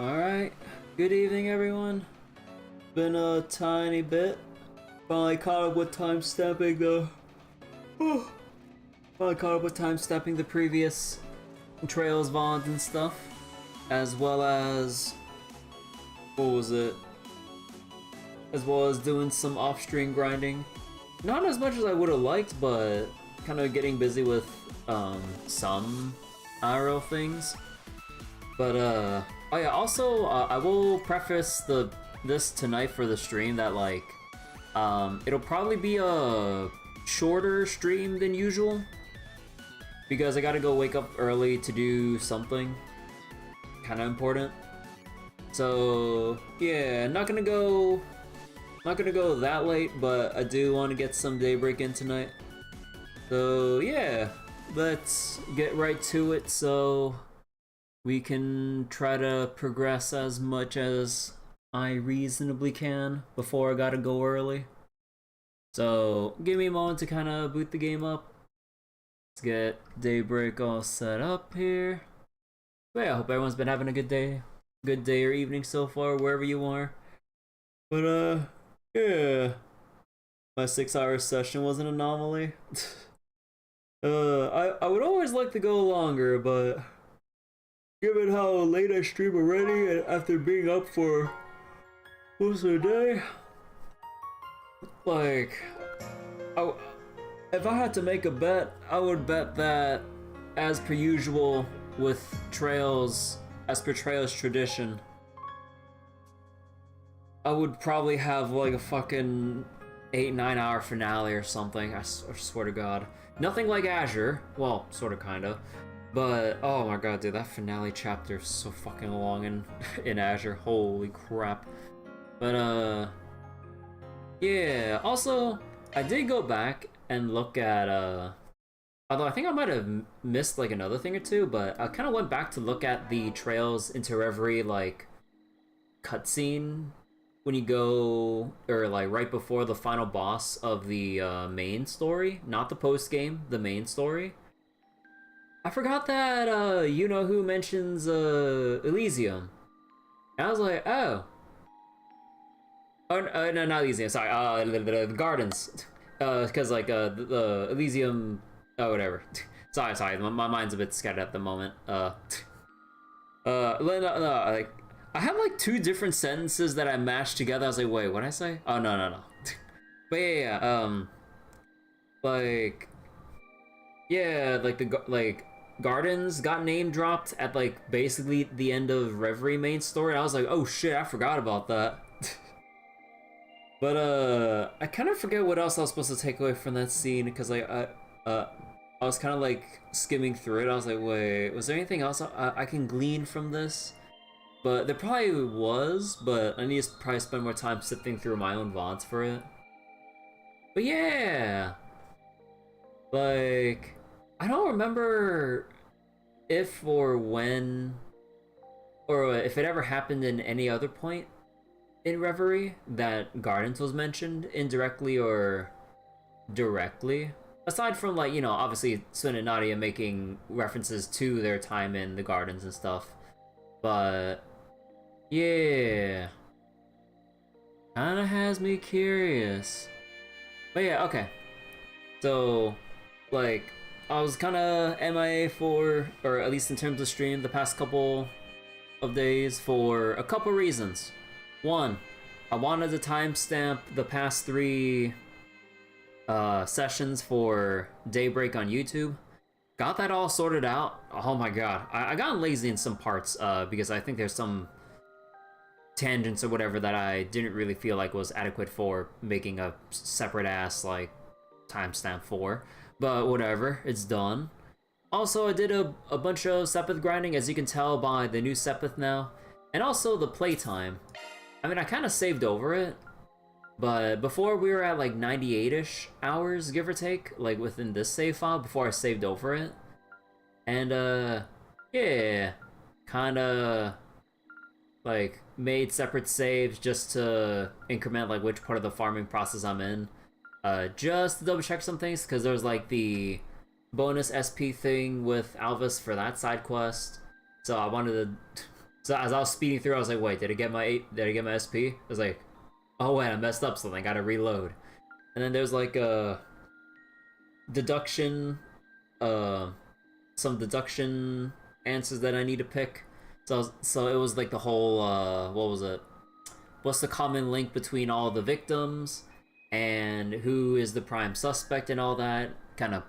Alright, good evening everyone. Been a tiny bit. Finally caught up with time stamping the... Finally caught up with time stamping the previous trails, VODs and stuff. As well as... What was it? As well as doing some off-stream grinding. Not as much as I would have liked, but kind of getting busy with some IRL things. But oh yeah, also I will preface this tonight for the stream that like it'll probably be a shorter stream than usual because I gotta go wake up early to do something kind of important. So yeah, not gonna go that late, but I do want to get some Daybreak in tonight. So yeah, let's get right to it so we can try to progress as much as I reasonably can before I gotta go early. So give me a moment to kind of boot the game up. Let's get Daybreak all set up here. But yeah, I hope everyone's been having a good day or evening so far, wherever you are. But yeah, my 6-hour session was an anomaly. I would always like to go longer, but given how late I stream already and after being up for most of the day, like, if I had to make a bet, I would bet that, as per usual with Trails, as per Trails tradition, I would probably have like a fucking 8-9 hour finale or something. I swear to God. Nothing like Azure. Well, sort of, kind of. But, oh my god, dude, that finale chapter is so fucking long in Azure. Holy crap. But, yeah. Also, I did go back and look at, although I think I might have missed, like, another thing or two, but I kind of went back to look at the Trails into Reverie, like, cutscene when you go, or, like, right before the final boss of the, main story. Not the post-game, the main story. I forgot that, you-know-who mentions, Elysium. And I was like, oh. Oh, no, not Elysium, sorry, the Gardens. Because, like, the Elysium, oh, whatever. sorry, my mind's a bit scattered at the moment. No, like, I have, like, 2 different sentences that I mashed together. I was like, wait, what'd I say? Oh, no. But yeah, like, yeah, like, Gardens got name dropped at, like, basically the end of Reverie main story. I was like, oh shit, I forgot about that. But, I kind of forget what else I was supposed to take away from that scene, because, like, I was kind of, like, skimming through it. I was like, wait, was there anything else I can glean from this? But there probably was, but I need to probably spend more time sifting through my own VODs for it. But yeah! Like, I don't remember if or when, or if it ever happened in any other point in Reverie that Gardens was mentioned, indirectly or directly. Aside from, like, you know, obviously Sun and Nadia making references to their time in the Gardens and stuff. But yeah, kinda has me curious. But yeah, okay. So, like, I was kinda MIA for, or at least in terms of stream, the past couple of days for a couple reasons. One, I wanted to timestamp the past 3 sessions for Daybreak on YouTube. Got that all sorted out. Oh my god. I got lazy in some parts because I think there's some tangents or whatever that I didn't really feel like was adequate for making a separate ass, like, timestamp for. But whatever, it's done. Also, I did a bunch of Sepith grinding, as you can tell by the new Sepith now. And also the playtime. I mean, I kind of saved over it. But before we were at like 98-ish hours, give or take, like within this save file, before I saved over it. And yeah, kinda like made separate saves just to increment like which part of the farming process I'm in. Just to double check some things, because there was like the bonus SP thing with Alvis for that side quest. So I wanted to So as I was speeding through, I was like, wait, did I get my SP? I was like, oh wait, I messed up something, gotta reload. And then there's like a deduction, some deduction answers that I need to pick. So it was like the whole, what was it? What's the common link between all the victims and who is the prime suspect and all that? Kind of,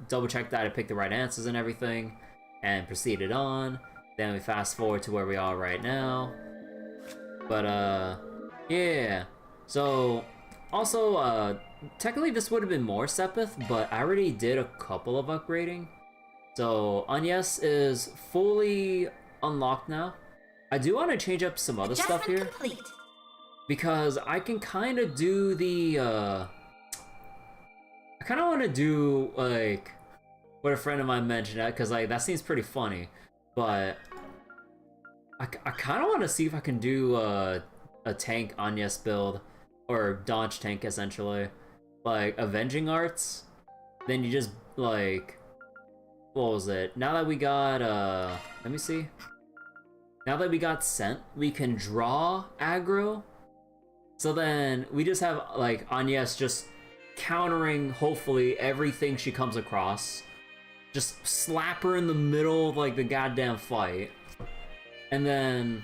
double check that I picked the right answers and everything, and proceeded on. Then we fast forward to where we are right now. But, yeah. So, also, technically this would have been more Sepith, but I already did a couple of upgrading. So, Agnes is fully unlocked now. I do want to change up some other stuff here. Complete. Because I can kind of do the, I kind of want to do, like, what a friend of mine mentioned, because, like, that seems pretty funny. But I kind of want to see if I can do a tank Agnes build, or dodge tank, essentially. Like, Avenging Arts, then you just, like, what was it? Now that we got, let me see. Now that we got Scent, we can draw aggro. So then we just have, like, Agnes just countering, hopefully, everything she comes across. Just slap her in the middle of, like, the goddamn fight. And then,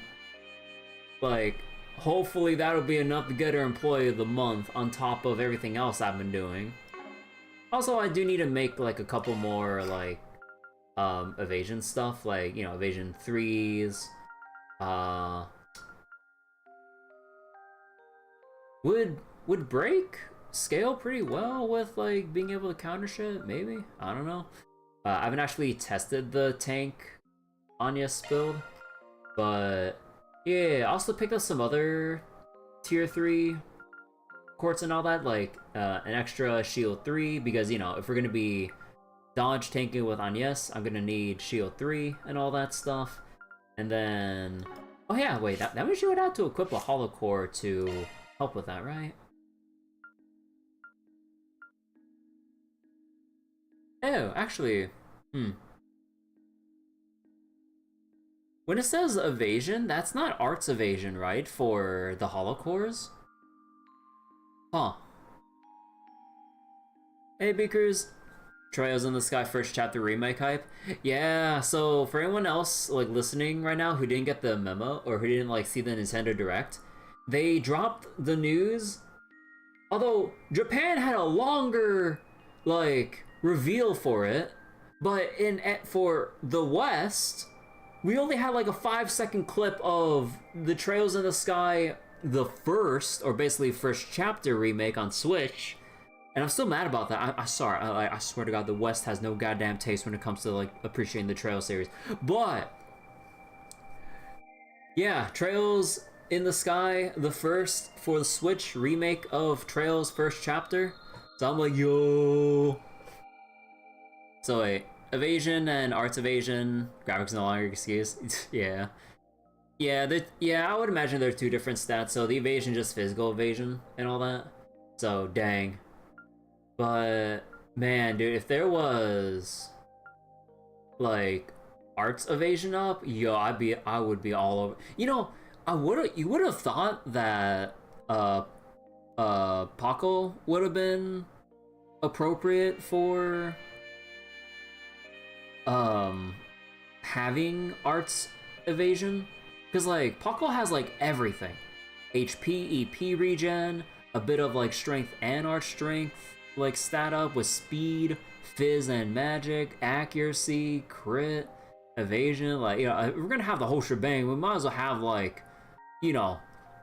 like, hopefully that'll be enough to get her Employee of the Month on top of everything else I've been doing. Also, I do need to make, like, a couple more, like, evasion stuff. Like, evasion 3s. Would break scale pretty well with, like, being able to counter shit? Maybe? I don't know. I haven't actually tested the tank Agnes build, but yeah, I also picked up some other tier 3 quartz and all that, like an extra shield 3, because, if we're gonna be dodge tanking with Agnes, I'm gonna need shield 3 and all that stuff. And then, oh yeah, wait, that means you would have to equip a hollow core to help with that, right? Oh, actually, when it says evasion, that's not arts evasion, right? For the hollow cores? Huh. Hey, Beakers. Trails in the Sky first chapter remake hype. Yeah, so for anyone else, like, listening right now who didn't get the memo, or who didn't, like, see the Nintendo Direct, they dropped the news. Although, Japan had a longer, like, reveal for it, but for the West, we only had like a 5-second clip of the Trails in the Sky, the first, or basically first chapter remake on Switch, and I'm still mad about that. I swear to God, the West has no goddamn taste when it comes to, like, appreciating the Trails series. But yeah, Trails in the Sky, the first for the Switch remake of Trails first chapter. So I'm like, yo. So wait, evasion and arts evasion, graphics no longer excuse. Yeah. Yeah, I would imagine they're two different stats, so the evasion just physical evasion and all that. So dang. But man, dude, if there was, like, arts evasion up, yo, I would be all over. You would have thought that Paco would have been appropriate for having arts evasion, because, like, Paco has, like, everything. HP, EP regen, a bit of, like, strength and art strength, like, stat up with speed, fizz and magic, accuracy, crit, evasion. Like, if we're gonna have the whole shebang, we might as well have, like,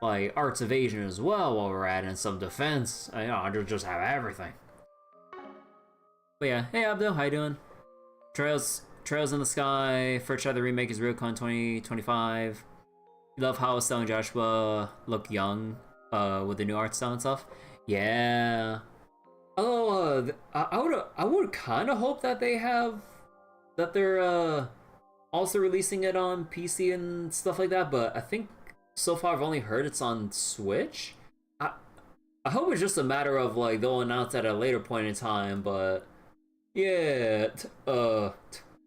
like, arts evasion as well while we're at it, and some defense. I'll just have everything. But yeah, hey Abdul, how you doing? Trails in the Sky, first chapter remake is RealCon 2025. Love how Estelle and Joshua look young with the new art style and stuff. Yeah. Oh, I would kind of hope that they're also releasing it on PC and stuff like that, but I think so far I've only heard it's on Switch. I hope it's just a matter of, like, they'll announce at a later point in time, but yeah,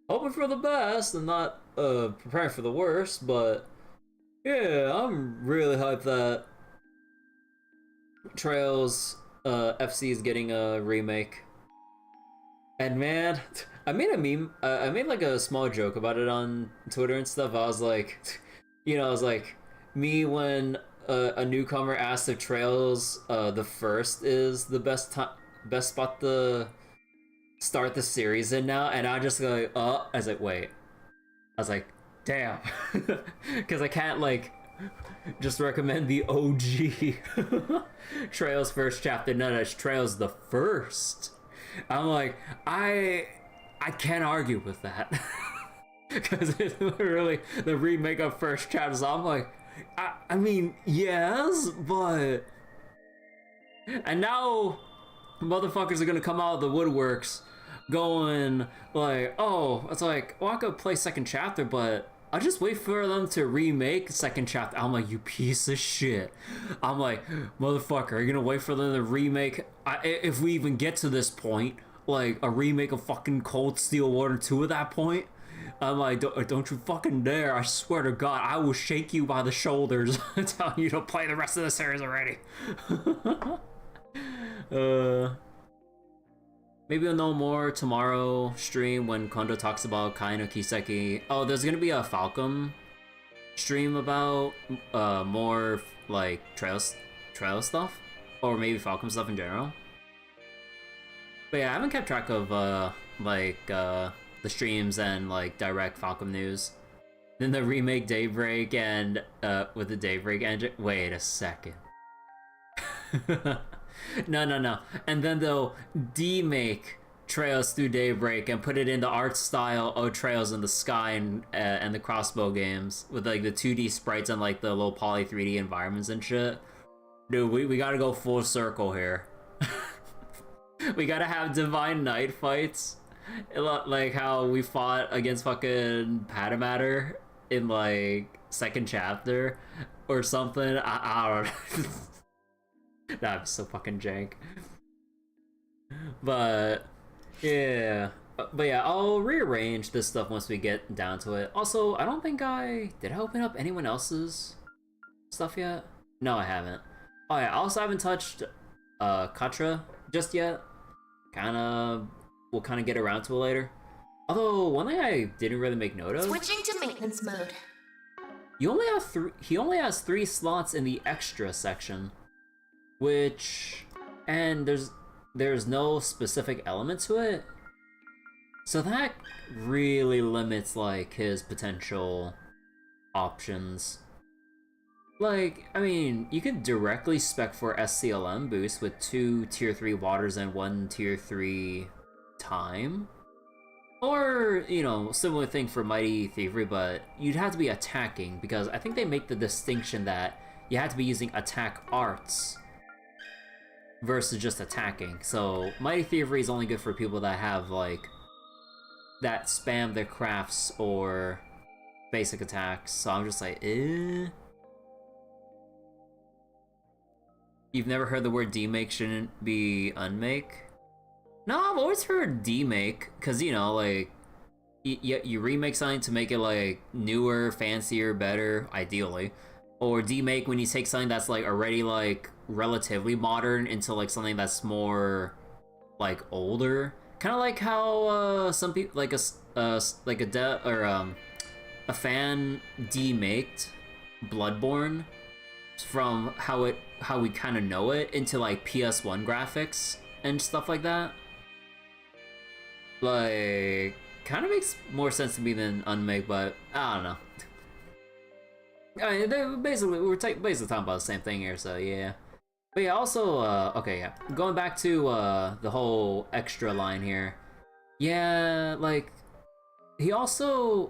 hoping for the best and not preparing for the worst, but yeah, I'm really hyped that Trails FC is getting a remake. And man, I made a meme. I made like a small joke about it on Twitter and stuff. I was like, I was like, me when a newcomer asks if Trails the first is the best spot to start the series in now, and I just go, I was like, wait. I was like, damn, because I can't like just recommend the OG Trails first chapter. No, it's Trails the first. I'm like, I can't argue with that because it's literally the remake of first chapter. So I'm like, I mean, yes, but and now motherfuckers are gonna come out of the woodworks going like, oh, it's like, well, I could play second chapter, but I'll just wait for them to remake second chapter. I'm like, you piece of shit. I'm like, motherfucker, are you gonna wait for them to remake? If we even get to this point, like a remake of fucking Cold Steel Water 2 at that point? I'm like, don't you fucking dare. I swear to God, I will shake you by the shoulders and tell you to play the rest of the series already. Maybe we'll know more tomorrow stream when Kondo talks about Kai no Kiseki. Oh, there's gonna be a Falcom stream about more like trail stuff, or maybe Falcom stuff in general. But yeah, I haven't kept track of the streams and like direct Falcom news. Then the remake Daybreak and with the Daybreak engine. Wait a second. No. And then they'll demake Trails through Daybreak and put it in the art style of Trails in the Sky and the Crossbow games with like the 2D sprites and like the little poly 3D environments and shit. Dude, we gotta go full circle here. We gotta have Divine Knight fights. Like how we fought against fucking Padamatter in like second chapter or something. I don't know. That'd be so fucking jank. But yeah. But yeah, I'll rearrange this stuff once we get down to it. Also, I don't think did I open up anyone else's stuff yet? No, I haven't. Oh yeah, also I haven't touched Katra just yet. We'll kinda get around to it later. Although one thing I didn't really make note of. Switching to maintenance mode. He only has 3 slots in the extra section. And there's no specific element to it, so that really limits like his potential options. Like, I mean, you could directly spec for SCLM boost with 2 tier 3 waters and 1 tier 3 time, or similar thing for Mighty Thievery, but you'd have to be attacking because I think they make the distinction that you have to be using attack arts versus just attacking. So Mighty Thievery is only good for people that have like that spam their crafts or basic attacks. So I'm just like, eh. You've never heard the word demake shouldn't be unmake? No, I've always heard demake because like you remake something to make it like newer, fancier, better, ideally, or demake when you take something that's like already like relatively modern into like something that's more like older, kind of like how some people like a fan demaked Bloodborne from how we kind of know it into like PS1 graphics and stuff like that. Like, kind of makes more sense to me than unmake, but I don't know. I mean, we're basically talking about the same thing here, so yeah. But yeah, also, okay, yeah. Going back to the whole extra line here. Yeah, like, Kashiro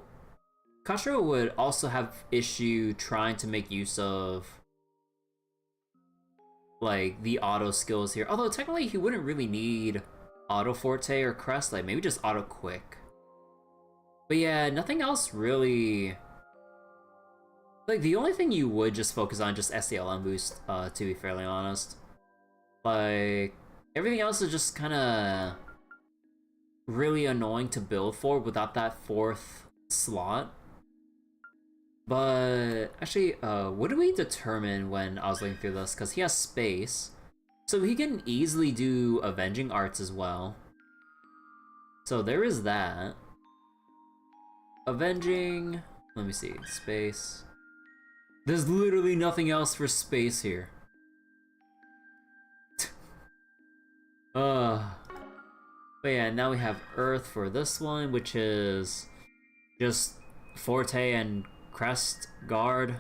would also have issue trying to make use of, like, the auto skills here. Although, technically, he wouldn't really need Auto Forte or Crest, like, maybe just Auto Quick. But yeah, nothing else really. Like, the only thing you would just focus on just SCLM boost, to be fairly honest. Like, everything else is just kinda really annoying to build for without that 4th slot. But actually, what did we determine when I was looking through this? Because he has space, so he can easily do Avenging Arts as well. So there is that. Avenging, let me see, space. There's literally nothing else for space here. But yeah, now we have Earth for this one, which is just Forte and Crest Guard.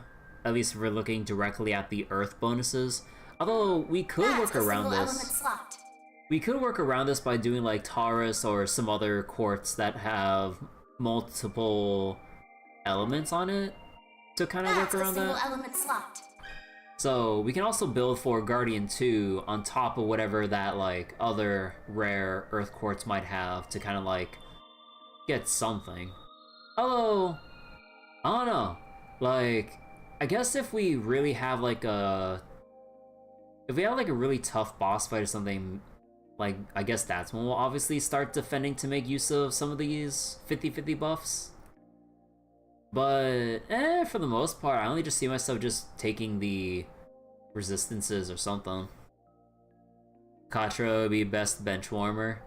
At least if we're looking directly at the Earth bonuses. Although we could work around this. We could work around this by doing like Taurus or some other quartz that have multiple elements on it to kind of work around that. So we can also build for Guardian 2 on top of whatever that like other rare Earth quartz might have to kind of like get something. Although, I don't know, like I guess if we really have like a really tough boss fight or something, like I guess that's when we'll obviously start defending to make use of some of these 50-50 buffs. But for the most part, I only just see myself just taking the resistances or something. Katra would be best bench warmer.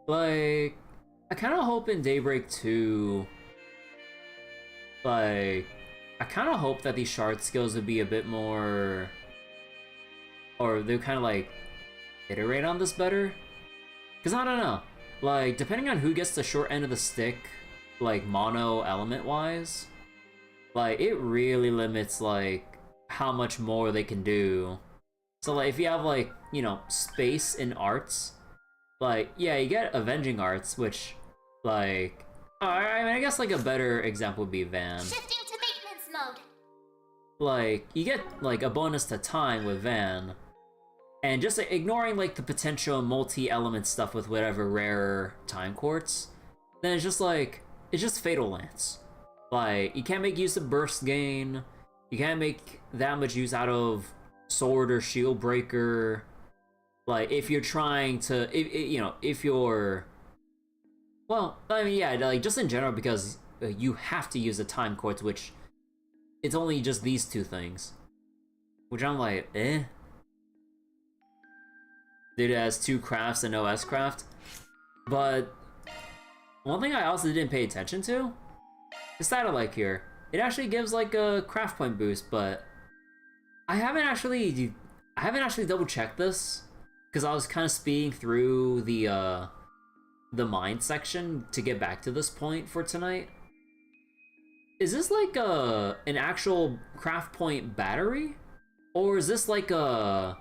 Like I kind of hope in Daybreak 2, like I kind of hope that these shard skills would be a bit more, or they kind of like iterate on this better. Cause I don't know, like depending on who gets the short end of the stick, like mono element wise, like it really limits like how much more they can do. So like if you have like, you know, space in arts, like yeah, you get Avenging Arts, which like I mean I guess like a better example would be Van. Shifting to maintenance mode. Like you get like a bonus to time with Van, and just ignoring like the potential multi-element stuff with whatever rare time quartz, then it's just like it's just Fatal Lance. Like you can't make use of burst gain, you can't make that much use out of sword or shield breaker. Like if you're trying to, if you're, well, I mean yeah, like just in general, because you have to use a time quartz, which it's only just these two things, which I'm like, eh. Dude has 2 crafts and no S craft. But one thing I also didn't pay attention to is Satellite here. It actually gives like a craft point boost, but I haven't actually double checked this because I was kind of speeding through the mine section to get back to this point for tonight. Is this like an actual craft point battery, or is this like a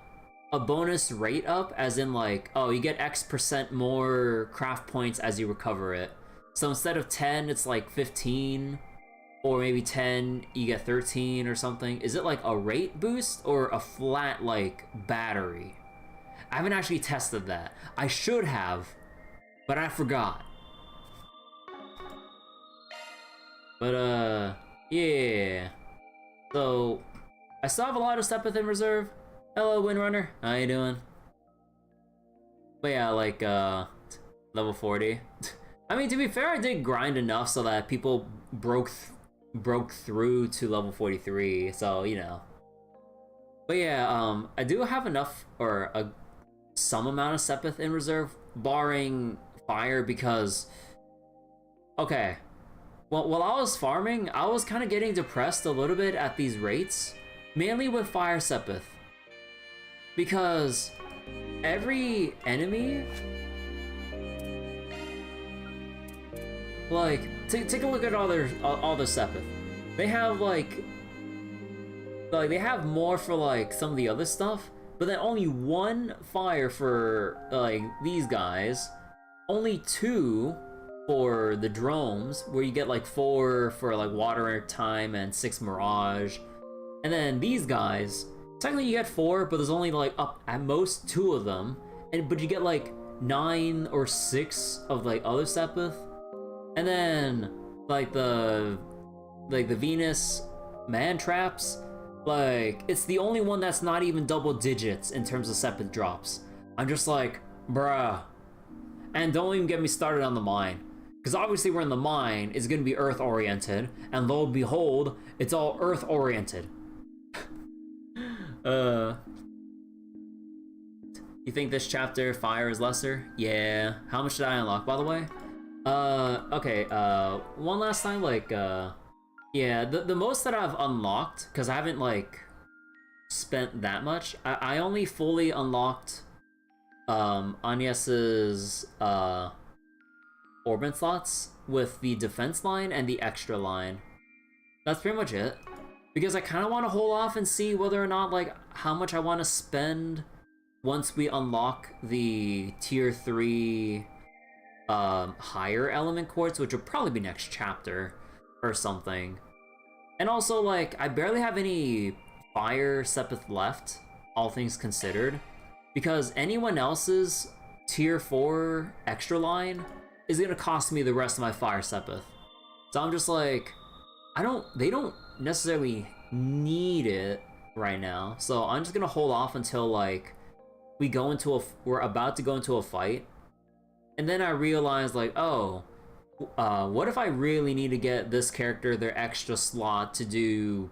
bonus rate up, as in like, oh, you get X% more craft points as you recover it? So instead of 10, it's like 15, or maybe 10, you get 13 or something. Is it like a rate boost or a flat like battery? I haven't actually tested that. I should have, but I forgot. But yeah. So I still have a lot of Sepith in reserve. Hello, Windrunner. How you doing? But yeah, like, level 40. I mean, to be fair, I did grind enough so that people broke through to level 43, so, you know. But yeah, I do have enough, or some amount of Sepith in reserve, barring fire, because... Okay. Well, while I was farming, I was kind of getting depressed a little bit at these rates, mainly with fire Sepith. Because every enemy, like, take a look at all their Sepith. They have like they have more for like some of the other stuff, but then only 1 fire for like these guys, only 2 for the drones, where you get like 4 for like water time and 6 mirage, and then these guys. Technically you get 4, but there's only like up at most 2 of them, but you get like 9 or 6 of like other Sepith, and then like the Venus man traps, like it's the only one that's not even double digits in terms of Sepith drops. I'm just like, bruh, And don't even get me started on the mine. Because obviously we're in the mine, it's going to be Earth-oriented, and lo and behold, it's all Earth-oriented. You think this chapter, fire is lesser? Yeah. How much did I unlock, by the way? Okay, one last time, like, yeah, the most that I've unlocked, because I haven't, like, spent that much, I only fully unlocked, Agnes's, orbit slots with the defense line and the extra line. That's pretty much it. Because I kind of want to hold off and see whether or not, like, how much I want to spend once we unlock the tier 3 higher element quartz, which will probably be next chapter or something. And also, like, I barely have any fire sepith left, all things considered, because anyone else's tier 4 extra line is gonna cost me the rest of my fire sepith. So I'm just like, they don't necessarily need it right now, so I'm just gonna hold off until, like, we're about to go into a fight, and then I realize, like, oh, what if I really need to get this character their extra slot to do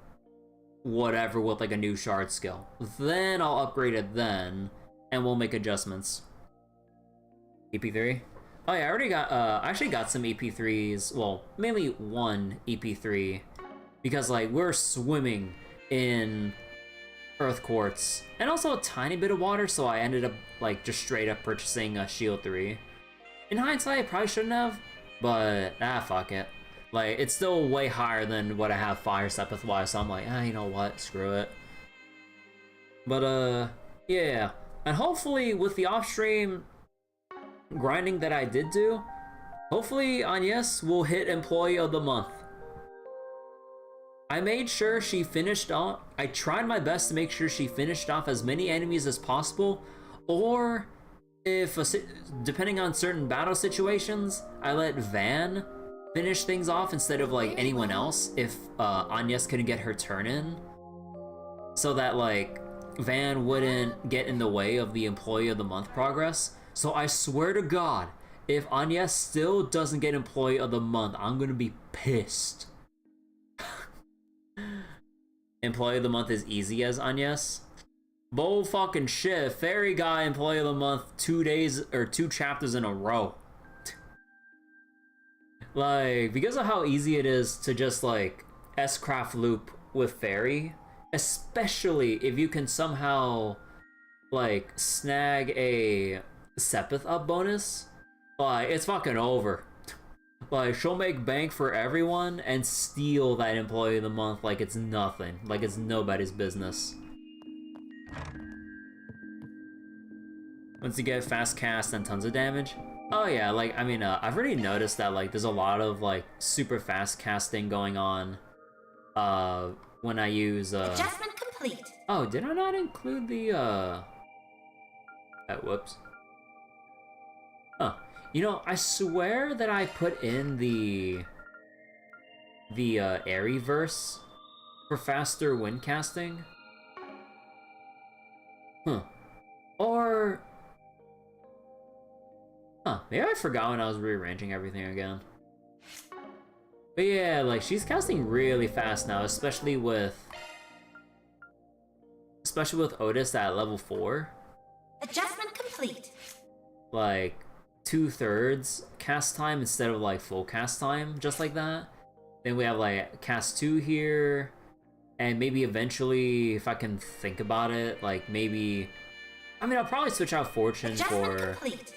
whatever with, like, a new shard skill? Then I'll upgrade it then, and we'll make adjustments. EP3? Oh yeah, I already got, I actually got some EP3s, well, mainly one EP3, because, like, we're swimming in Earth Quartz, and also a tiny bit of water, so I ended up, like, just straight up purchasing a Shield 3. In hindsight, I probably shouldn't have, but, fuck it. Like, it's still way higher than what I have Fire Sepith-wise, so I'm like, you know what, screw it. But, yeah. And hopefully, with the off-stream grinding that I did do, hopefully Agnes will hit Employee of the Month. I made sure she finished off, I tried my best to make sure she finished off as many enemies as possible, or if, depending on certain battle situations, I let Van finish things off instead of, like, anyone else if Agnes couldn't get her turn in, so that, like, Van wouldn't get in the way of the Employee of the Month progress. So I swear to God, if Agnes still doesn't get Employee of the Month, I'm gonna be pissed. Employee of the Month is easy as Agnes. Bull fucking shit, Fairy Guy Employee of the Month 2 days, or 2 chapters in a row. Like, because of how easy it is to just, like, S-craft loop with Fairy, especially if you can somehow, like, snag a Sepith up bonus, like, it's fucking over. Like, she'll make bank for everyone and steal that Employee of the Month like it's nothing. Like it's nobody's business. Once you get fast cast and tons of damage. Oh yeah, like, I mean, I've already noticed that, like, there's a lot of, like, super fast casting going on, when I use, Adjustment complete. Oh, did I not include the, whoops. Oh, you know, I swear that I put in the Airy verse for faster wind casting. Huh. Or... Huh, maybe I forgot when I was rearranging everything again. But yeah, like, she's casting really fast now, especially with Otis at level 4. Adjustment complete. Like, 2/3 cast time instead of, like, full cast time, just like that. Then we have, like, cast 2 here, and maybe eventually, if I can think about it, like, maybe... I mean, I'll probably switch out Fortune Adjustment for... complete.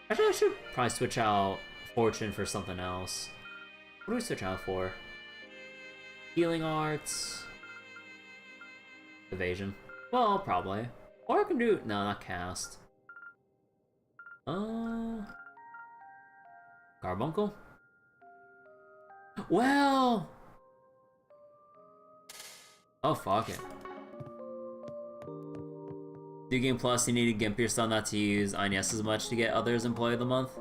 Actually, I should probably switch out Fortune for something else. What do we switch out for? Healing Arts... Evasion. Well, probably. Or I can do... No, not cast. Carbuncle? Well... Oh, fuck it. New Game Plus, you need to Gimp your stun not to use Agnes as much to get others Employee of the Month.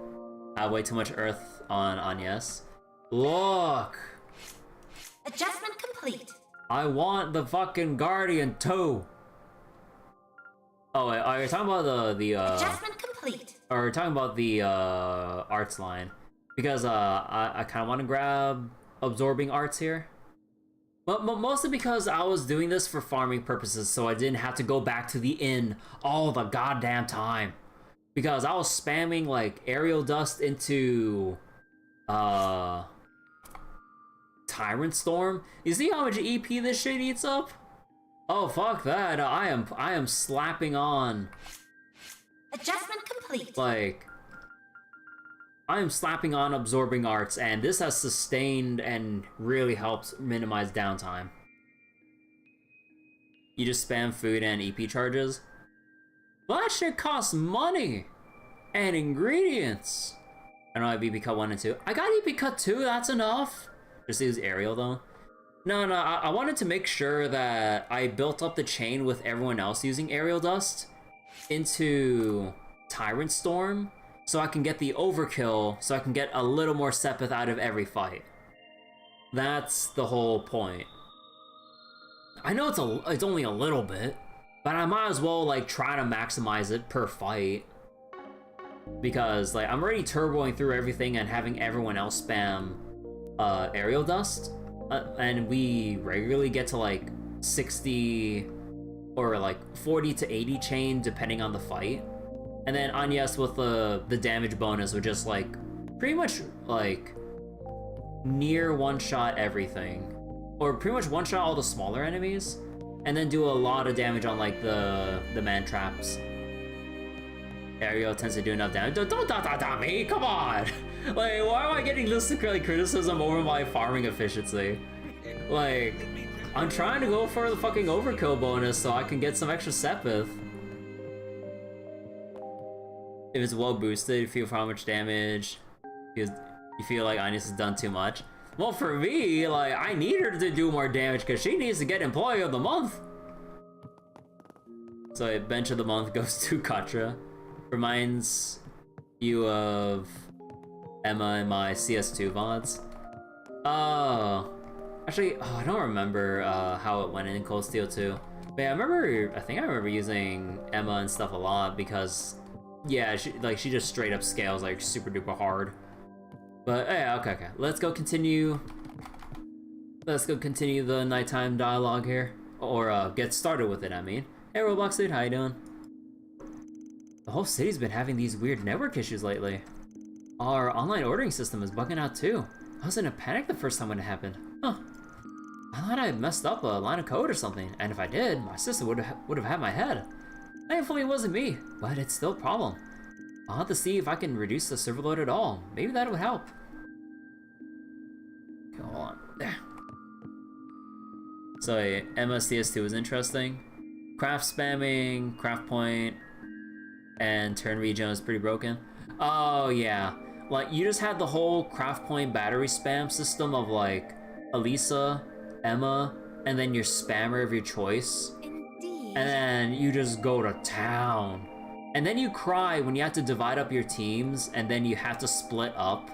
I have way too much Earth on Agnes. Look! Adjustment complete. I want the fucking Guardian too! Oh, wait, are you talking about the Adjustment complete. or talking about the arts line? Because I kind of want to grab absorbing arts here. But mostly because I was doing this for farming purposes, so I didn't have to go back to the inn all the goddamn time. Because I was spamming like aerial dust into Tyrant Storm. You see how much EP this shit eats up? Oh fuck that! I am slapping on. Adjustment complete. Like, I am slapping on absorbing arts, and this has sustained and really helps minimize downtime. You just spam food and EP charges. Well, that shit costs money and ingredients. I don't have EP cut 1 and 2. I got EP cut 2. That's enough. Just use aerial though. No, I wanted to make sure that I built up the chain with everyone else using aerial dust into Tyrant Storm, so I can get the overkill, so I can get a little more Sepith out of every fight. That's the whole point. I know it's only a little bit, but I might as well like try to maximize it per fight. Because like I'm already turboing through everything and having everyone else spam aerial dust. And we regularly get to like 60 or like 40 to 80 chain depending on the fight. And then Agnes with the damage bonus would just like pretty much like near one-shot everything. Or pretty much one-shot all the smaller enemies. And then do a lot of damage on like the man traps. Aerial tends to do enough damage. Don't me, come on! Like, why am I getting this criticism over my farming efficiency? Like, I'm trying to go for the fucking overkill bonus so I can get some extra Sepith. If it's well boosted, you feel for how much damage, because you feel like Agnes has done too much. Well, for me, like, I need her to do more damage because she needs to get Employee of the Month. So Bench of the Month goes to Katra. Reminds you of Emma and my CS2 VODs. Oh. Actually, I don't remember how it went in Cold Steel 2. But yeah, I think I remember using Emma and stuff a lot because, yeah, she just straight up scales like super duper hard. But yeah, okay. Let's go continue the nighttime dialogue here. Or get started with it, I mean. Hey Roblox dude, how you doing? The whole city's been having these weird network issues lately. Our online ordering system is bugging out too. I was in a panic the first time when it happened. Huh. I thought I had messed up a line of code or something, and if I did, my sister would have had my head. Thankfully it wasn't me, but it's still a problem. I'll have to see if I can reduce the server load at all. Maybe that would help. Okay, hold on. There. So Emma CS2 is interesting. Craft spamming, craft point, and turn regen is pretty broken. Oh yeah, like you just had the whole craft point battery spam system of like Elisa, Emma, and then your spammer of your choice. Indeed. And then you just go to town. And then you cry when you have to divide up your teams and then you have to split up.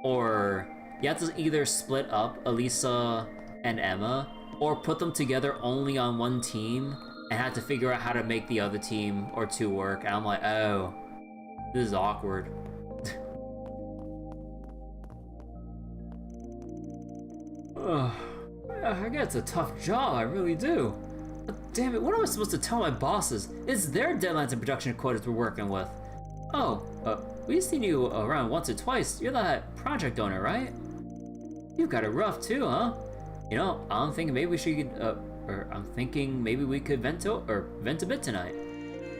Or you have to either split up Elisa and Emma or put them together only on one team and have to figure out how to make the other team or two work. And I'm like, oh, this is awkward. I guess it's a tough job, I really do. But damn it, what am I supposed to tell my bosses? It's their deadlines and production quotas we're working with. Oh, we've seen you around once or twice. You're that project owner, right? You've got it rough too, huh? You know, I'm thinking maybe we should, I'm thinking maybe we could vent a bit tonight.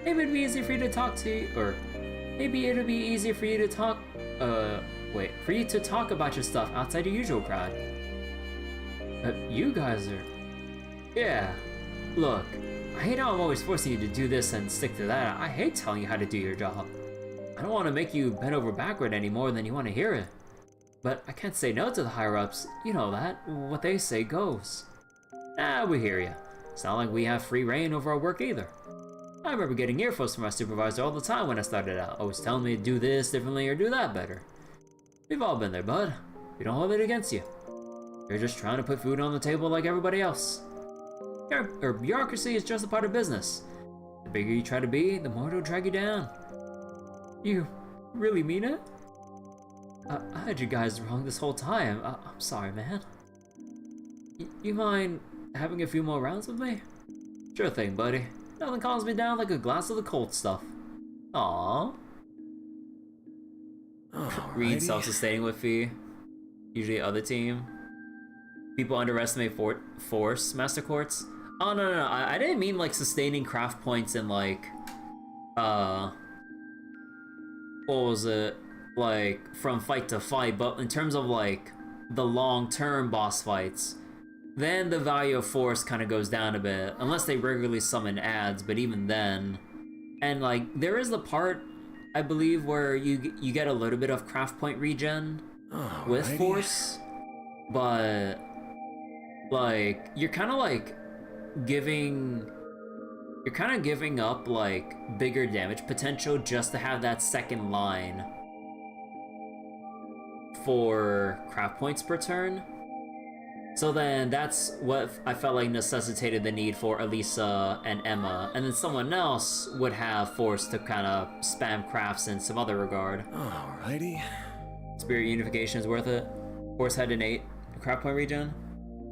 Maybe it'd be easier for you to talk to, or maybe it'll be easier for you to talk, for you to talk about your stuff outside your usual crowd. You guys are... Yeah, look, I hate how I'm always forcing you to do this and stick to that. I hate telling you how to do your job. I don't want to make you bend over backward any more than you want to hear it. But I can't say no to the higher-ups. You know that. What they say goes. We hear ya. It's not like we have free reign over our work either. I remember getting earfuls from my supervisor all the time when I started out, always telling me to do this differently or do that better. We've all been there, bud. We don't hold it against you. You're just trying to put food on the table like everybody else. Bureaucracy is just a part of business. bigger you try to be, the more it'll drag you down. You really mean it? I had you guys wrong this whole time. I'm sorry, man. You mind having a few more rounds with me? Sure thing, buddy. Nothing calms me down like a glass of the cold stuff. Aww. Reed self-sustaining with Fee. Usually other team. People underestimate force master quartz. Oh no, I didn't mean like sustaining craft points and like what was it? Like from fight to fight, but in terms of like the long-term boss fights, then the value of force kind of goes down a bit, unless they regularly summon adds, but even then. And like there is the part, I believe, where you get a little bit of craft point regen with force, but like you're kind of giving up like bigger damage potential just to have that second line for craft points per turn. So then that's what I felt like necessitated the need for Elisa and Emma, and then someone else would have force to kind of spam crafts in some other regard. Alrighty. Spirit unification is worth it. Force had an 8 craft point regen.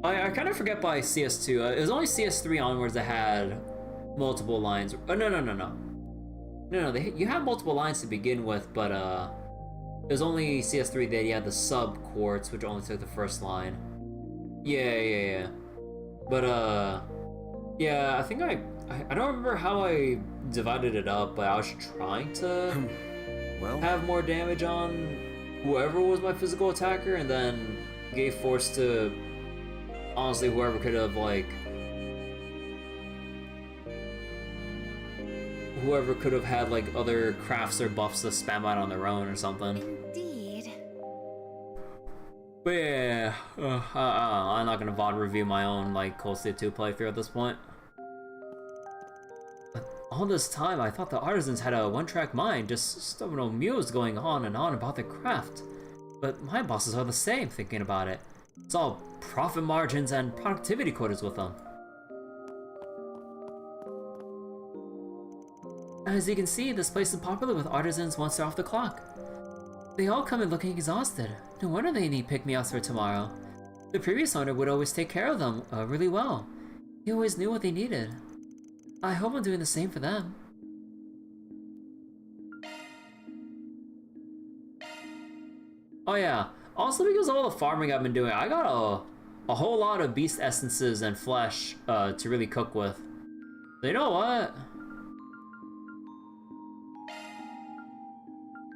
I kind of forget by CS2. It was only CS3 onwards that had multiple lines. Oh no. You have multiple lines to begin with, but it was only CS3 that you had the sub quartz, which only took the first line. Yeah. But yeah, I think I don't remember how I divided it up, but I was trying to have more damage on whoever was my physical attacker, and then gave force to honestly whoever could have had like other crafts or buffs to spam out on their own or something. Indeed. But yeah, I'm not gonna VOD review my own like Cold Steel 2 playthrough at this point. All this time, I thought the artisans had a one-track mind, just stubborn old mules going on and on about their craft. But my bosses are the same, thinking about it. It's all profit margins and productivity quotas with them. As you can see, this place is popular with artisans once they're off the clock. They all come in looking exhausted. No wonder they need pick-me-ups for tomorrow. The previous owner would always take care of them really well. He always knew what they needed. I hope I'm doing the same for them. Oh yeah, also because of all the farming I've been doing, I got a whole lot of beast essences and flesh to really cook with. So you know what?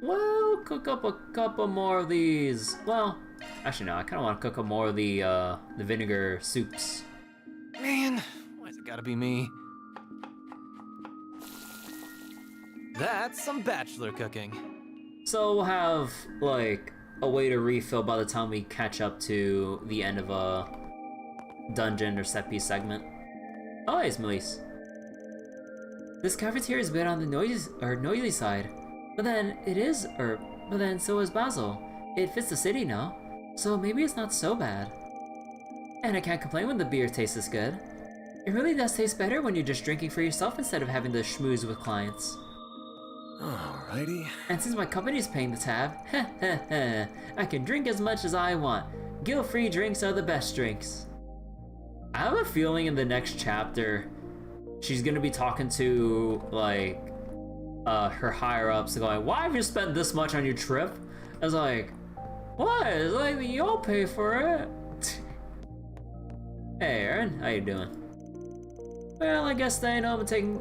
Well, cook up a couple more of these. Well, actually no, I kind of want to cook up more of the vinegar soups. Man, why's it gotta be me? That's some bachelor cooking. So we'll have like a way to refill by the time we catch up to the end of a dungeon or set piece segment. Oh, hey, Melise. This cafeteria is a bit on the noisy side, but then so is Basel. It fits the city now, so maybe it's not so bad. And I can't complain when the beer tastes this good. It really does taste better when you're just drinking for yourself instead of having to schmooze with clients. Alrighty. And since my company's paying the tab, I can drink as much as I want. Guilt-free drinks are the best drinks. I have a feeling in the next chapter, she's gonna be talking to, like, her higher-ups going, why have you spent this much on your trip? I was like, what? It's like, you'll pay for it. Hey, Aaron, how you doing? Well, I guess staying home and taking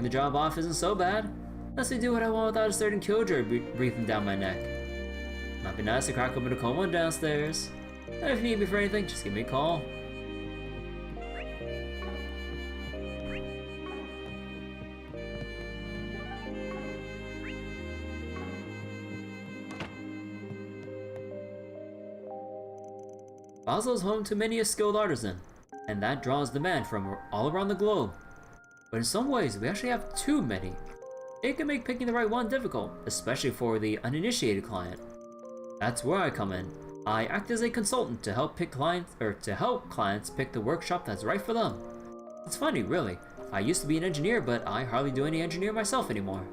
the job off isn't so bad. Lets me do what I want without a certain killjoy breathing down my neck. Might be nice to crack open a cold one downstairs. And if you need me for anything, just give me a call. Basel is home to many a skilled artisan, and that draws demand from all around the globe. But in some ways, we actually have too many. It can make picking the right one difficult, especially for the uninitiated client. That's where I come in. I act as a consultant to help clients pick the workshop that's right for them. It's funny, really. I used to be an engineer, but I hardly do any engineer myself anymore.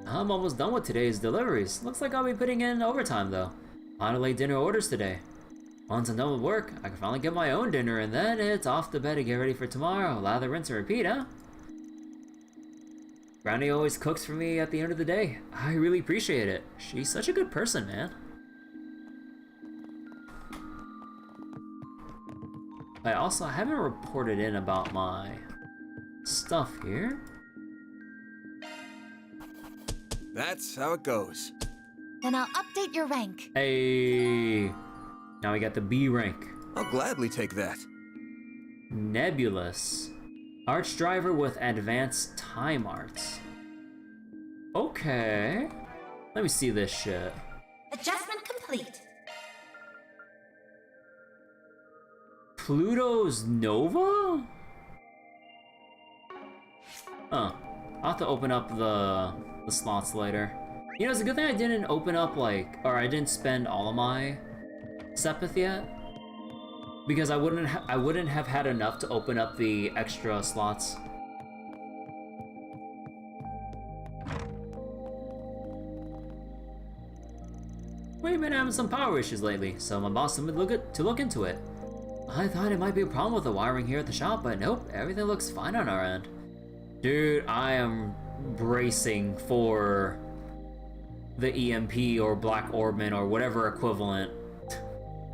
I'm almost done with today's deliveries. Looks like I'll be putting in overtime though. Finally dinner orders today. Once I'm done with work, I can finally get my own dinner and then it's off to bed to get ready for tomorrow. Lather, rinse, and repeat, huh? Brownie always cooks for me at the end of the day. I really appreciate it. She's such a good person, man. I haven't reported in about my stuff here. That's how it goes. Then I'll update your rank. Hey, now we got the B rank. I'll gladly take that. Nebulous. Arch driver with advanced time arts. Okay. Let me see this shit. Adjustment complete. Pluto's Nova? Huh. I'll have to open up the slots later. You know, it's a good thing I didn't open up I didn't spend all of my Sepith yet. Because I wouldn't have had enough to open up the extra slots. We've been having some power issues lately, so my boss told me to look into it. I thought it might be a problem with the wiring here at the shop, but nope, everything looks fine on our end. Dude, I am bracing for the EMP or Black Orbman or whatever equivalent.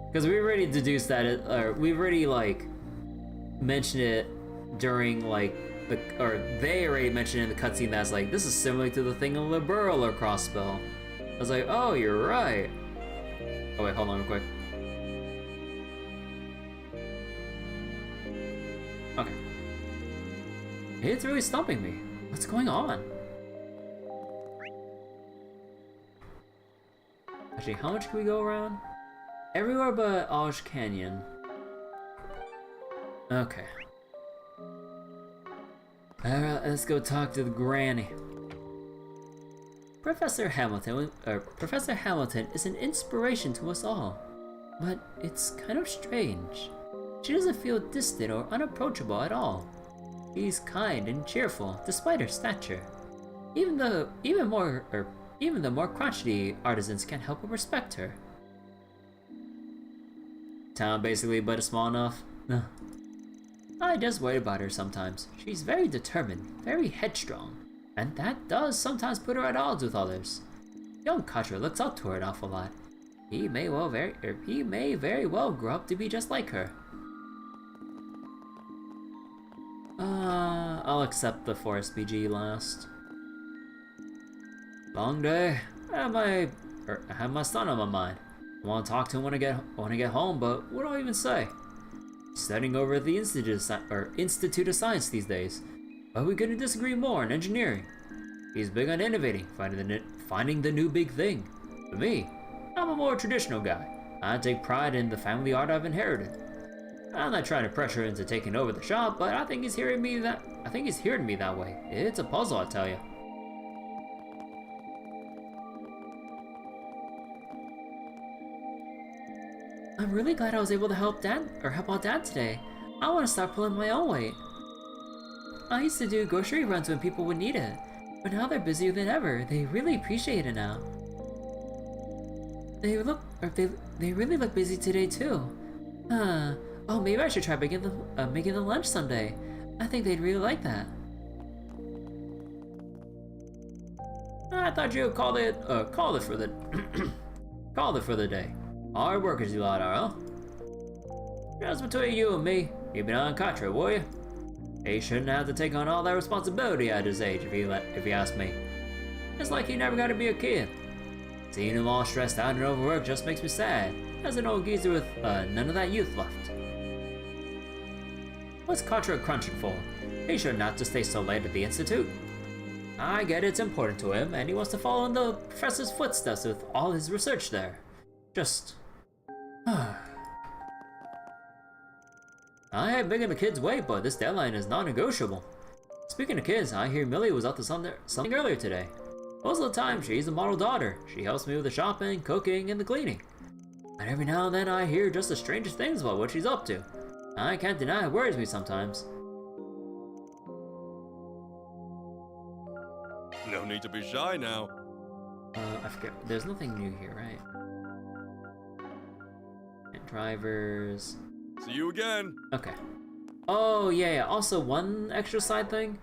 Because we already deduced that we've already mentioned it during they already mentioned it in the cutscene that's this is similar to the thing in Liberal or Crossbow. I was like, oh, you're right. Oh wait, hold on real quick. Okay. It's really stumping me. What's going on? Actually, how much can we go around? Everywhere but Osh Canyon. Okay. Alright, let's go talk to the granny. Professor Hamilton is an inspiration to us all. But it's kind of strange. She doesn't feel distant or unapproachable at all. She's kind and cheerful, despite her stature. Even the more crotchety artisans can't help but respect her. Town basically, but it's small enough. I just worry about her sometimes. She's very determined, very headstrong, and that does sometimes put her at odds with others. Young Katra looks up to her an awful lot. He may very well grow up to be just like her. I'll accept the Forest BG last. Long day. I have my son on my mind. I want to talk to him when I get home, but what do I even say? Studying over at the Institute of Science these days, but we couldn't disagree more in engineering. He's big on innovating, finding the new big thing. For me, I'm a more traditional guy. I take pride in the family art I've inherited. I'm not trying to pressure him into taking over the shop, but I think he's hearing me that way. It's a puzzle, I tell you. I'm really glad I was able to help out Dad today. I want to start pulling my own weight. I used to do grocery runs when people would need it, but now they're busier than ever. They really appreciate it now. They really look busy today too. Oh, maybe I should try making them lunch someday. I think they'd really like that. I thought you called it for the day. Hard workers you lot are, huh? Just between you and me, keep an eye on Katra, will you? He shouldn't have to take on all that responsibility at his age, if you ask me. It's like he never got to be a kid. Seeing him all stressed out and overworked just makes me sad, as an old geezer with none of that youth left. What's Katra crunching for? He shouldn't have to stay so late at the Institute. I get it's important to him, and he wants to follow in the professor's footsteps with all his research there. Just... I ain't big in the kids' way, but this deadline is non-negotiable. Speaking of kids, I hear Millie was up to something earlier today. Most of the time, she's a model daughter. She helps me with the shopping, cooking, and the cleaning. And every now and then I hear just the strangest things about what she's up to. I can't deny it worries me sometimes. No need to be shy now. I forget. There's nothing new here, right? And drivers. See you again. Okay. Oh, yeah. Also, one extra side thing.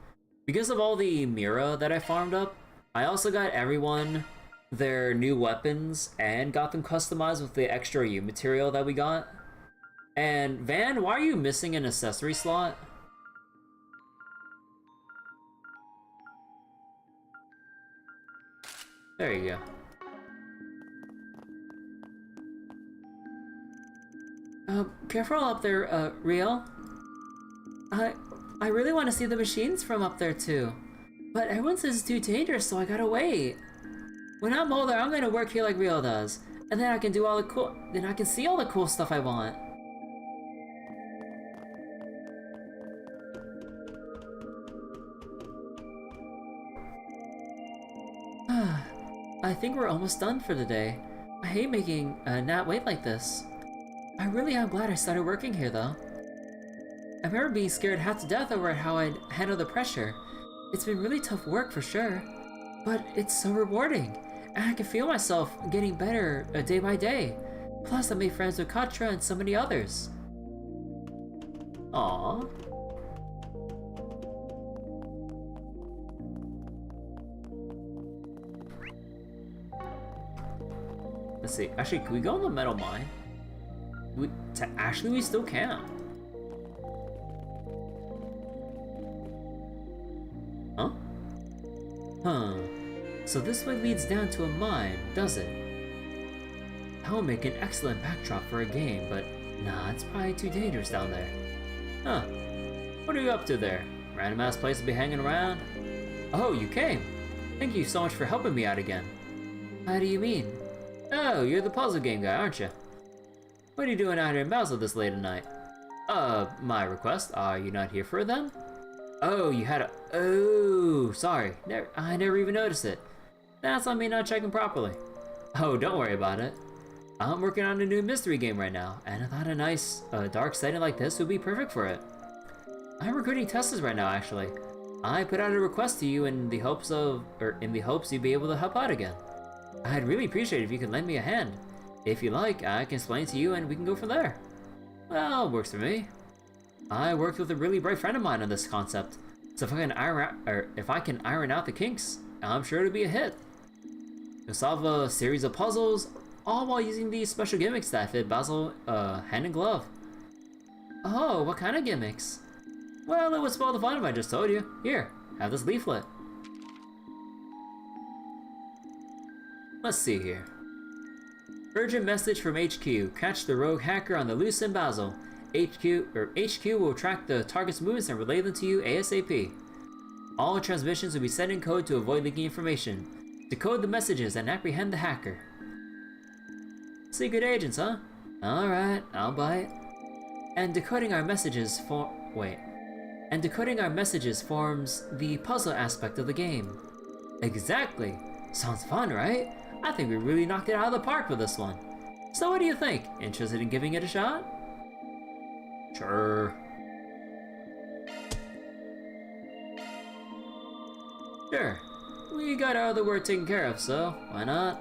Because of all the Mira that I farmed up, I also got everyone their new weapons and got them customized with the extra U material that we got. And Van, why are you missing an accessory slot? There you go. Careful up there, Riel. I really want to see the machines from up there too. But everyone says it's too dangerous, so I gotta wait. When I'm older, I'm gonna work here like Riel does. And then I can do all the then I can see all the cool stuff I want. I think we're almost done for the day. I hate making Nat wait like this. I really am glad I started working here though. I remember being scared half to death over how I'd handle the pressure. It's been really tough work for sure, but it's so rewarding, and I can feel myself getting better day by day. Plus I made friends with Katra and so many others. Aww. Let's see. Actually, can we go in the metal mine? Actually, we still can. Huh? Huh. So this way leads down to a mine, does it? That would make an excellent backdrop for a game, but nah, it's probably too dangerous down there. Huh. What are you up to there? Random ass place to be hanging around? Oh, you came. Thank you so much for helping me out again. How do you mean? Oh, you're the puzzle game guy, aren't you? What are you doing out here in Basel this late at night? My request, are you not here for it then? Oh, you had a... Oh, sorry. I never even noticed it. That's on me not checking properly. Oh, don't worry about it. I'm working on a new mystery game right now, and I thought a nice, dark setting like this would be perfect for it. I'm recruiting testers right now, actually. I put out a request to you in the hopes you'd be able to help out again. I'd really appreciate it if you could lend me a hand. If you like, I can explain to you and we can go from there. Well, works for me. I worked with a really bright friend of mine on this concept, so if I can iron out the kinks, I'm sure it'll be a hit. You'll solve a series of puzzles, all while using these special gimmicks that fit Basel hand in glove. Oh, what kind of gimmicks? Well, it would spoil the fun if I just told you. Here, have this leaflet. Let's see here. Urgent message from HQ. Catch the rogue hacker on the loose in Basel. HQ will track the target's movements and relay them to you ASAP. All transmissions will be set in code to avoid leaking information. Decode the messages and apprehend the hacker. Secret agents, huh? Alright, I'll buy it. And decoding our messages forms the puzzle aspect of the game. Exactly. Sounds fun, right? I think we really knocked it out of the park with this one. So what do you think? Interested in giving it a shot? Sure. Sure. We got our other work taken care of, so why not?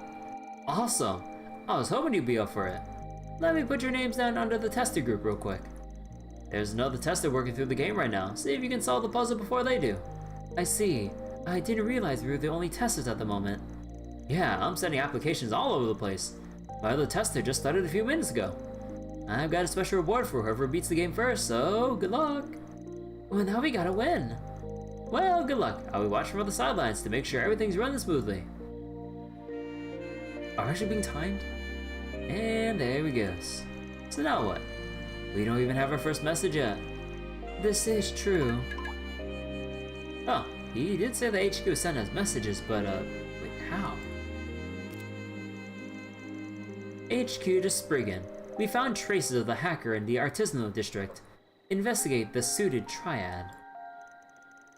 Awesome. I was hoping you'd be up for it. Let me put your names down under the tester group real quick. There's another tester working through the game right now. See if you can solve the puzzle before they do. I see. I didn't realize we were the only testers at the moment. Yeah, I'm sending applications all over the place. My other tester just started a few minutes ago. I've got a special reward for whoever beats the game first, so good luck. Well, now we gotta win. Well, good luck. I'll be watching from the sidelines to make sure everything's running smoothly. Are we actually being timed? And there we go. So now what? We don't even have our first message yet. This is true. Oh, he did say the HQ sent us messages, but wait, how? HQ to Spriggan. We found traces of the hacker in the Artisanal district. Investigate the suited triad.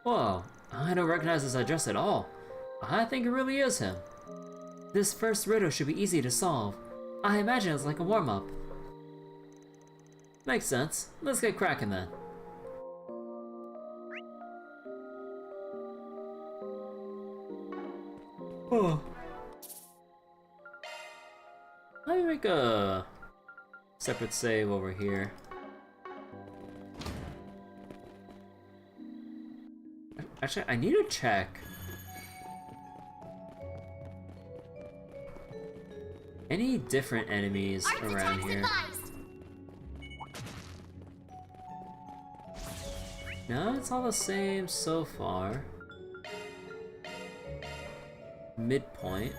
Whoa, I don't recognize this address at all. I think it really is him. This first riddle should be easy to solve. I imagine it's like a warm-up. Makes sense. Let's get cracking then. Oh. Let me make a separate save over here. Actually, I need to check. Any different enemies around here? No, it's all the same so far. Midpoint.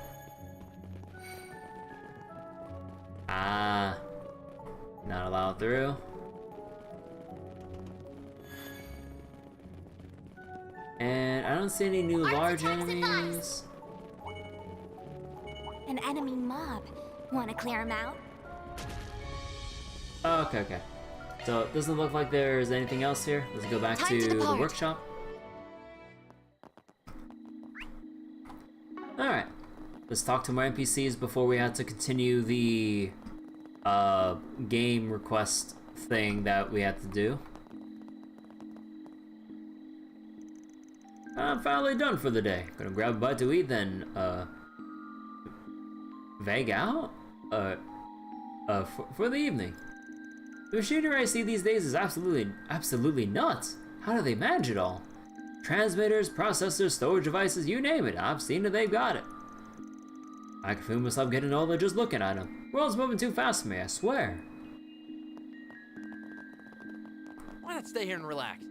Ah, not allowed through. And I don't see any new large enemies. An enemy mob. Want to clear him out? Okay, okay. So it doesn't look like there's anything else here. Let's go back to the workshop. Alright. Let's talk to more NPCs before we have to continue the game request thing that we have to do. I'm finally done for the day. Gonna grab a bite to eat, then vague out? For the evening. The machinery I see these days is absolutely nuts. How do they manage it all? Transmitters, processors, storage devices, you name it. I've seen it, they've got it. I can feel myself getting older just looking at them. World's moving too fast for me, I swear. Why not stay here and relax?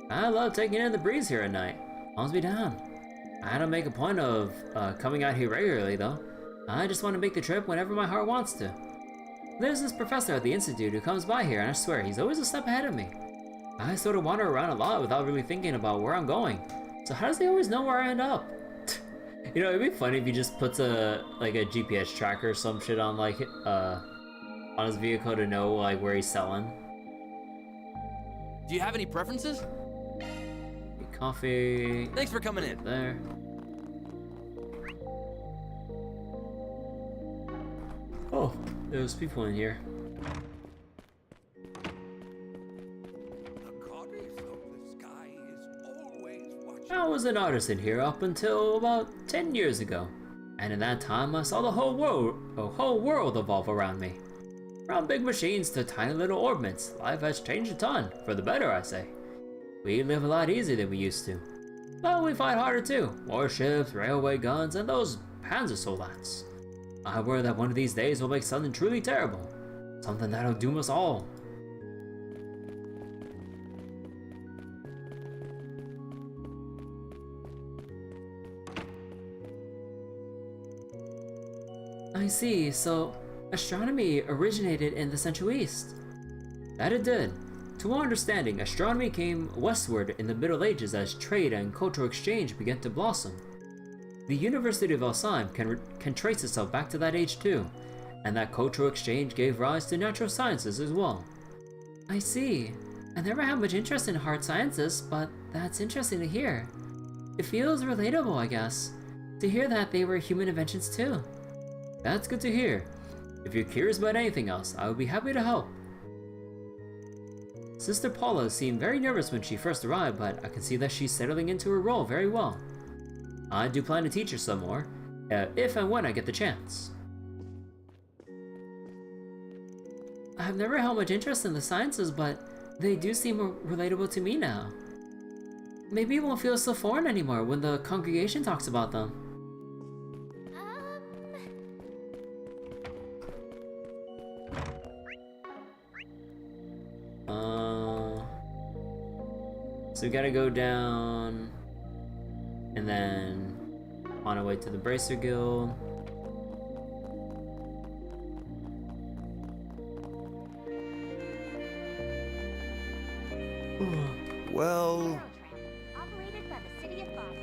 I love taking in the breeze here at night. Calms me down. I don't make a point of coming out here regularly though. I just want to make the trip whenever my heart wants to. There's this professor at the Institute who comes by here and I swear he's always a step ahead of me. I sort of wander around a lot without really thinking about where I'm going. So how does he always know where I end up? You know, it'd be funny if he just puts a GPS tracker or some shit on on his vehicle to know like where he's selling. Do you have any preferences? Coffee. Thanks for coming in. There. Oh, there's people in here. I was an artisan here up until about 10 years ago, and in that time I saw the whole world evolve around me. From big machines to tiny little orbments, life has changed a ton, for the better I say. We live a lot easier than we used to. But we fight harder too. Warships, railway guns, and those panzer soldats. I worry that one of these days will make something truly terrible. Something that'll doom us all. I see, so astronomy originated in the Central East. That it did. To our understanding, astronomy came westward in the Middle Ages as trade and cultural exchange began to blossom. The University of Alzheim can trace itself back to that age too, and that cultural exchange gave rise to natural sciences as well. I see. I never had much interest in hard sciences, but that's interesting to hear. It feels relatable, I guess, to hear that they were human inventions too. That's good to hear. If you're curious about anything else, I would be happy to help. Sister Paula seemed very nervous when she first arrived, but I can see that she's settling into her role very well. I do plan to teach her some more, if and when I get the chance. I've never held much interest in the sciences, but they do seem relatable to me now. Maybe it won't feel so foreign anymore when the congregation talks about them. So we gotta go down, and then on our way to the Bracer Guild. Well... Operated by the city of Basel.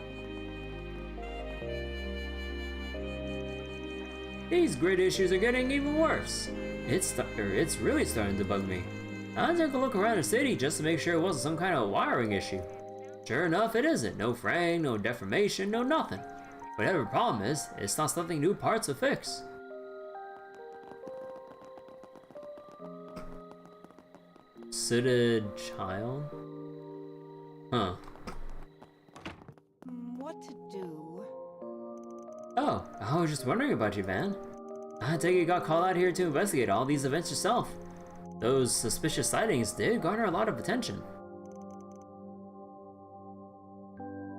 These grid issues are getting even worse. It's really starting to bug me. I took a look around the city just to make sure it wasn't some kind of wiring issue. Sure enough, it isn't. No fraying, no deformation, no nothing. Whatever the problem is, it's not something new parts will fix. Sooted child? Huh. What to do? Oh, I was just wondering about you, Van. I take it you got called out here to investigate all these events yourself. Those suspicious sightings did garner a lot of attention.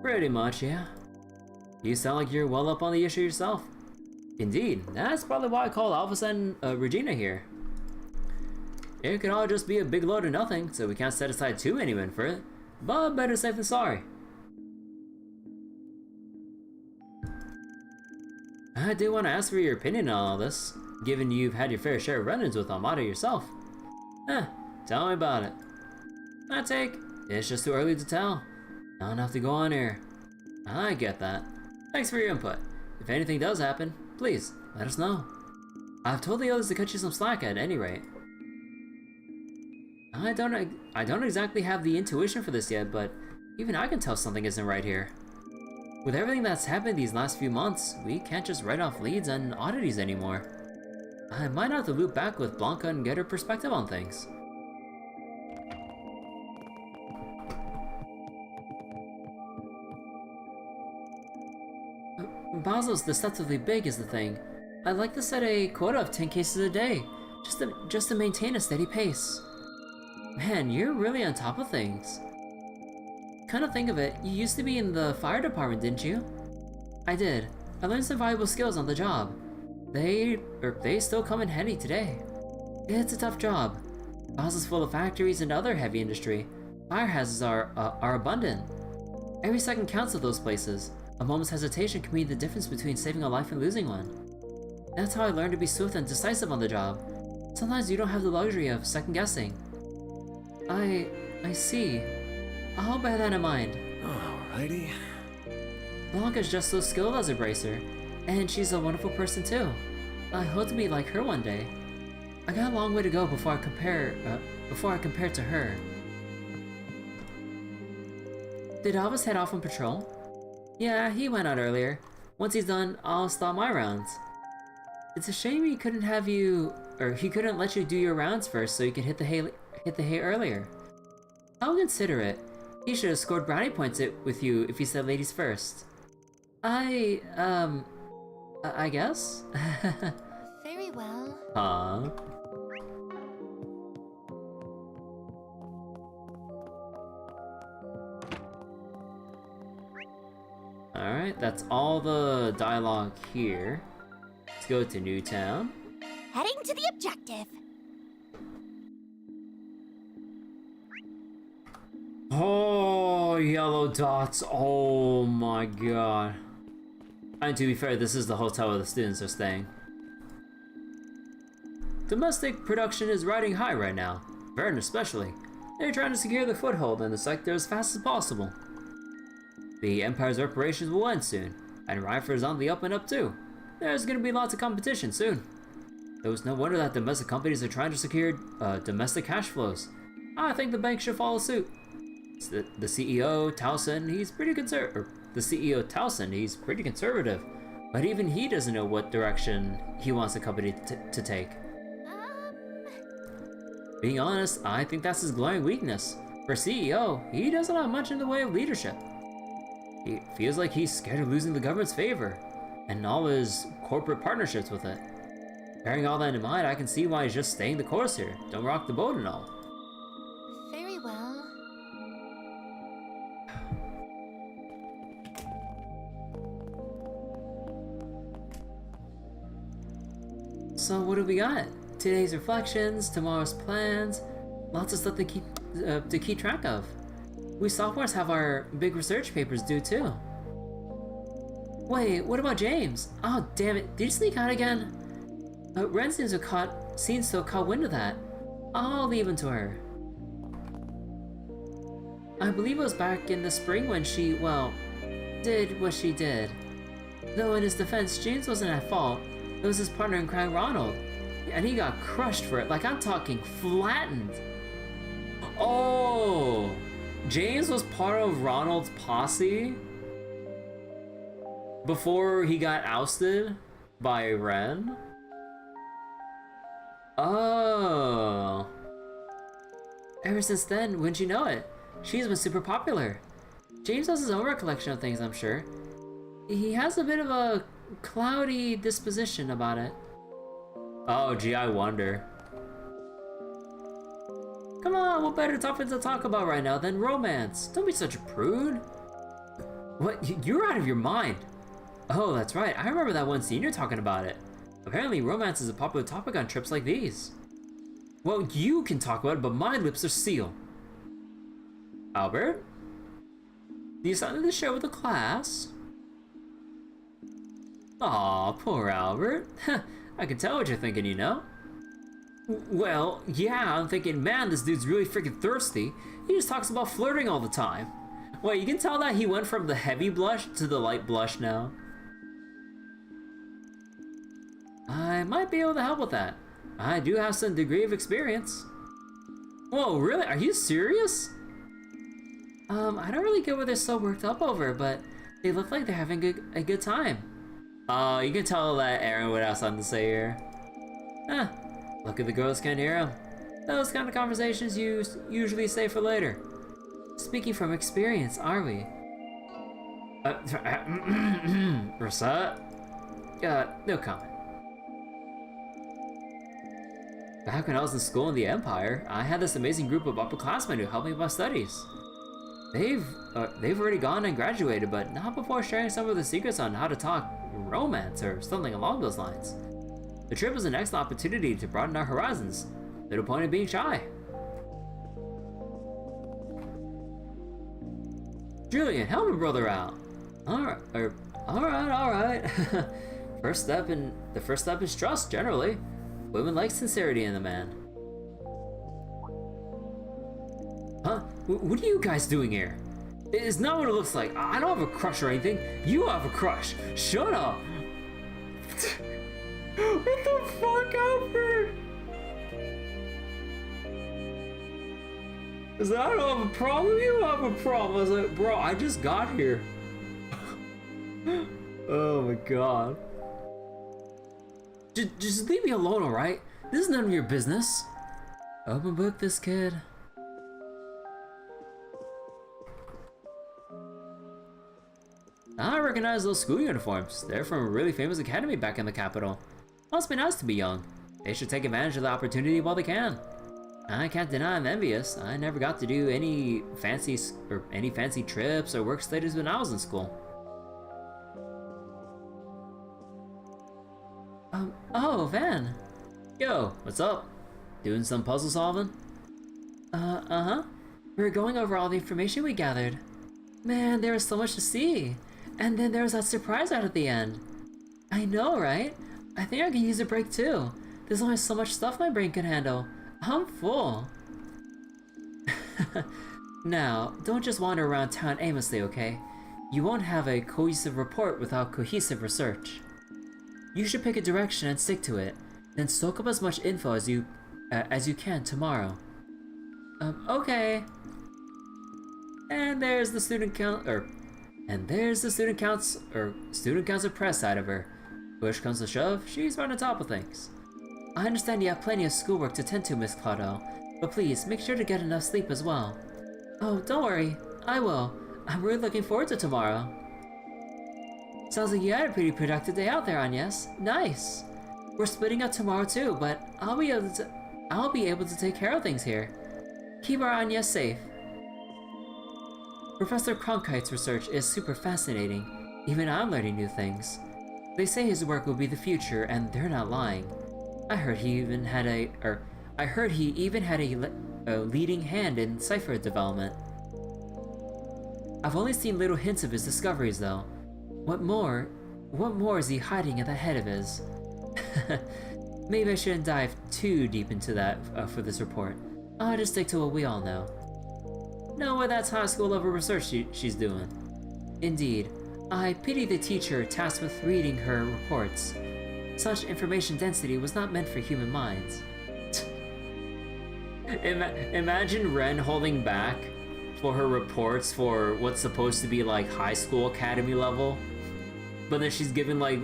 Pretty much, yeah. You sound like you're well up on the issue yourself. Indeed, that's probably why I called Alphys and Regina here. It could all just be a big load of nothing, so we can't set aside too many men for it. But better safe than sorry. I do want to ask for your opinion on all this, given you've had your fair share of run-ins with Armada yourself. Tell me about it. My take, it's just too early to tell. Not enough to go on air. I get that. Thanks for your input. If anything does happen, please, let us know. I've told the others to cut you some slack at any rate. I don't exactly have the intuition for this yet, but even I can tell something isn't right here. With everything that's happened these last few months, we can't just write off leads and oddities anymore. I might have to loop back with Blanca and get her perspective on things. Basel's deceptively big is the thing. I'd like to set a quota of 10 cases a day, just to maintain a steady pace. Man, you're really on top of things. Kind of think of it, you used to be in the fire department, didn't you? I did. I learned some valuable skills on the job. They still come in handy today. It's a tough job. Basel's full of factories and other heavy industry. Fire hazards are abundant. Every second counts at those places. A moment's hesitation can mean the difference between saving a life and losing one. That's how I learned to be swift and decisive on the job. Sometimes you don't have the luxury of second guessing. I see. I'll bear that in mind. Alrighty. Blanca's just so skilled as a bracer, and she's a wonderful person too. I hope to be like her one day. I got a long way to go before I compare to her. Did Alphys head off on patrol? Yeah, he went out earlier. Once he's done, I'll stop my rounds. It's a shame he couldn't let you do your rounds first so you could hit the hay earlier. I'll consider it. He should have scored brownie points with you if he said ladies first. I guess? Very well. Huh? Alright, that's all the dialogue here. Let's go to Newtown. Heading to the objective. Oh, yellow dots. Oh my god. And to be fair, this is the hotel where the students are staying. Domestic production is riding high right now. Verne especially. They're trying to secure the foothold in the sector as fast as possible. The Empire's reparations will end soon, and Ryfer is on the up and up too. There's gonna be lots of competition soon. It was no wonder that domestic companies are trying to secure domestic cash flows. I think the bank should follow suit. The CEO, Tausend, he's pretty conservative. The CEO, Tausend, he's pretty conservative, but even he doesn't know what direction he wants the company to take. Being honest, I think that's his glaring weakness. For CEO, he doesn't have much in the way of leadership. He feels like he's scared of losing the government's favor, and all his corporate partnerships with it. Bearing all that in mind, I can see why he's just staying the course here. Don't rock the boat and all. Very well. So what do we got? Today's reflections, tomorrow's plans, lots of stuff to keep track of. We sophomores have our big research papers due too. Wait, what about James? Oh damn it, did you sneak out again? Ren seems to have caught wind of that. I'll leave him to her. I believe it was back in the spring when she, well, did what she did. Though in his defense, James wasn't at fault. It was his partner in crime, Ronald. And he got crushed for it, like I'm talking flattened. Oh, James was part of Ronald's posse before he got ousted by Ren. Oh. Ever since then, wouldn't you know it? She's been super popular. James has his own recollection of things, I'm sure. He has a bit of a cloudy disposition about it. Oh, gee, I wonder. Come on, what better topic to talk about right now than romance? Don't be such a prude. What? You're out of your mind. Oh, that's right. I remember that one senior talking about it. Apparently, romance is a popular topic on trips like these. Well, you can talk about it, but my lips are sealed. Albert? Do you something to share with the class? Aw, poor Albert. I can tell what you're thinking, you know? Well, yeah, I'm thinking, man, this dude's really freaking thirsty. He just talks about flirting all the time. Wait, you can tell that he went from the heavy blush to the light blush now. I might be able to help with that. I do have some degree of experience. Whoa, really? Are you serious? I don't really get what they're so worked up over, but they look like they're having a good time. You can tell that Aaron would have something to say here. Huh. Look at the girls can't hear him. Those kind of conversations you usually say for later. Speaking from experience, are we? Rosette? No comment. Back when I was in school in the Empire, I had this amazing group of upperclassmen who helped me with my studies. They've already gone and graduated, but not before sharing some of the secrets on how to talk romance or something along those lines. The trip was an excellent opportunity to broaden our horizons. Little point in being shy. Julian, help my brother out. Alright. The first step is trust, generally. Women like sincerity in a man. Huh? What are you guys doing here? It's not what it looks like. I don't have a crush or anything. You have a crush. Shut up. What the fuck, Alfred? Is that I don't have a problem? You have a problem. I was like, bro, I just got here. Oh my god. Just leave me alone, alright? This is none of your business. Open book, this kid. I recognize those school uniforms. They're from a really famous academy back in the capital. Must be nice to be young. They should take advantage of the opportunity while they can. I can't deny I'm envious. I never got to do any fancy trips or work studies when I was in school. Oh, Van. Yo, what's up? Doing some puzzle solving? Uh-huh. We were going over all the information we gathered. Man, there was so much to see. And then there was that surprise out at the end. I know, right? I think I can use a break too. There's only so much stuff my brain can handle. I'm full. Now, don't just wander around town aimlessly, okay? You won't have a cohesive report without cohesive research. You should pick a direction and stick to it, then soak up as much info as you can tomorrow. Okay. And there's the student council press side of her. Push comes to shove, she's right on top of things. I understand you have plenty of schoolwork to tend to, Miss Claudio, but please make sure to get enough sleep as well. Oh, don't worry, I will. I'm really looking forward to tomorrow. Sounds like you had a pretty productive day out there, Agnes. Nice. We're splitting up tomorrow too, but I'll be able to take care of things here. Keep our Agnes safe. Professor Cronkite's research is super fascinating. Even I'm learning new things. They say his work will be the future, and they're not lying. I heard he even had a leading hand in cipher development. I've only seen little hints of his discoveries, though. What more is he hiding at the head of his? Maybe I shouldn't dive too deep into that for this report. I'll just stick to what we all know. No, well, that's high school level research she's doing. Indeed, I pity the teacher tasked with reading her reports. Such information density was not meant for human minds. Imagine Ren holding back for her reports for what's supposed to be like high school academy level, but then she's giving like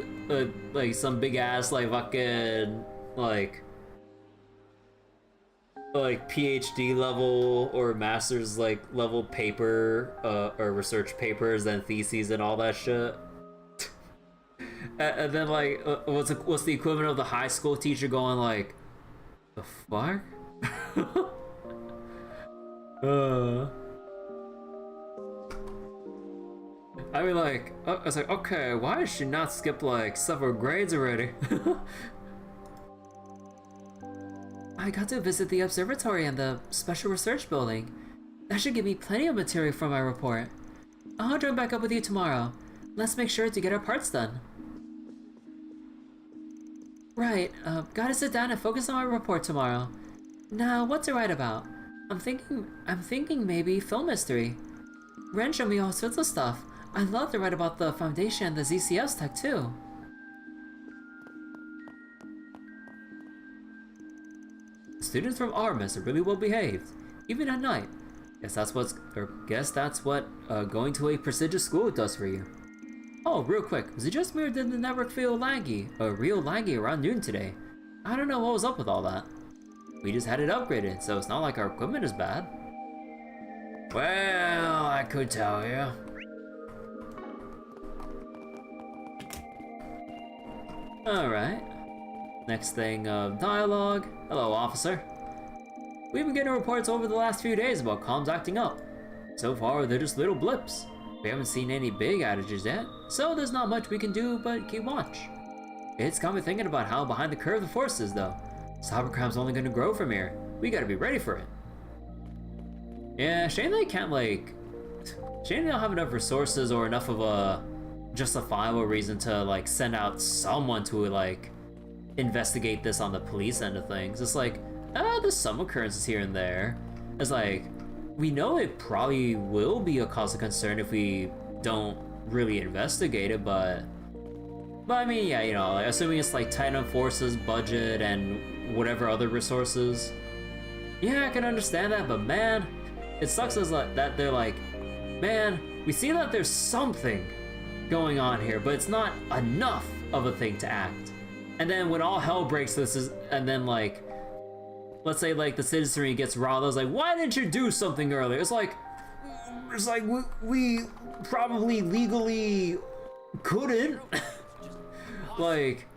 some big ass like fucking like PhD level or master's like level paper or research papers and theses and all that shit. And then like what's the equivalent of the high school teacher going like, the fuck? I mean, like, I was like, okay, why has she not skipped like several grades already? I got to visit the observatory and the special research building. That should give me plenty of material for my report. I'll join back up with you tomorrow. Let's make sure to get our parts done. Right, gotta sit down and focus on my report tomorrow. Now, what to write about? I'm thinking maybe film history. Ren showed me all sorts of stuff. I'd love to write about the Foundation and the ZCS tech too. Students from RMS are really well behaved, even at night. Guess that's what going to a prestigious school does for you. Oh, real quick, was it just me or did the network feel laggy? Real laggy around noon today? I don't know what was up with all that. We just had it upgraded, so it's not like our equipment is bad. Well, I could tell you. Alright. Next thing, dialogue. Hello, officer. We've been getting reports over the last few days about comms acting up. So far, they're just little blips. We haven't seen any big outages yet, so there's not much we can do but keep watch. It's got me thinking about how behind the curve the force is, though. Cybercrime's only gonna grow from here. We gotta be ready for it. Yeah, shame they can't, like... Shame they don't have enough resources or enough of a justifiable reason to, like, send out someone to, like, investigate this on the police end of things. It's like, there's some occurrences here and there. It's like, we know it probably will be a cause of concern if we don't really investigate it, but I mean, yeah, you know, like, assuming it's like tight on forces, budget, and whatever other resources. Yeah, I can understand that, but man, it sucks as like that they're like, man, we see that there's something going on here, but it's not enough of a thing to act. And then when all hell breaks loose, and then like, let's say like the citizenry gets riled, I was like, why didn't you do something earlier? It's like we probably legally couldn't. Like,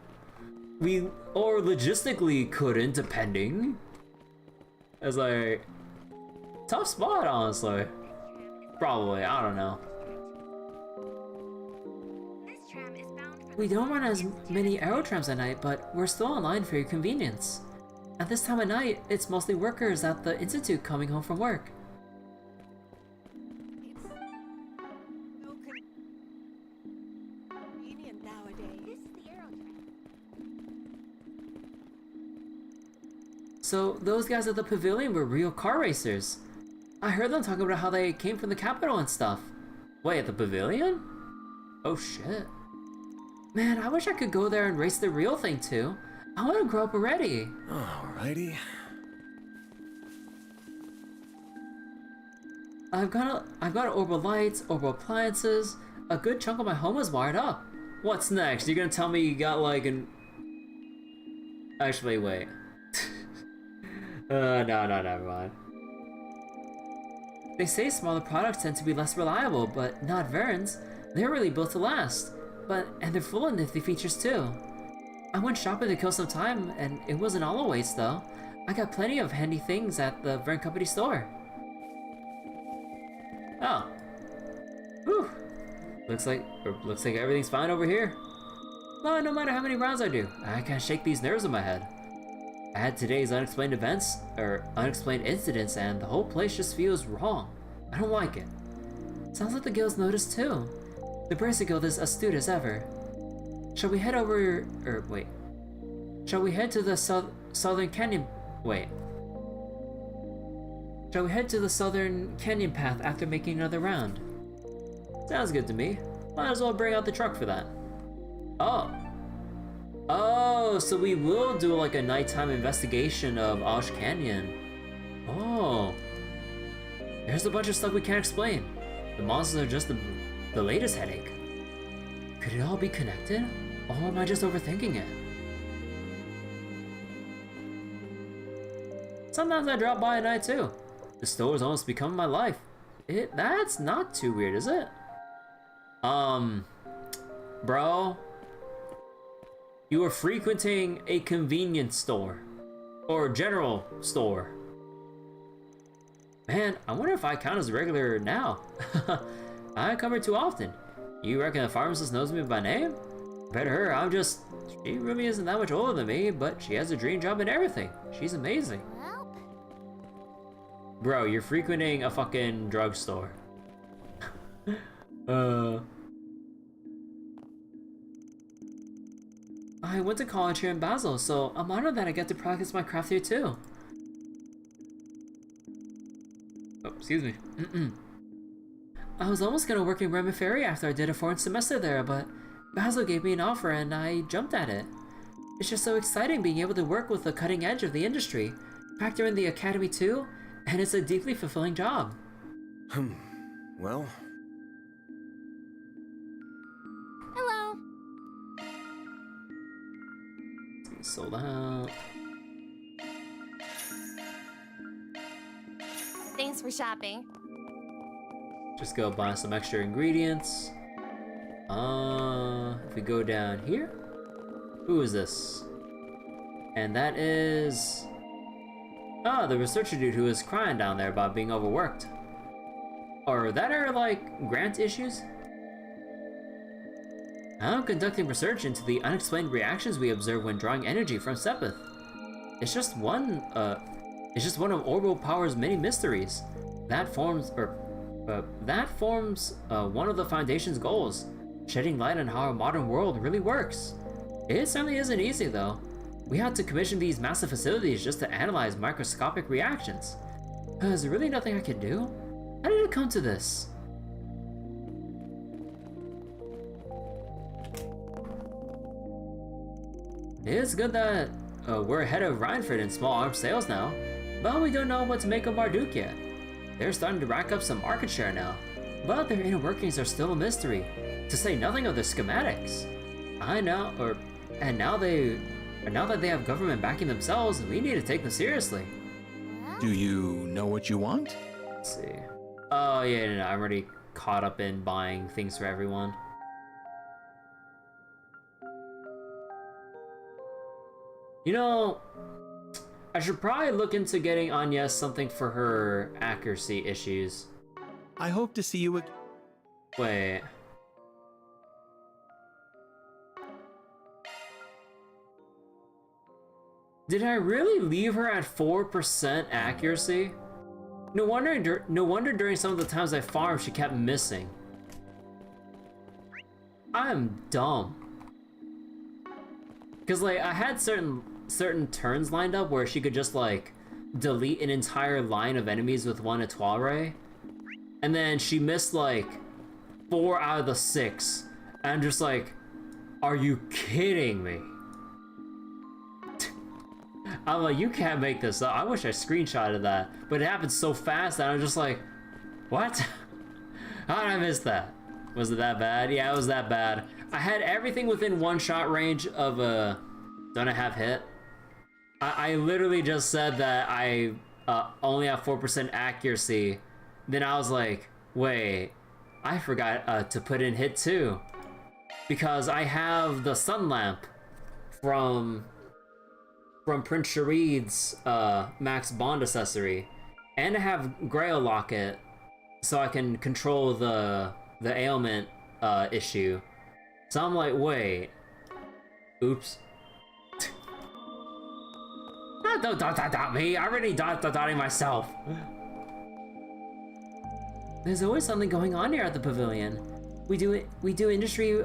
or logistically couldn't, depending. It's like, tough spot, honestly. Probably, I don't know. We don't run as many aerotrams at night, but we're still online for your convenience. At this time of night, it's mostly workers at the Institute coming home from work. So, those guys at the pavilion were real car racers. I heard them talking about how they came from the capital and stuff. Wait, at the pavilion? Oh shit. Man, I wish I could go there and race the real thing too. I want to grow up already. Alrighty. I've got orbital lights, orbital appliances. A good chunk of my home is wired up. What's next? You're gonna tell me you got like an... Actually, wait. No, never mind. They say smaller products tend to be less reliable, but not Vern's. They're really built to last. And they're full of nifty features too. I went shopping to kill some time, and it wasn't all a waste though. I got plenty of handy things at the Vern Company store. Oh. Whew. Looks like everything's fine over here. Well, no matter how many rounds I do, I can't shake these nerves in my head. I had today's unexplained incidents, and the whole place just feels wrong. I don't like it. Sounds like the guild's noticed too. The Bracer Guild is astute as ever. Shall we head Shall we head to the southern canyon? Shall we head to the southern canyon path after making another round? Sounds good to me. Might as well bring out the truck for that. Oh, so we will do like a nighttime investigation of Osh Canyon. Oh. There's a bunch of stuff we can't explain. The monsters are just the latest headache. Could it all be connected? Or am I just overthinking it? Sometimes I drop by at night too. The store's almost become my life. That's not too weird, is it? Bro. You are frequenting a convenience store. Or general store. Man, I wonder if I count as a regular now. I come here too often. You reckon the pharmacist knows me by name? Bet her, she really isn't that much older than me, but she has a dream job and everything. She's amazing. Well, Bro, you're frequenting a fucking drugstore. I went to college here in Basel, so I'm honored that I get to practice my craft here too. Oh, excuse me. I was almost gonna work in Bremen Ferry after I did a foreign semester there, but Basel gave me an offer and I jumped at it. It's just so exciting being able to work with the cutting edge of the industry, factor in the academy too, and it's a deeply fulfilling job. Well, hello. Sold out. Thanks for shopping. Just go buy some extra ingredients. If we go down here, who is this? And that is... the researcher dude who is crying down there about being overworked. Or that are like grant issues? I'm conducting research into the unexplained reactions we observe when drawing energy from Sepith. It's just one of Orbital Power's many mysteries. That forms one of the Foundation's goals, shedding light on how our modern world really works. It certainly isn't easy though. We had to commission these massive facilities just to analyze microscopic reactions. Is there really nothing I can do? How did it come to this? It's good that we're ahead of Rhineford in small arms sales now, but we don't know what to make of Marduk yet. They're starting to rack up some market share now, but their inner workings are still a mystery, to say nothing of their schematics. And now that they have government backing themselves, we need to take them seriously. do you know what you want? Let's see. Oh yeah, no, I'm already caught up in buying things for everyone. You know, I should probably look into getting Anya something for her accuracy issues. I hope to see you again. Wait. Did I really leave her at 4% accuracy? No wonder during some of the times I farmed she kept missing. I am dumb. Cause like I had certain turns lined up where she could just like delete an entire line of enemies with one Etoile Ray, and then she missed like 4 out of the 6. And I'm just like, are you kidding me? I'm like, you can't make this up. I wish I screenshotted that, but it happened so fast that I'm just like, what? How did I miss that? Was it that bad? Yeah, it was that bad. I had everything within one shot range of a... Don't I have hit? I literally just said that I only have 4% accuracy. Then I was like, wait, I forgot to put in hit too. Because I have the sun lamp from Prince Sharid's Max Bond accessory. And I have Grail Locket, so I can control the ailment issue. So I'm like, wait. Oops. Don't dot me. I already dotting myself. There's always something going on here at the pavilion. We do industry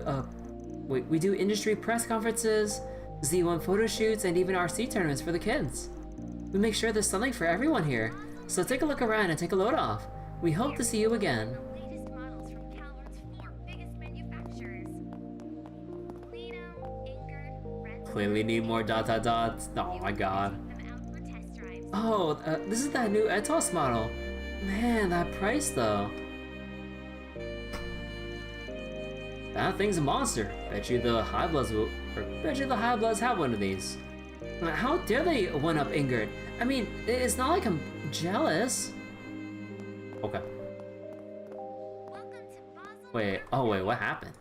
press conferences, Z1 photo shoots, and even RC tournaments for the kids. We make sure there's something for everyone here. So take a look around and take a load off. We hope to see you again. Latest models from Calvard's 4 biggest manufacturers. Lino, Ingrid, Red. Clearly need more dots. Oh my god. Them out for test drives. Oh, this is that new Etos model. Man, that price though. That thing's a monster. Bet you the High Bloods will, or bet you the High Bloods have one of these. How dare they one up Ingrid? I mean, it's not like I'm jealous. Okay. Welcome to Basel. Wait, oh wait, what happened?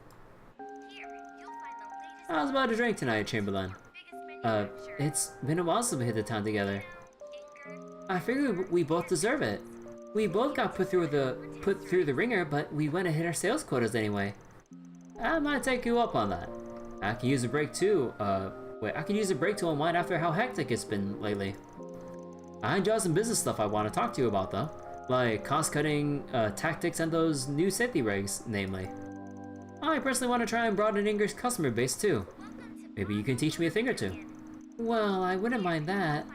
Here, you'll find the latest I was about to drink tonight, Chamberlain. biggest manufacturer. It's been a while since we hit the town together. Ingrid. I figured we both deserve it. We both got put through the ringer, but we went and hit our sales quotas anyway. I might take you up on that. I can use a break too. I can use a break to unwind after how hectic it's been lately. I enjoy some business stuff I want to talk to you about though, like cost-cutting tactics and those new safety regs, namely. I personally want to try and broaden Ingrid's customer base too. Maybe you can teach me a thing or two. Well, I wouldn't mind that,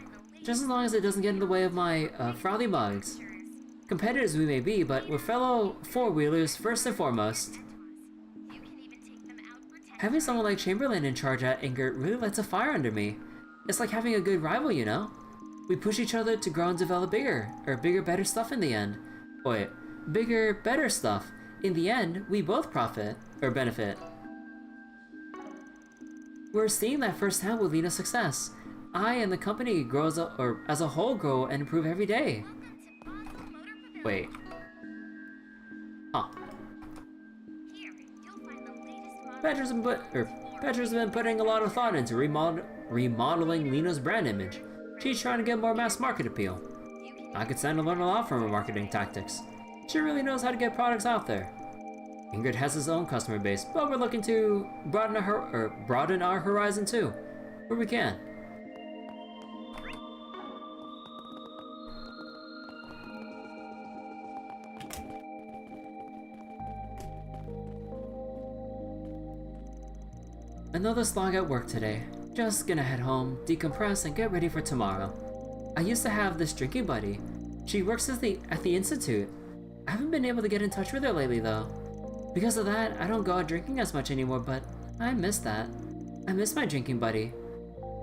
just as long as it doesn't get in the way of my frothy mugs. Competitors we may be, but we're fellow four-wheelers first and foremost. You can even take them out for 10. Having someone like Chamberlain in charge at Ingrid really lights a fire under me. It's like having a good rival, you know? We push each other to grow and develop bigger, better stuff in the end. Wait, bigger, better stuff. In the end, we both profit, or benefit. We're seeing that firsthand with Lena's success. I and the company grows, or as a whole grow and improve every day. Welcome to Basel Motor Pavilion. Wait. Huh. Here, you'll find the latest model. Petra's been putting a lot of thought into remodeling Lena's brand image. She's trying to get more mass market appeal. I could stand to learn a lot from her marketing tactics. She really knows how to get products out there. Ingrid has his own customer base, but we're looking to broaden our horizon too, where we can. Another slog at work today. Just gonna head home, decompress, and get ready for tomorrow. I used to have this drinking buddy. She works at the Institute. I haven't been able to get in touch with her lately though. Because of that, I don't go out drinking as much anymore, but I miss that. I miss my drinking buddy.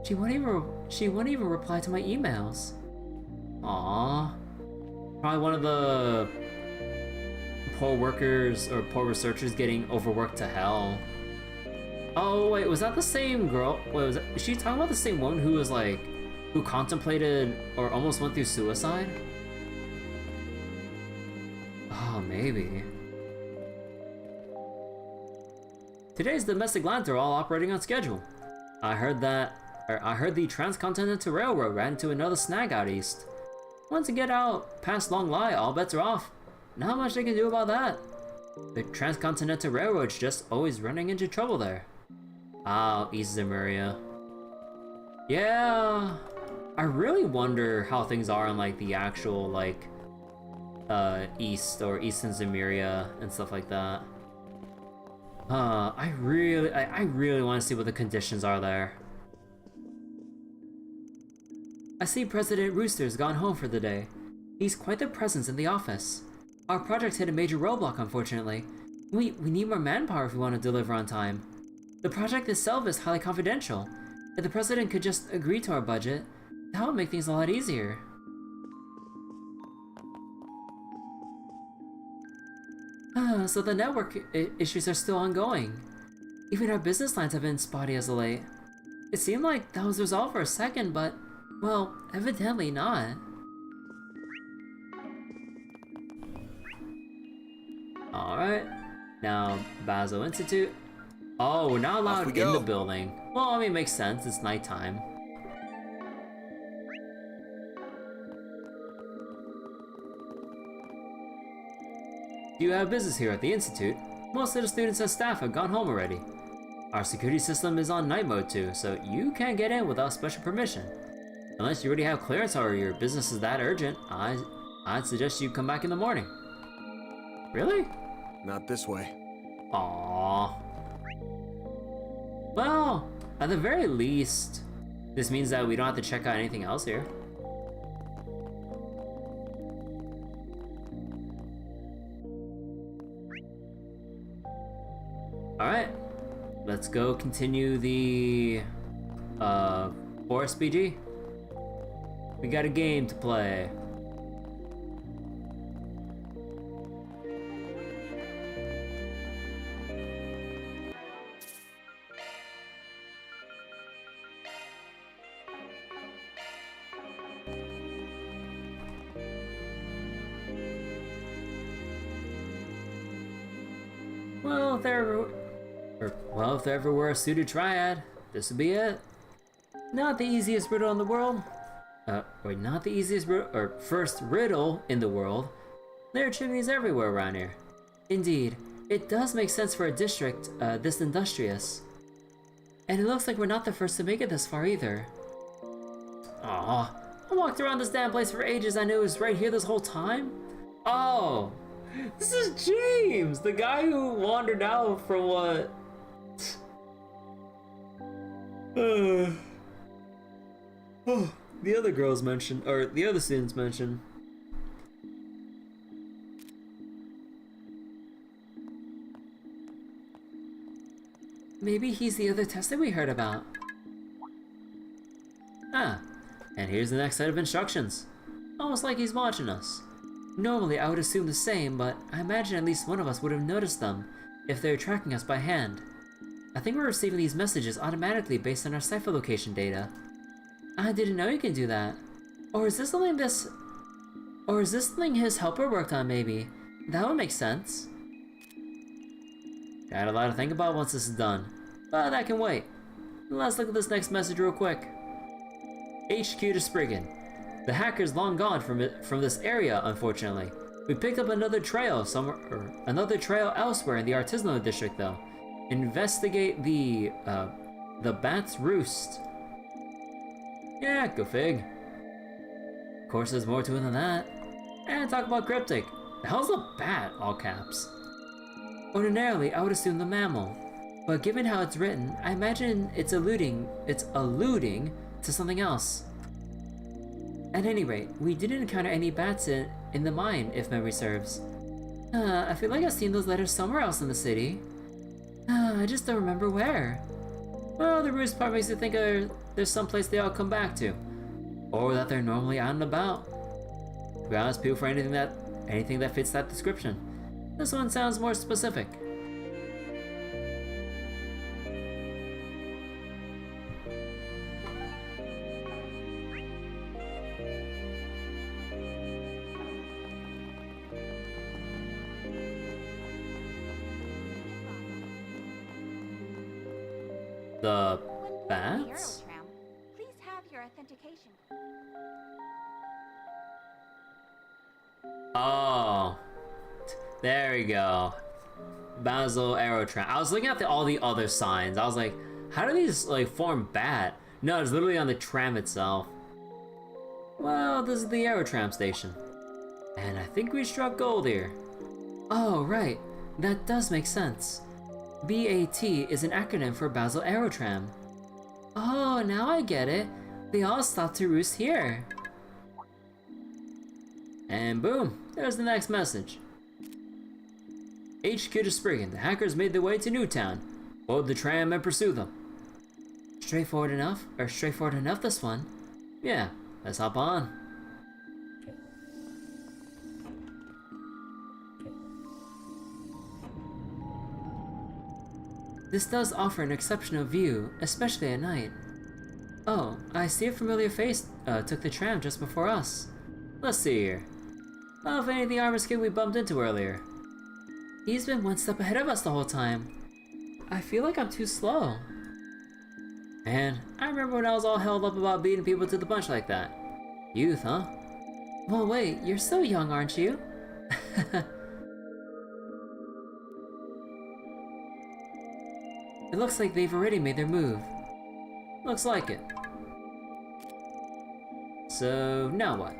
She won't even reply to my emails. Aww. Probably one of the poor workers or poor researchers getting overworked to hell. Oh wait, was that the same girl? Wait, was she talking about the same woman who was like, who contemplated or almost went through suicide? Oh, maybe. Today's domestic lines are all operating on schedule. I heard the Transcontinental Railroad ran into another snag out east. Once you get out past Long Lie, all bets are off. Not much they can do about that. The Transcontinental Railroad's just always running into trouble there. Ah, East Zemuria. Yeah, I really wonder how things are in like the actual like East or Eastern Zemuria and stuff like that. I really want to see what the conditions are there. I see President Rooster's gone home for the day. He's quite the presence in the office. Our project hit a major roadblock, unfortunately. We need more manpower if we want to deliver on time. The project itself is highly confidential. If the president could just agree to our budget, that would make things a lot easier. So the network issues are still ongoing. Even our business lines have been spotty as of late. It seemed like that was resolved for a second, but, well, evidently not. Alright, now Basel Institute. Oh, we're not allowed in the building. Well, I mean, it makes sense, it's nighttime. You have business here at the Institute. Most of the students and staff have gone home already. Our security system is on night mode too, so you can't get in without special permission. Unless you already have clearance or your business is that urgent, I'd suggest you come back in the morning. Really? Not this way. Aww. Well, at the very least, this means that we don't have to check out anything else here. Alright, let's go continue the Forest BG. We got a game to play. Well, if there ever were a suited triad, this would be it. Not the easiest riddle in the world. Not the easiest first riddle in the world. There are chimneys everywhere around here. Indeed, it does make sense for a district this industrious. And it looks like we're not the first to make it this far either. Aw, I walked around this damn place for ages. I knew it was right here this whole time. Oh, this is James, the guy who wandered out from what? The other girls mentioned, or the other students mentioned. Maybe he's the other test that we heard about. Ah, and here's the next set of instructions. Almost like he's watching us. Normally I would assume the same, but I imagine at least one of us would have noticed them if they were tracking us by hand. I think we're receiving these messages automatically based on our cipher location data. I didn't know you can do that. Or is this something his helper worked on maybe? That would make sense. Got a lot to think about once this is done, but that can wait. Let's look at this next message real quick. HQ to Spriggan. The hacker's long gone from this area, unfortunately. We picked up another trail elsewhere in the Artisanal district, though. Investigate the Bat's Roost. Yeah, go fig. Of course, there's more to it than that. And talk about cryptic. The hell's a bat? All caps. Ordinarily, I would assume the mammal, but given how it's written, I imagine it's alluding to something else. At any rate, we didn't encounter any bats in the mine, if memory serves. I feel like I've seen those letters somewhere else in the city. I just don't remember where. Well, the roost part makes you think there's some place they all come back to, or that they're normally out and about. To be honest, people for anything that fits that description. This one sounds more specific. The bats? Please have your authentication. Oh, there we go. Basel Aerotram. I was looking at all the other signs. I was like, how do these like form bat? No, it's literally on the tram itself. Well, this is the Aerotram station. And I think we struck gold here. Oh, right. That does make sense. BAT is an acronym for Basel Aerotram. Oh, now I get it. They all stop to roost here. And boom, there's the next message. HQ to Spriggan. The hackers made their way to Newtown. Board the tram and pursue them. Straightforward enough this one. Yeah, let's hop on. This does offer an exceptional view, especially at night. Oh, I see a familiar face took the tram just before us. Let's see here. Oh, if any of the armor kid we bumped into earlier. He's been one step ahead of us the whole time. I feel like I'm too slow. Man, I remember when I was all held up about beating people to the punch like that. Youth, huh? Well, wait, you're so young, aren't you? It looks like they've already made their move. Looks like it. So, now what?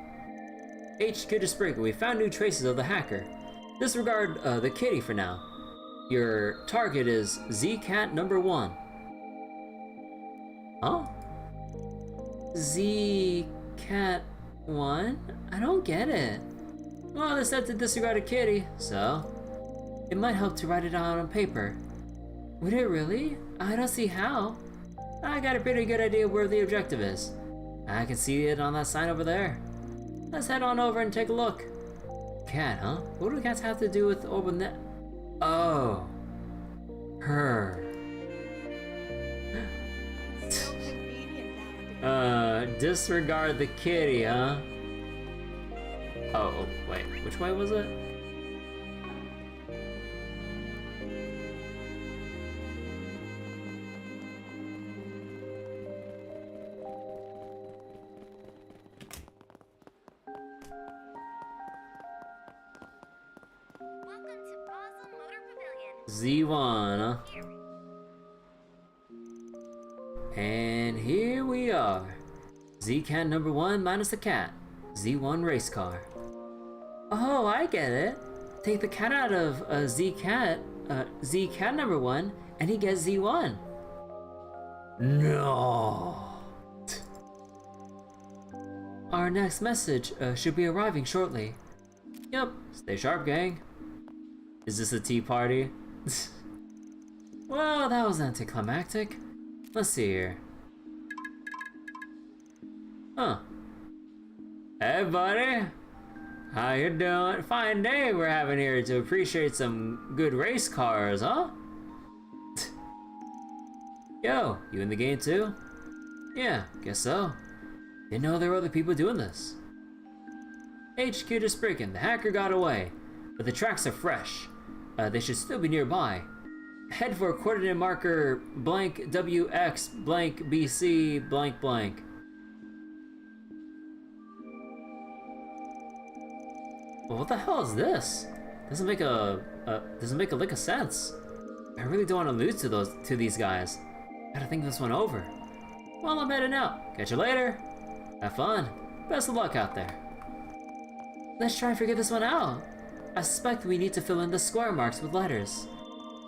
HQ to Spriggan, we found new traces of the hacker. Disregard the kitty for now. Your target is Z-Cat number 1. Huh? Z-Cat 1? I don't get it. Well, they said to disregard a kitty, so it might help to write it out on paper. Would it really? I don't see how. I got a pretty good idea where the objective is. I can see it on that sign over there. Let's head on over and take a look. Cat, huh? What do the cats have to do with Orban Net? Oh. Her. So convenient nowadays. Disregard the kitty, huh? Oh, wait, which way was it? Z1, huh? And here we are. Z-Cat number 1 minus the cat. Z1 race car. Oh, I get it. Take the cat out of Z-Cat number 1, and he gets Z1. No. Our next message should be arriving shortly. Yep, stay sharp, gang. Is this a tea party? Well, that was anticlimactic. Let's see here. Huh. Hey, buddy. How you doing? Fine day we're having here to appreciate some good race cars, huh? Yo, you in the game too? Yeah, guess so. Didn't know there were other people doing this. HQ just breaking. The hacker got away, but the tracks are fresh. They should still be nearby. Head for coordinate marker blank WX blank BC blank blank. Well, what the hell is this? Doesn't make a lick of sense. I really don't want to lose to these guys. Gotta think this one over. Well, I'm heading out. Catch you later. Have fun. Best of luck out there. Let's try and figure this one out. I suspect we need to fill in the square marks with letters.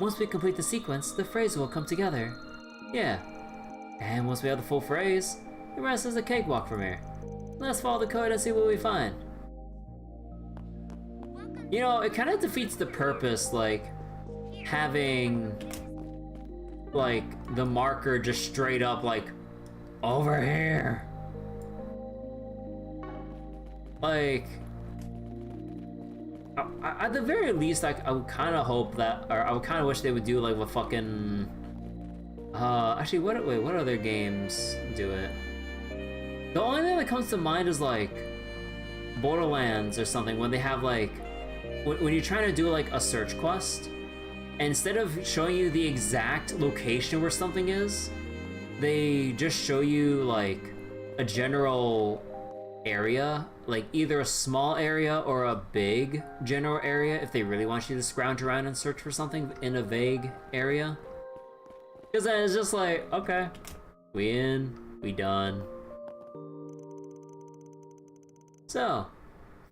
Once we complete the sequence, the phrase will come together. Yeah. And once we have the full phrase, the rest is a cakewalk from here. Let's follow the code and see what we find. You know, it kind of defeats the purpose, like, having, like, the marker just straight up, like, over here. Like, at the very least, I would kind of hope that, or I would kind of wish they would do, like, a fucking, actually, what other games do it? The only thing that comes to mind is, like, Borderlands or something, when they have, like, when you're trying to do like a search quest, and instead of showing you the exact location where something is, they just show you like a general area, like either a small area or a big general area if they really want you to scrounge around and search for something in a vague area. Because then it's just like, okay, we in, we done. So,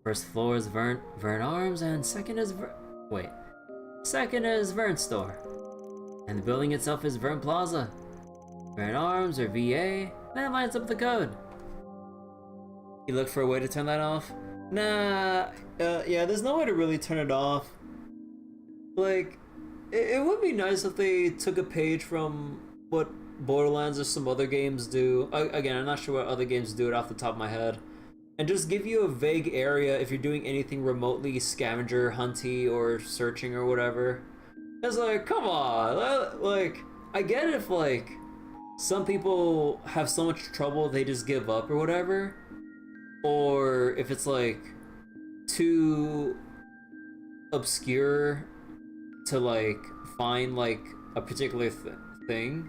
first floor is Vern Arms, and second is Vern Store. And the building itself is Vern Plaza. Vern Arms or VA, that lines up the code. You look for a way to turn that off? Nah, yeah, there's no way to really turn it off. Like, it would be nice if they took a page from what Borderlands or some other games do. Again, I'm not sure what other games do it off the top of my head. And just give you a vague area if you're doing anything remotely scavenger hunty or searching or whatever. It's like, come on, like, I get it if like some people have so much trouble they just give up or whatever, or if it's like too obscure to like find like a particular thing.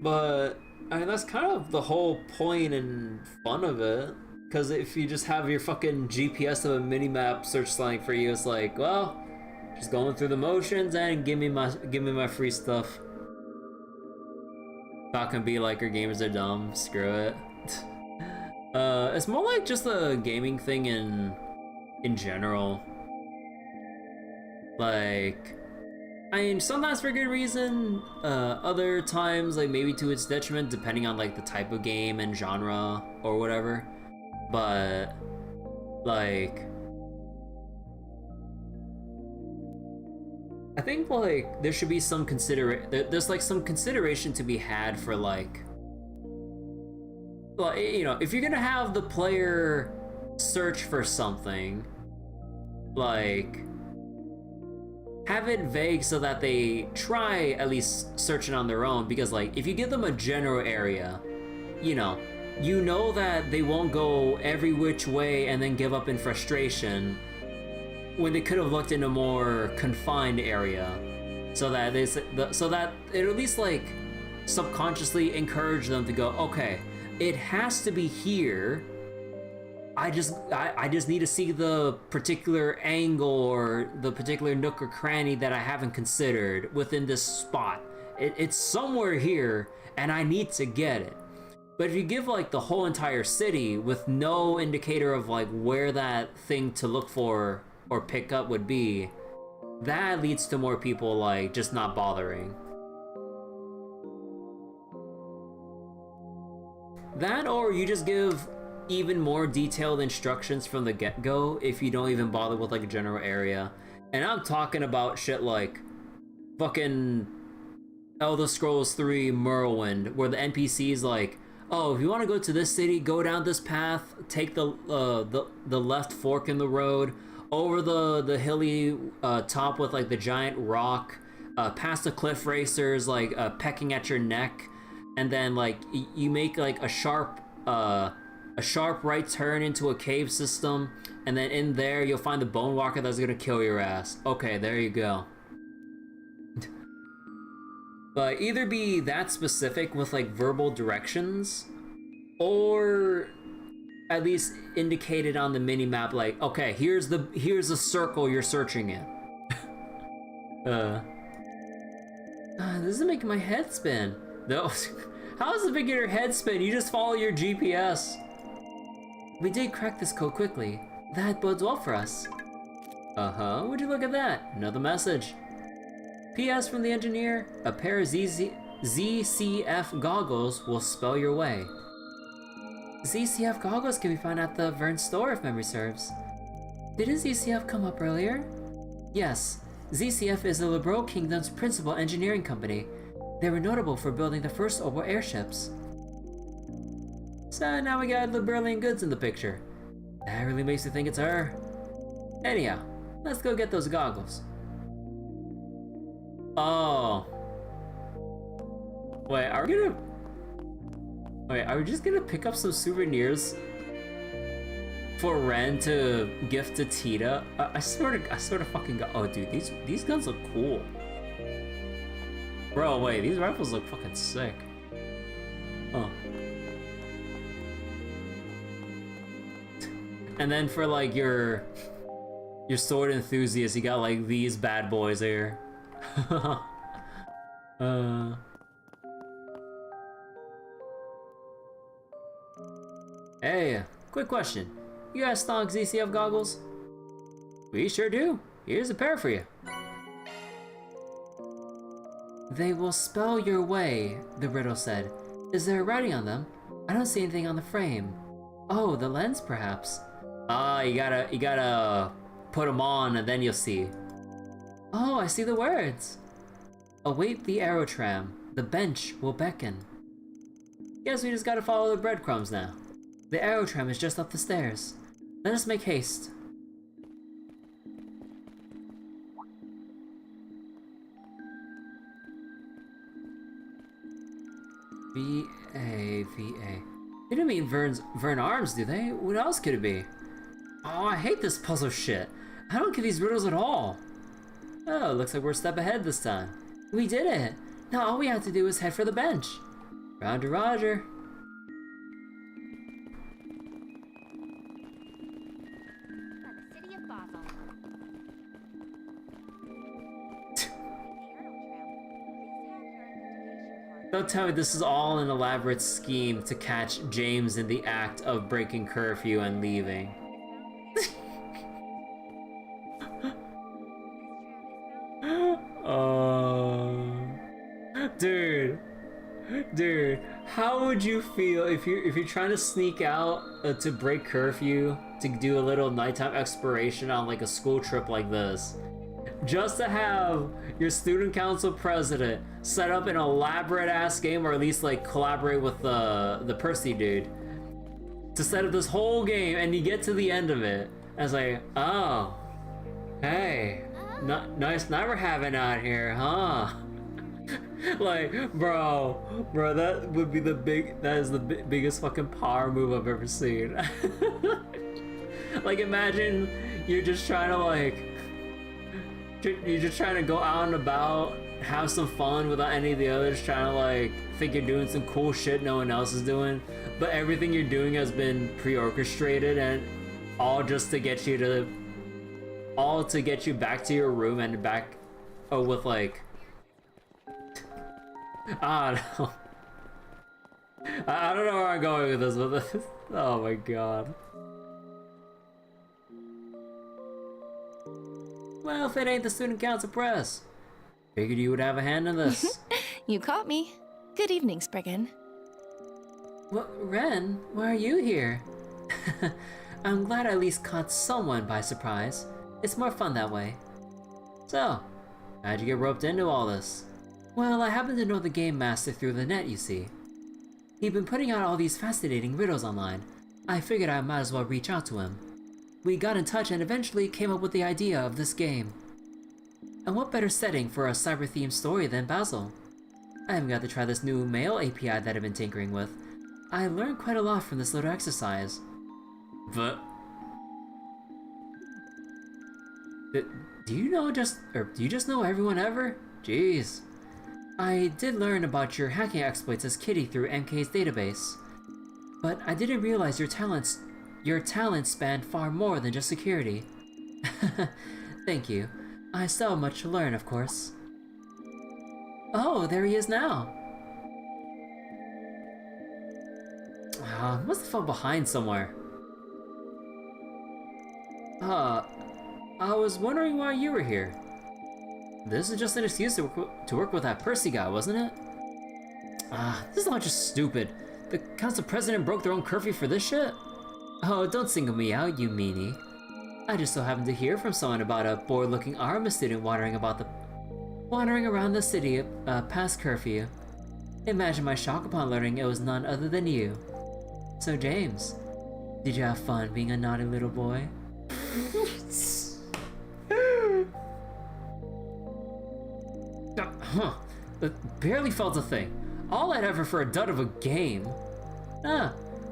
But I mean, that's kind of the whole point and fun of it. Because if you just have your fucking GPS of a minimap search something for you, it's like, well, just going through the motions and give me my free stuff. Not gonna be like our gamers are dumb. Screw it. It's more like just a gaming thing in general. Like, I mean, sometimes for good reason, other times, like, maybe to its detriment, depending on, like, the type of game and genre or whatever. But, like, I think, like, there should be some there's, like, some consideration to be had for, like, well, you know, if you're gonna have the player search for something, like, have it vague so that they try at least searching on their own, because like if you give them a general area, you know that they won't go every which way and then give up in frustration when they could have looked in a more confined area, so that it at least like subconsciously encourage them to go, okay, it has to be here, I just need to see the particular angle or the particular nook or cranny that I haven't considered within this spot. It's somewhere here, and I need to get it. But if you give like the whole entire city with no indicator of like where that thing to look for or pick up would be, that leads to more people like just not bothering. That, or you just give even more detailed instructions from the get-go if you don't even bother with like a general area. And I'm talking about shit like fucking Elder Scrolls 3 Morrowind, where the NPC's like, oh, if you want to go to this city, go down this path, take the left fork in the road, over the hilly top with like the giant rock, past the cliff racers like pecking at your neck, and then like you make like a sharp right turn into a cave system, and then in there you'll find the bone walker that's gonna kill your ass. Okay, there you go. But either be that specific with like verbal directions, or at least indicated on the mini map like, okay, here's the circle you're searching in. This is making my head spin. No, how does it make your head spin? You just follow your GPS. We did crack this code quickly. That bodes well for us. Would you look at that? Another message. P.S. from the engineer, a pair of ZCF goggles will spell your way. ZCF goggles can be found at the Vern store if memory serves. Didn't ZCF come up earlier? Yes, ZCF is the Liberal Kingdom's principal engineering company. They were notable for building the first orbital airships. So now we got Liberalian goods in the picture. That really makes me think it's her. Anyhow, let's go get those goggles. Oh. Wait, are we just gonna pick up some souvenirs for Ren to gift to Tita? I sort of fucking got. Oh, dude, these guns look cool. Bro, wait, these rifles look fucking sick. Oh. And then for like your sword enthusiast, you got like these bad boys here. Hey, quick question. You guys stock ZCF goggles? We sure do. Here's a pair for you. They will spell your way, the riddle said. Is there writing on them? I don't see anything on the frame. Oh, the lens perhaps. You gotta put them on and then you'll see. Oh, I see the words. Await the aerotram. The bench will beckon. Guess we just gotta follow the breadcrumbs now. The aerotram is just up the stairs. Let us make haste. V-A. They don't mean Vern Arms, do they? What else could it be? Oh, I hate this puzzle shit. I don't get these riddles at all. Oh, looks like we're a step ahead this time. We did it! Now all we have to do is head for the bench. Roger, roger. The city of Basel. Don't tell me this is all an elaborate scheme to catch James in the act of breaking curfew and leaving. Dude, how would you feel if you're trying to sneak out to break curfew to do a little nighttime exploration on like a school trip like this, just to have your student council president set up an elaborate ass game, or at least like collaborate with the Percy dude to set up this whole game, and you get to the end of it and it's like, oh, hey, nice night we're having out here, huh? Like, bro, that would be that is the biggest fucking power move I've ever seen. Like, imagine you're just trying to go out and about have some fun without any of the others trying to like think you're doing some cool shit no one else is doing, but everything you're doing has been pre-orchestrated and all just to get you back to your room and back with like I don't know. I don't know where I'm going with this, but oh my god. Well, if it ain't the Student Council Press, figured you would have a hand in this. You caught me. Good evening, Spriggan. What, Ren? Why are you here? I'm glad I at least caught someone by surprise. It's more fun that way. So, how'd you get roped into all this? Well, I happen to know the game master through the net, you see. He'd been putting out all these fascinating riddles online. I figured I might as well reach out to him. We got in touch and eventually came up with the idea of this game. And what better setting for a cyber-themed story than Basel? I even got to try this new mail API that I've been tinkering with. I learned quite a lot from this little exercise. But... Do you just know everyone ever? Jeez. I did learn about your hacking exploits as Kitty through MK's database. But I didn't realize your talents spanned far more than just security. Thank you. I still have much to learn, of course. Oh, there he is now. Must have fell behind somewhere. I was wondering why you were here. This is just an excuse to work with that Percy guy, wasn't it? This is all just stupid. The council president broke their own curfew for this shit? Oh, don't single me out, you meanie. I just so happened to hear from someone about a bored-looking Arma student wandering around the city past curfew. Imagine my shock upon learning it was none other than you. So James, did you have fun being a naughty little boy? Barely felt a thing. All that effort for a dud of a game.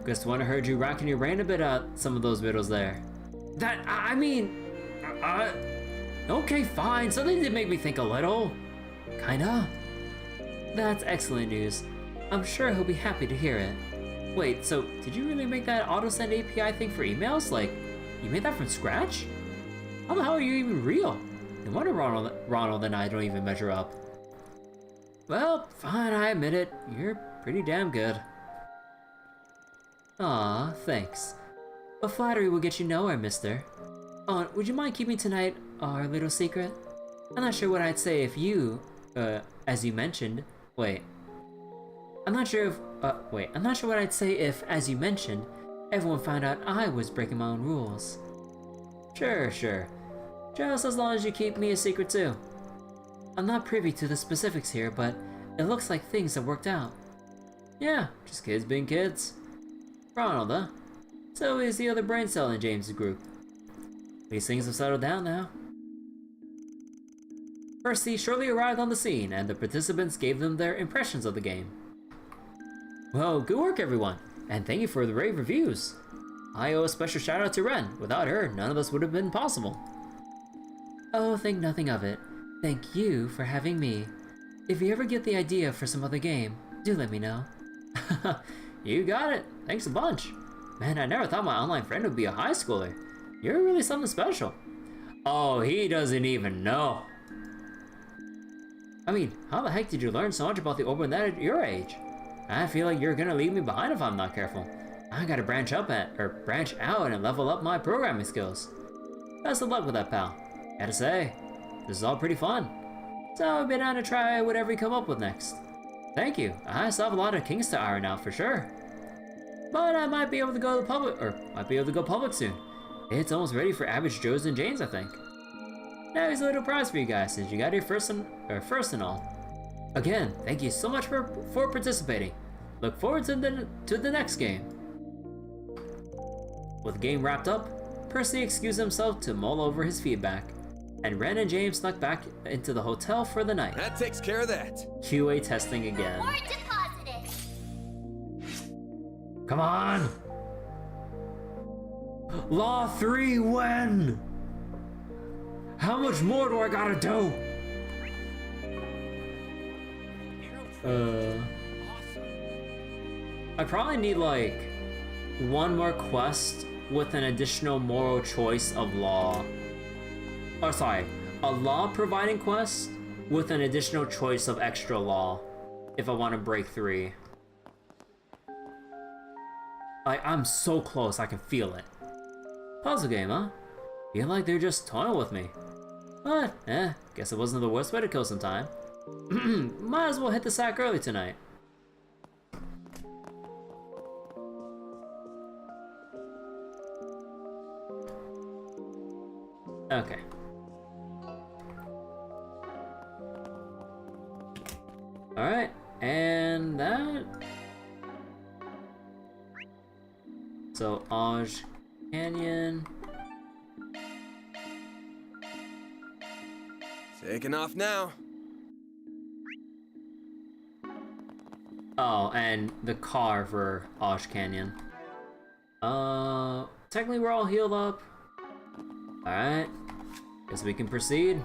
Guess one heard you racking your brain a bit at some of those riddles there. Okay, fine, something did make me think a little. Kinda. That's excellent news. I'm sure he'll be happy to hear it. Wait, so did you really make that auto-send API thing for emails? Like, you made that from scratch? How the hell are you even real? No wonder Ronald and I don't even measure up. Well, fine, I admit it. You're pretty damn good. Aw, thanks. But flattery will get you nowhere, mister. Oh, would you mind keeping tonight our little secret? I'm not sure what I'd say if you, as you mentioned... I'm not sure what I'd say if, as you mentioned, everyone found out I was breaking my own rules. Sure. Just as long as you keep me a secret too. I'm not privy to the specifics here, but it looks like things have worked out. Yeah, just kids being kids. Ronald, huh? So is the other brain cell in James' group. These things have settled down now. Percy shortly arrived on the scene, and the participants gave them their impressions of the game. Well, good work everyone, and thank you for the rave reviews. I owe a special shout out to Ren. Without her, none of this would have been possible. Oh, think nothing of it. Thank you for having me. If you ever get the idea for some other game, do let me know. You got it. Thanks a bunch. Man, I never thought my online friend would be a high schooler. You're really something special. Oh, he doesn't even know. I mean, how the heck did you learn so much about the open net at your age? I feel like you're gonna leave me behind if I'm not careful. I gotta branch out and level up my programming skills. Best of luck with that, pal. Gotta say, this is all pretty fun. So I've been down to try whatever you come up with next. Thank you. I still have a lot of kinks to iron out for sure. But I might be able to go public soon. It's almost ready for average Joes and Janes, I think. Now here's a little prize for you guys since you got here first and all. Again, thank you so much for participating. Look forward to the next game. With the game wrapped up, Percy excused himself to mull over his feedback, and Ren and James snuck back into the hotel for the night. That takes care of that. QA testing again. More deposited. Come on! Law 3 when? How much more do I gotta do? I probably need like one more quest with an additional moral choice of law. Oh, sorry, a law providing quest with an additional choice of extra law if I want to break 3. I'm so close, I can feel it. Puzzle game, huh? Feel like they're just toying with me. But, guess it wasn't the worst way to kill some time. Might as well hit the sack early tonight. Okay. Alright, and that... So, Aj Canyon... Taking off now. Oh, and the car for Osh Canyon. Technically we're all healed up. Alright. Guess we can proceed.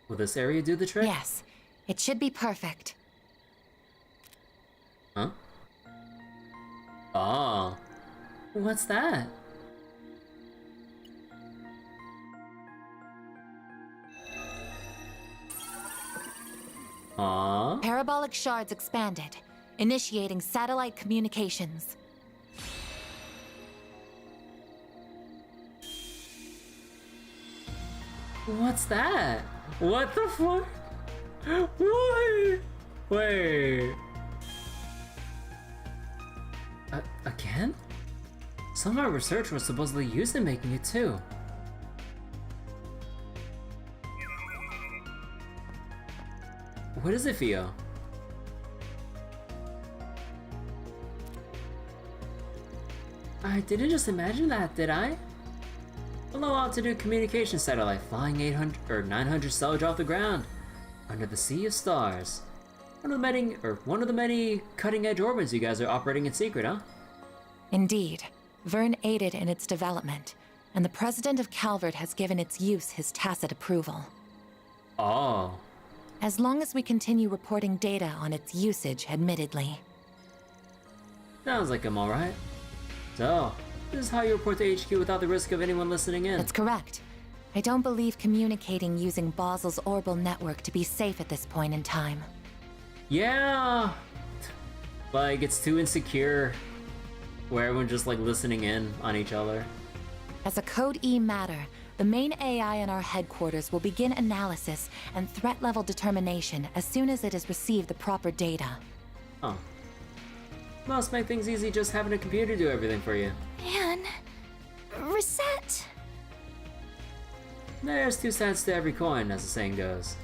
Will this area do the trick? Yes, it should be perfect. Huh? Oh. What's that? Aww. Parabolic shards expanded, initiating satellite communications. What's that? What the fuck? What? Wait. Again? Some of our research was supposedly used in making it too. What does it feel? I didn't just imagine that, did I? A low altitude communication satellite flying 800 or 900 stellage off the ground, under the sea of stars. One of the many cutting-edge orbits you guys are operating in secret, huh? Indeed. Vern aided in its development, and the president of Covert has given its use his tacit approval. Oh. As long as we continue reporting data on its usage, admittedly. Sounds like I'm alright. So, this is how you report to HQ without the risk of anyone listening in. That's correct. I don't believe communicating using Basel's orbital network to be safe at this point in time. Yeah! Like, it's too insecure, where everyone's just like listening in on each other. As a Code E matter, the main AI in our headquarters will begin analysis and threat level determination as soon as it has received the proper data. Oh. Must make things easy just having a computer do everything for you. Man, reset. There's 2 sides to every coin, as the saying goes.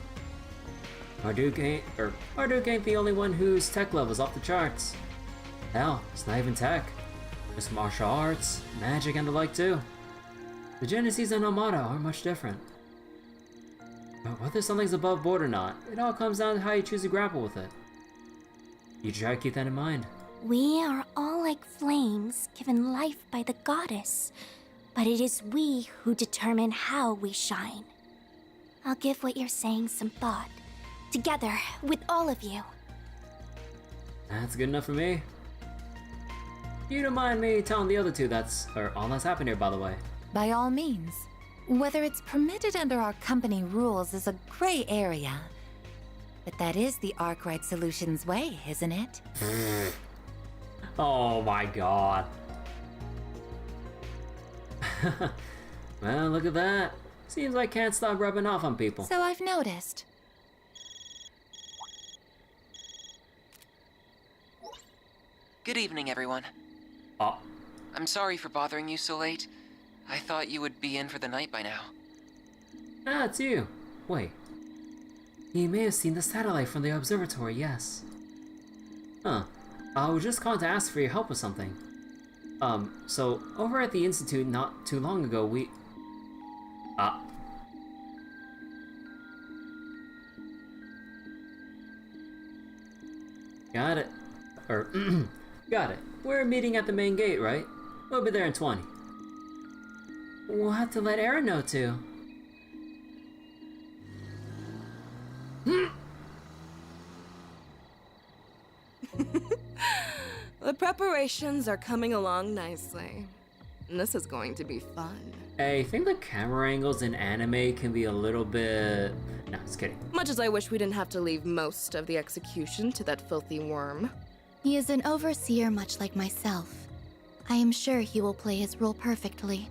Marduk ain't the only one whose tech level's off the charts. Hell, it's not even tech. It's martial arts, magic, and the like too. The Genesis and Armada are much different. But whether something's above board or not, it all comes down to how you choose to grapple with it. You try to keep that in mind. We are all like flames given life by the goddess, but it is we who determine how we shine. I'll give what you're saying some thought, together with all of you. That's good enough for me. You don't mind me telling the other 2 all that's happened here, by the way. By all means. Whether it's permitted under our company rules is a gray area. But that is the Arkwright Solutions way, isn't it? Oh my god. Well, look at that. Seems like can't stop rubbing off on people. So I've noticed. Good evening, everyone. Oh. I'm sorry for bothering you so late. I thought you would be in for the night by now. Ah, it's you. Wait. You may have seen the satellite from the observatory, yes. Huh. I was just calling to ask for your help with something. So over at the Institute not too long ago, we... Got it. Or, got it. We're meeting at the main gate, right? We'll be there in 20. We'll have to let Aaron know, too. The preparations are coming along nicely. And this is going to be fun. I think the camera angles in anime can be a little bit... No, just kidding. Much as I wish we didn't have to leave most of the execution to that filthy worm. He is an overseer much like myself. I am sure he will play his role perfectly.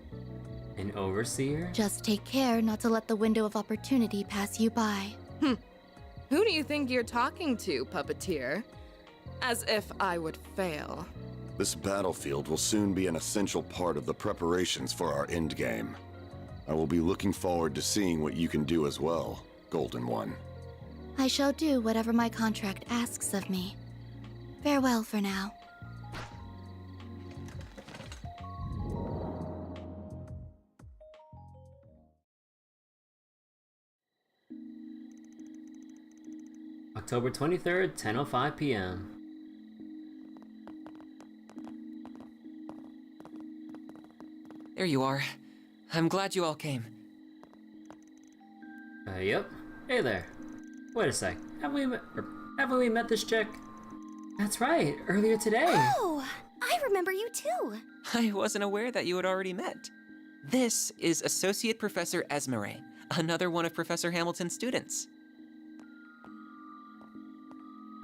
An overseer? Just take care not to let the window of opportunity pass you by. Who do you think you're talking to, puppeteer? As if I would fail. This battlefield will soon be an essential part of the preparations for our endgame. I will be looking forward to seeing what you can do as well, Golden One. I shall do whatever my contract asks of me. Farewell for now. October 23rd, 10:05 p.m. There you are. I'm glad you all came. Yep. Hey there. Wait a sec. Haven't we met this chick? That's right. Earlier today. Oh, I remember you too. I wasn't aware that you had already met. This is Associate Professor Esmeralda, another one of Professor Hamilton's students.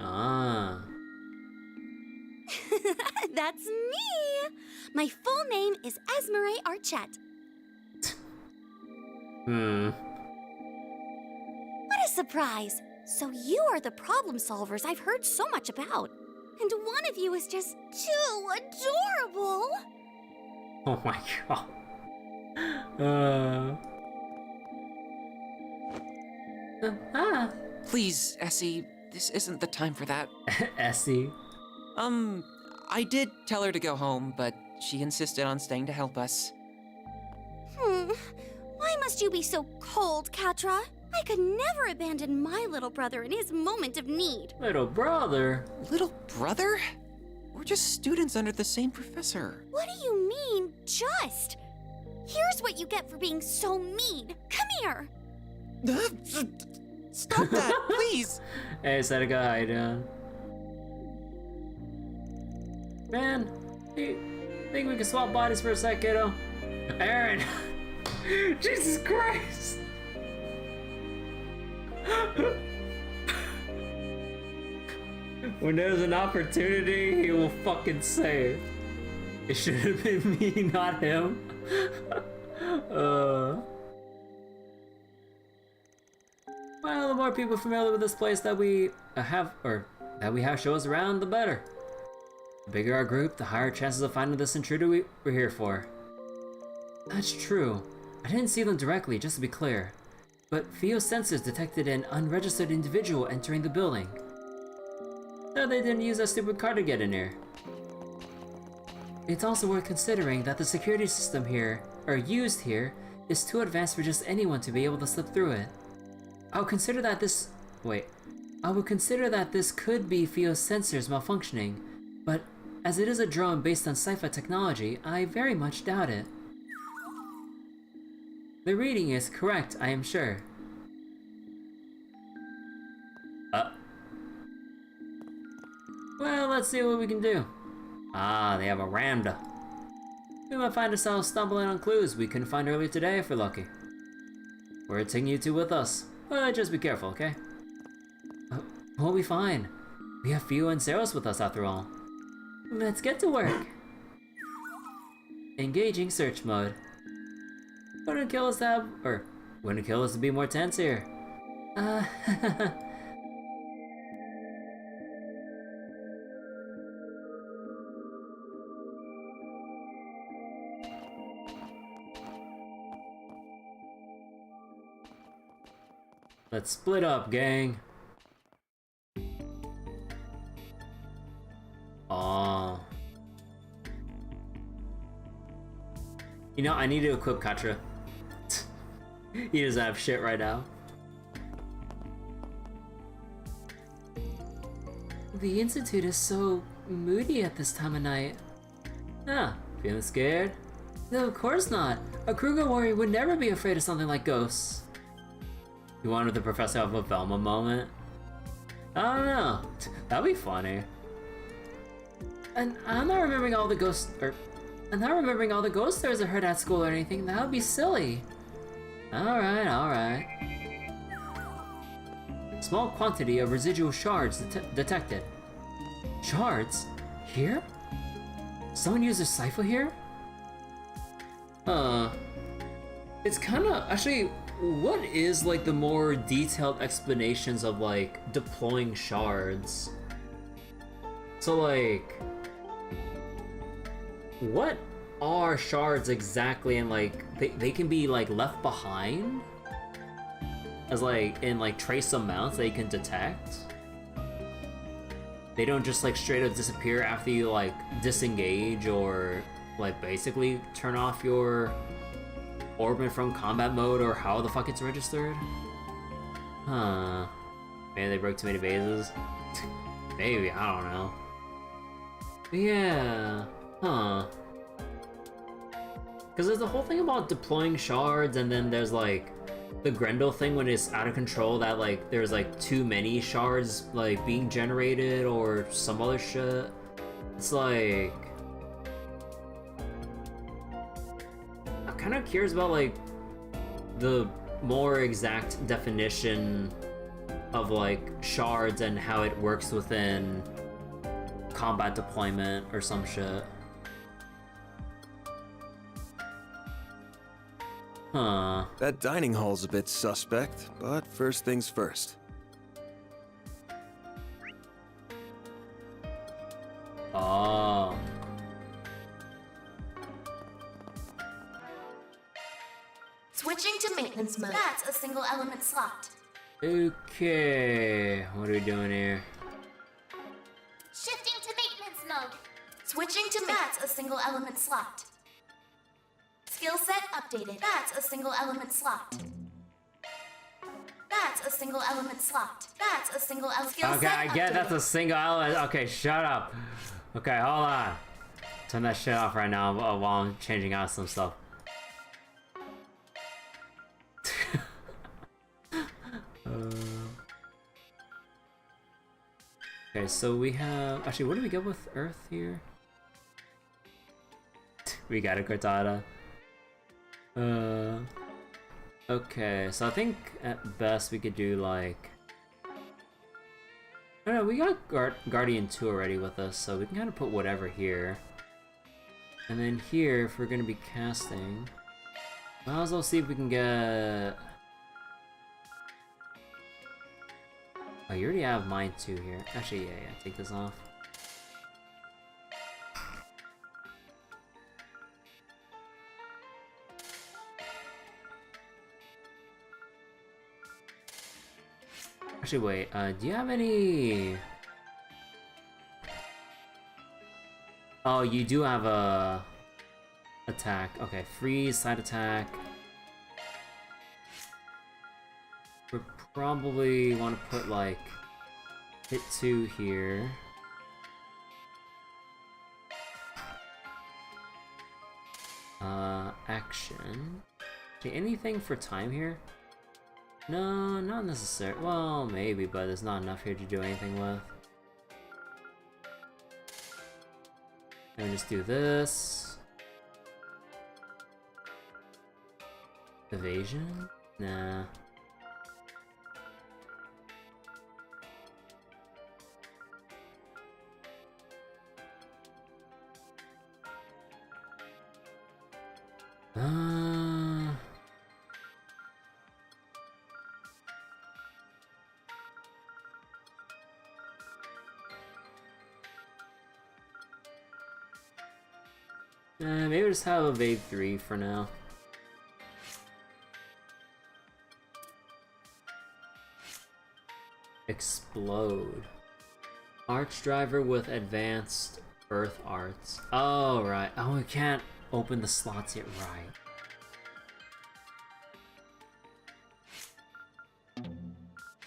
Ah. That's me! My full name is Esmeralda Archette. What a surprise! So you are the problem solvers I've heard so much about. And one of you is just too adorable! Oh my god. Please, Essie, this isn't the time for that. Essie. I did tell her to go home, but she insisted on staying to help us. Why must you be so cold, Katra? I could never abandon my little brother in his moment of need. Little brother? Little brother? We're just students under the same professor. What do you mean, just? Here's what you get for being so mean. Come here. Stop that, please! Hey, Seneca, how you doing? Man, you think we can swap bodies for a sec, kiddo? Aaron! Jesus Christ! When there's an opportunity, he will fucking say it. It should have been me, not him. Well, the more people familiar with this place that we have shows around, the better. The bigger our group, the higher chances of finding this intruder we're here for. That's true. I didn't see them directly, just to be clear. But Theo sensors detected an unregistered individual entering the building. So they didn't use that stupid car to get in here. It's also worth considering that the security system here, or used here, is too advanced for just anyone to be able to slip through it. I would consider that this could be Theo's sensors malfunctioning, but as it is a drone based on sci-fi technology, I very much doubt it. The reading is correct, I am sure. Well, let's see what we can do. Ah, they have a Ramda. We might find ourselves stumbling on clues we couldn't find earlier today if we're lucky. We're taking you two with us, but just be careful, okay? We'll be fine. We have Theo and Saros with us after all. Let's get to work. Engaging search mode. Wouldn't kill us to be more tense here. Let's split up, gang. Aw. know, I need to equip Katra. He doesn't have shit right now. The Institute is so moody at this time of night. Ah, feeling scared? No, of course not. A Kruger warrior would never be afraid of something like ghosts. You wanted the professor to have a Velma moment? I don't know. That'd be funny. And I'm not remembering all the ghosts, I'm not remembering all the ghost stories I heard at school or anything. That would be silly. Alright, alright. Small quantity of residual shards detected. Shards? Here? Someone used a cipher here? It's kinda... Actually, what is, like, the more detailed explanations of, like, deploying shards? So, like... What are shards exactly, and, like, they can be, like, left behind? As, like, in, like, trace amounts that you can detect? They don't just, like, straight up disappear after you, like, disengage or, like, basically turn off your orbit from combat mode, or how the fuck it's registered? Huh. Maybe they broke too many bases? Maybe, I don't know. But yeah. Huh. Because there's the whole thing about deploying shards, and then there's, like, the Grendel thing when it's out of control, that, like, there's, like, too many shards, like, being generated, or some other shit. It's like... I'm kind of curious about, like, the more exact definition of, like, shards and how it works within combat deployment or some shit. Huh. That dining hall's a bit suspect, but first things first. Oh. Switching to maintenance mode. That's a single element slot. Okay. What are we doing here? Shifting to maintenance mode. Switching to that's a single element slot. Skill set updated. That's a single element slot. That's a single element slot. That's a single element skill Okay, set I get updated. that's a single element. Okay, shut up. Okay, hold on. Turn that shit off right now while I'm changing out some stuff. Okay, so we have... Actually, what do we get with Earth here? We got a Cortada. Okay, so I think at best we could do like... I don't know, we got Guardian 2 already with us, so we can kind of put whatever here. And then here, if we're going to be casting, might as well see if we can get... Oh, you already have mine too here. Actually, yeah, take this off. Actually, wait, do you have any... Oh, you do have a... attack. Okay, freeze, side attack. We probably want to put, like, hit 2 here. Action. Actually, anything for time here? No, not necessarily. Well, maybe, but there's not enough here to do anything with. And just do this. Evasion? Nah. Maybe we'll just have evade 3 for now. Explode. Arch driver with advanced earth arts. Oh, right. Oh, we can't. open the slots yet right.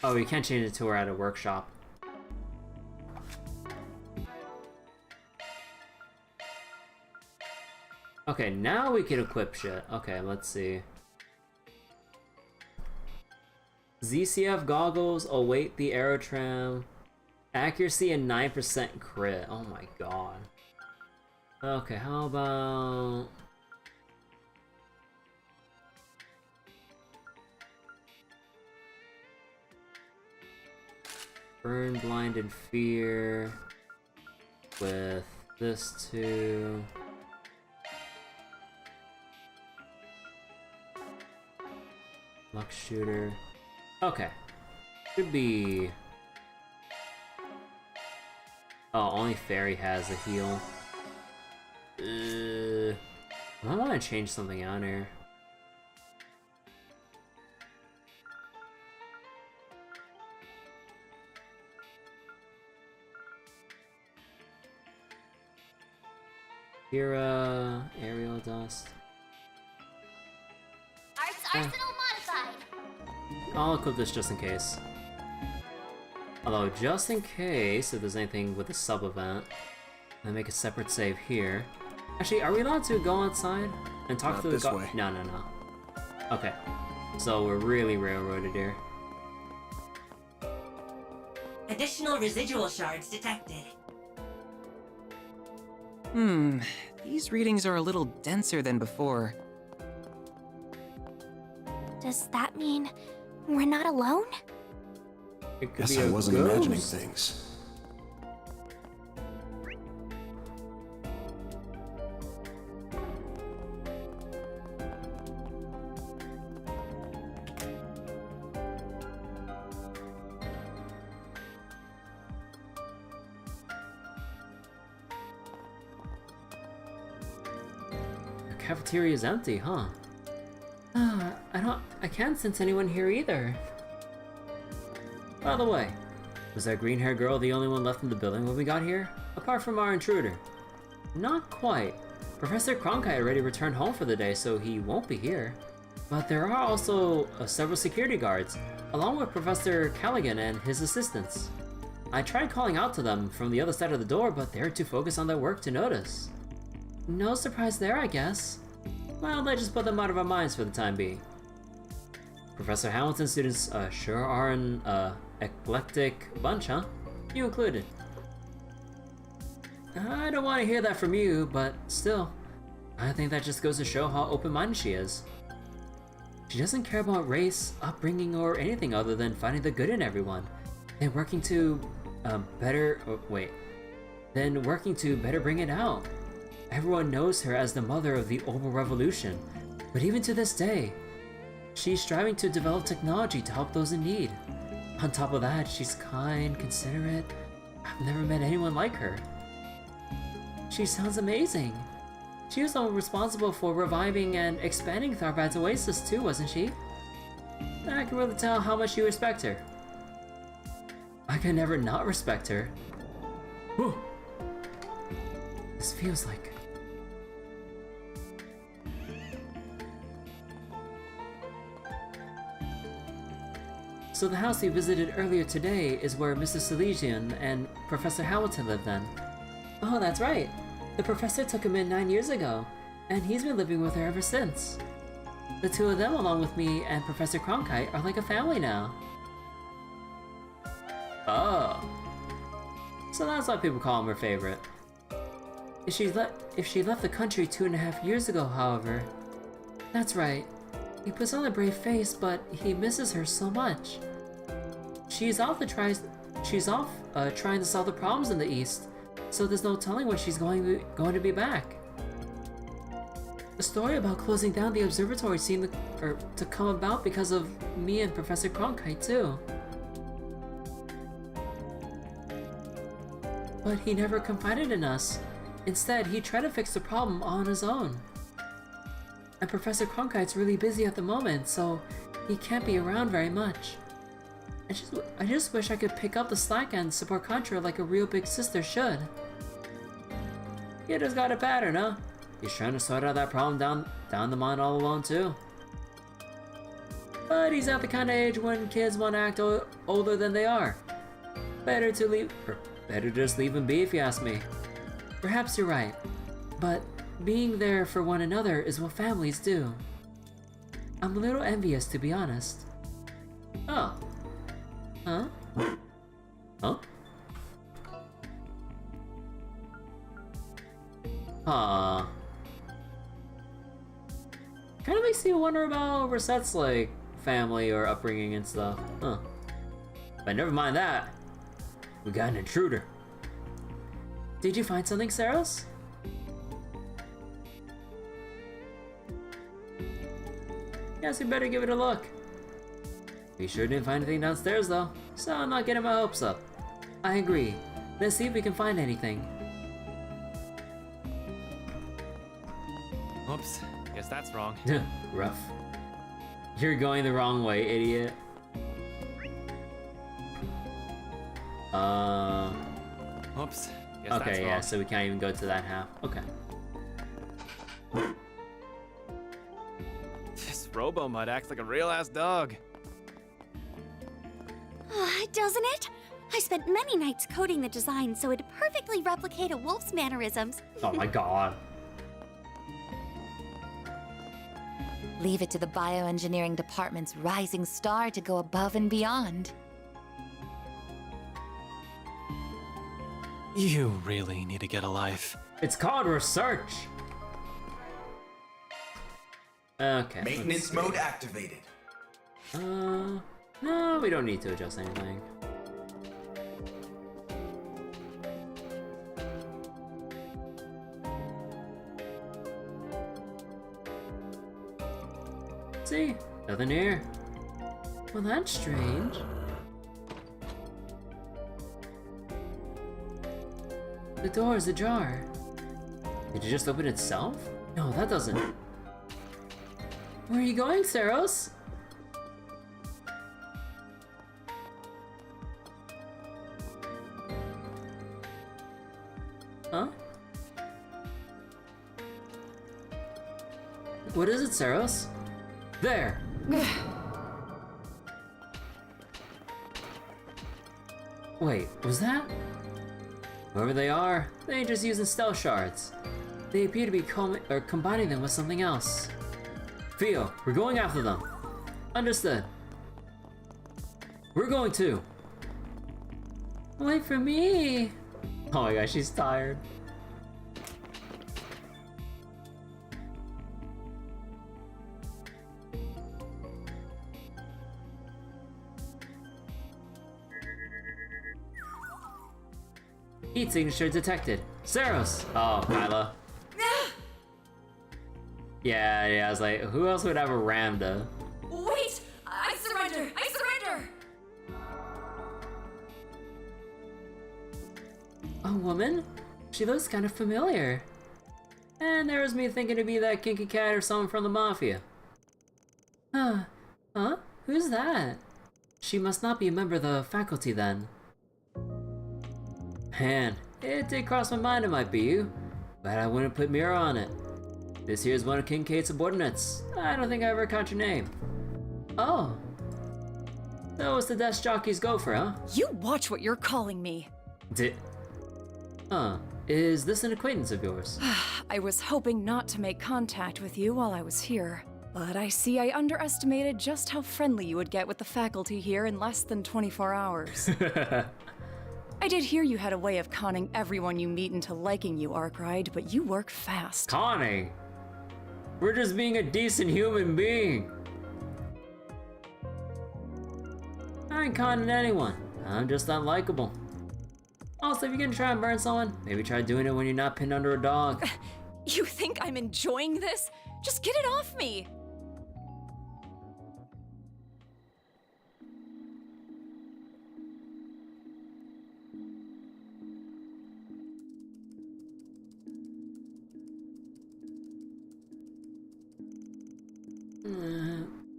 Oh, you can't change it to her at a workshop. Okay, now we can equip shit. Okay, let's see. ZCF goggles await the Aerotram. Accuracy and 9% crit. Oh my god. Okay, how about... Burn, Blind, and Fear. With this too. Lux Shooter. Okay. Should be... Oh, only Fairy has a heal. I want to change something out here. Kira, Aerial Dust. Arsenal modified. I'll equip this just in case. Although, just in case, if there's anything with the sub-event, I make a separate save here. Actually, are we allowed to go outside and talk Not to the this way. No. Okay. So we're really railroaded here. Additional residual shards detected. These readings are a little denser than before. Does that mean we're not alone? It could Guess be I a wasn't ghost. imagining things. The cafeteria is empty, huh? I can't sense anyone here either. By the way, was that green-haired girl the only one left in the building when we got here? Apart from our intruder? Not quite. Professor Cronkite already returned home for the day, so he won't be here. But there are also several security guards, along with Professor Callaghan and his assistants. I tried calling out to them from the other side of the door, but they're too focused on their work to notice. No surprise there, I guess. Well, let's just put them out of our minds for the time being. Professor Hamilton's students sure are an eclectic bunch, huh? You included. I don't want to hear that from you, but still, I think that just goes to show how open-minded she is. She doesn't care about race, upbringing, or anything other than finding the good in everyone, and working to better bring it out. Everyone knows her as the mother of the Oval Revolution, but even to this day, she's striving to develop technology to help those in need. On top of that, she's kind, considerate. I've never met anyone like her. She sounds amazing. She was the one responsible for reviving and expanding Tharbad's Oasis too, wasn't she? I can really tell how much you respect her. I can never not respect her. Whew. This feels like... So the house we visited earlier today is where Mr. Salesian and Professor Hamilton lived then. Oh, that's right. The professor took him in 9 years ago, and he's been living with her ever since. The two of them, along with me and Professor Cronkite, are like a family now. Oh. So that's why people call him her favorite. If she left the country 2.5 years ago, however... That's right. He puts on a brave face, but he misses her so much. She's off trying to solve the problems in the East, so there's no telling when she's going to be back. The story about closing down the observatory seemed to come about because of me and Professor Cronkite too. But he never confided in us. Instead, he tried to fix the problem on his own. And Professor Cronkite's really busy at the moment, so he can't be around very much. I just wish I could pick up the slack and support Contra like a real big sister should. You just got a pattern, huh? he's trying to sort out that problem down the mine all alone too. But he's at the kind of age when kids want to act older than they are. Better just leave him be if you ask me. Perhaps you're right, but being there for one another is what families do. I'm a little envious, to be honest. Oh. Huh? Huh? Huh. Kind of makes you wonder about Rosette's, like, family or upbringing and stuff. Huh. But never mind that. We got an intruder. Did you find something, Saros? Guess we better give it a look. We sure didn't find anything downstairs though, so I'm not getting my hopes up. I agree. Let's see if we can find anything. Oops, guess that's wrong. Rough. You're going the wrong way, idiot. Oops, guess that's Okay, wrong. yeah, so we can't even go to that half. Okay. This Robo-Mud acts like a real-ass dog. Doesn't it? I spent many nights coding the design so it'd perfectly replicate a wolf's mannerisms. Oh my god. Leave it to the bioengineering department's rising star to go above and beyond. You really need to get a life. It's called research. Okay. Maintenance mode activated. No, we don't need to adjust anything. See, nothing here. Well, that's strange. The door is ajar. Did it just open itself? No, that doesn't. Where are you going, Saros? Huh? What is it, Saros? There! Wait, was that? Whoever they are, they ain't just using stealth shards. They appear to be combining them with something else. Theo, we're going after them. Understood. We're going to. Wait for me. Oh my gosh, she's tired. Heat signature detected. Saros! Oh, Kyla. Yeah, I was like, who else would have a Ramda? Wait! I surrender! I surrender! A woman? She looks kind of familiar. And there was me thinking to be that kinky cat or someone from the Mafia. Huh? Who's that? She must not be a member of the faculty then. Man, it did cross my mind it might be you, but I wouldn't put mirror on it. This here's one of Kincaid's subordinates. I don't think I ever caught your name. Oh. That was the desk jockey's gopher, huh? You watch what you're calling me. Is this an acquaintance of yours? I was hoping not to make contact with you while I was here, but I see I underestimated just how friendly you would get with the faculty here in less than 24 hours. I did hear you had a way of conning everyone you meet into liking you, Arkwright, but you work fast. Conning? We're just being a decent human being. I ain't conning anyone. I'm just unlikable. Also, if you're gonna try and burn someone, maybe try doing it when you're not pinned under a dog. You think I'm enjoying this? Just get it off me!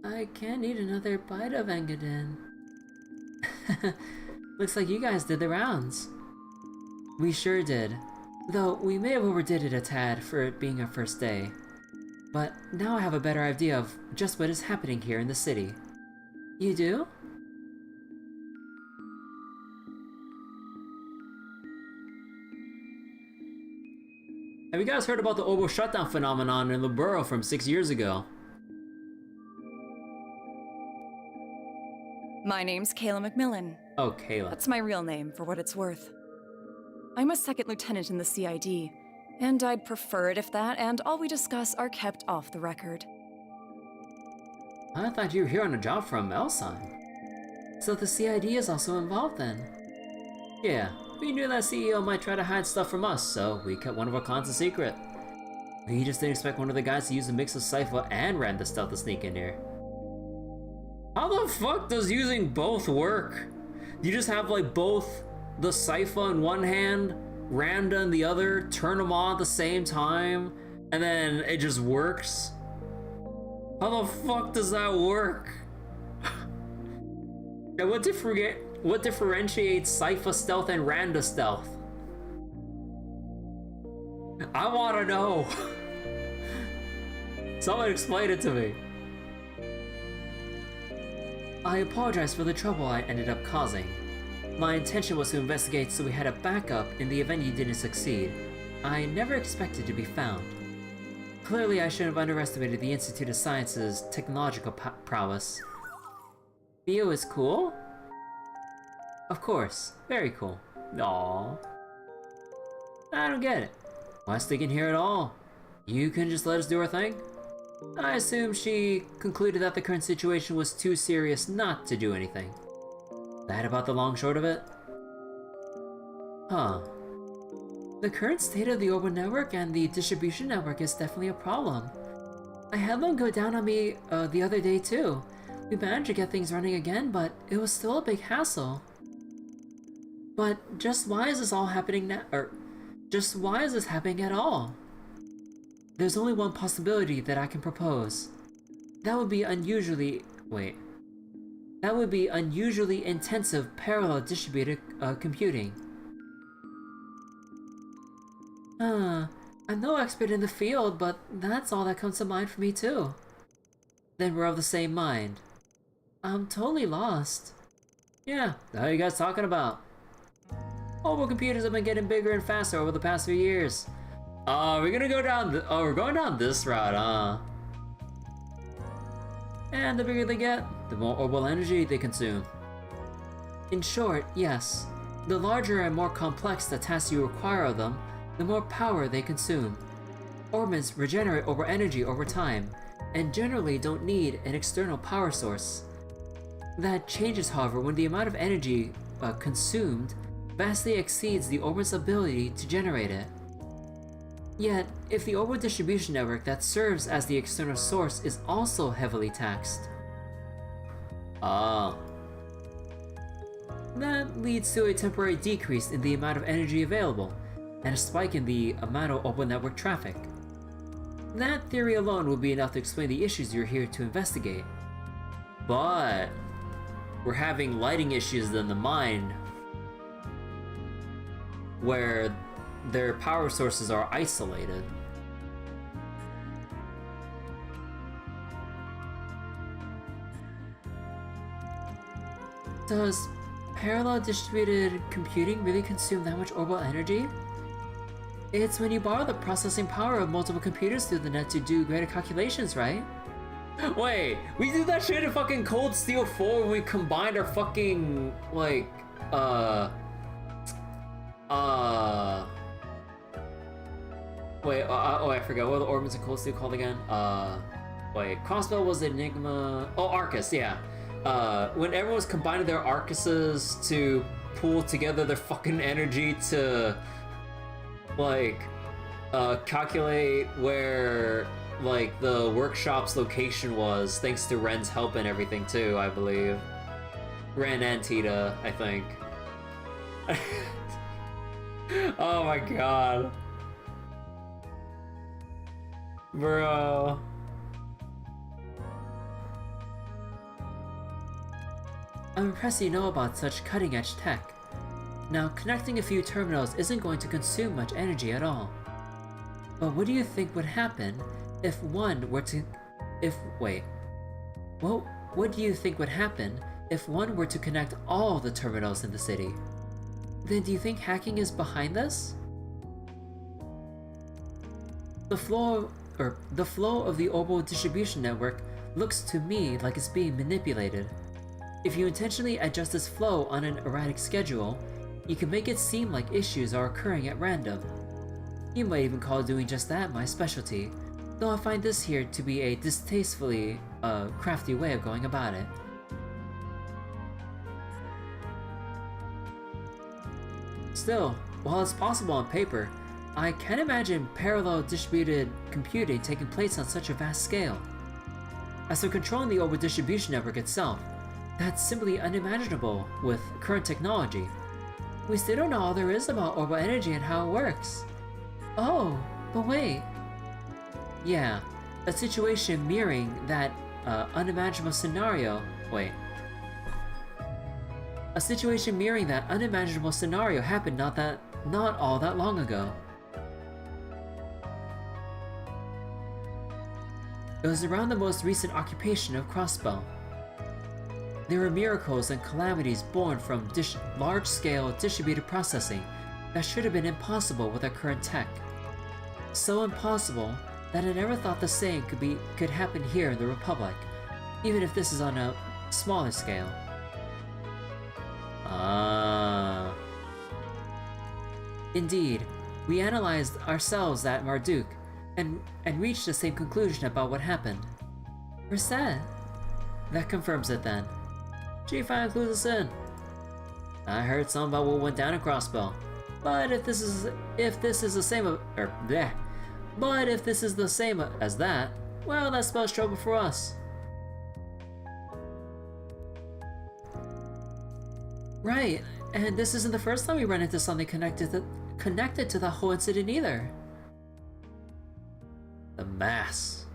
I can't eat another bite of Engadin. Looks like you guys did the rounds. We sure did. Though we may have overdid it a tad for it being our first day. But now I have a better idea of just what is happening here in the city. You do? Have you guys heard about the Obo shutdown phenomenon in the borough from 6 years ago? My name's Kayla McMillan. Oh, Kayla. That's my real name, for what it's worth. I'm a second lieutenant in the CID, and I'd prefer it if that and all we discuss are kept off the record. I thought you were here on a job from Elsign. So the CID is also involved then? Yeah, we knew that CEO might try to hide stuff from us, so we kept one of our clients a secret. We just didn't expect one of the guys to use a mix of Cypher and Randa stealth to sneak in here. How the fuck does using both work? You just have like both the Cypher in one hand, Randa in the other, turn them on at the same time, and then it just works? How the fuck does that work? And what differentiates Cypher stealth and Randa stealth? I wanna know. Someone explain it to me. I apologize for the trouble I ended up causing. My intention was to investigate so we had a backup in the event you didn't succeed. I never expected to be found. Clearly I shouldn't have underestimated the Institute of Science's technological prowess. Theo is cool? Of course, very cool. Aww. I don't get it. Why stick in here at all? You couldn't just let us do our thing? I assume she concluded that the current situation was too serious not to do anything. That about the long short of it? Huh. The current state of the Orbital network and the distribution network is definitely a problem. I had one go down on me the other day too. We managed to get things running again, but it was still a big hassle. But just why is this all happening now? Just why is this happening at all? There's only one possibility that I can propose. That would be unusually intensive parallel distributed computing. I'm no expert in the field, but that's all that comes to mind for me too. Then we're of the same mind. I'm totally lost. Yeah, what are you guys talking about? Mobile computers have been getting bigger and faster over the past few years. We're gonna go down we're going down this route, huh? And the bigger they get, the more orbital energy they consume. In short, yes. The larger and more complex the tasks you require of them, the more power they consume. Orbits regenerate over energy over time, and generally don't need an external power source. That changes, however, when the amount of energy consumed vastly exceeds the orbit's ability to generate it. Yet, if the orbital distribution network that serves as the external source is also heavily taxed, that leads to a temporary decrease in the amount of energy available, and a spike in the amount of orbital network traffic. That theory alone would be enough to explain the issues you're here to investigate. But we're having lighting issues in the mine, where their power sources are isolated. Does parallel distributed computing really consume that much orbital energy? It's when you borrow the processing power of multiple computers through the net to do greater calculations, right? Wait, we did that shit in fucking Cold Steel 4 when we combined our fucking, like, wait, I forgot. What are the orbits in Cold Steel called again? Wait, Crossbow was Enigma... Oh, Arcus, yeah. When everyone was combining their Arcuses to pool together their fucking energy to, like, calculate where, like, the workshop's location was, thanks to Ren's help and everything, too, I believe. Ren and Tita, I think. Oh my god. Bro. I'm impressed you know about such cutting-edge tech. Now, connecting a few terminals isn't going to consume much energy at all. But what do you think would happen if one were to... Well, what do you think would happen if one were to connect all the terminals in the city? Then do you think hacking is behind this? The flow of the orbital distribution network looks to me like it's being manipulated. If you intentionally adjust its flow on an erratic schedule, you can make it seem like issues are occurring at random. You might even call doing just that my specialty, though I find this here to be a distastefully crafty way of going about it. Still, while it's possible on paper, I can't imagine parallel distributed computing taking place on such a vast scale. As for controlling the orbital distribution network itself, that's simply unimaginable with current technology. We still don't know all there is about orbital energy and how it works. Oh, but wait. Yeah, a situation mirroring that unimaginable scenario. A situation mirroring that unimaginable scenario happened not all that long ago. It was around the most recent occupation of Crossbow. There were miracles and calamities born from large-scale distributed processing that should have been impossible with our current tech. So impossible that I never thought the same could happen here in the Republic, even if this is on a smaller scale. Indeed, we analyzed ourselves at Marduk and reached the same conclusion about what happened. We're sad. That confirms it then. G5 clues us in. I heard something about what went down at Crossbow, but if this is the same as that, well, that spells trouble for us. Right, and this isn't the first time we run into something connected to the whole incident either. The mass.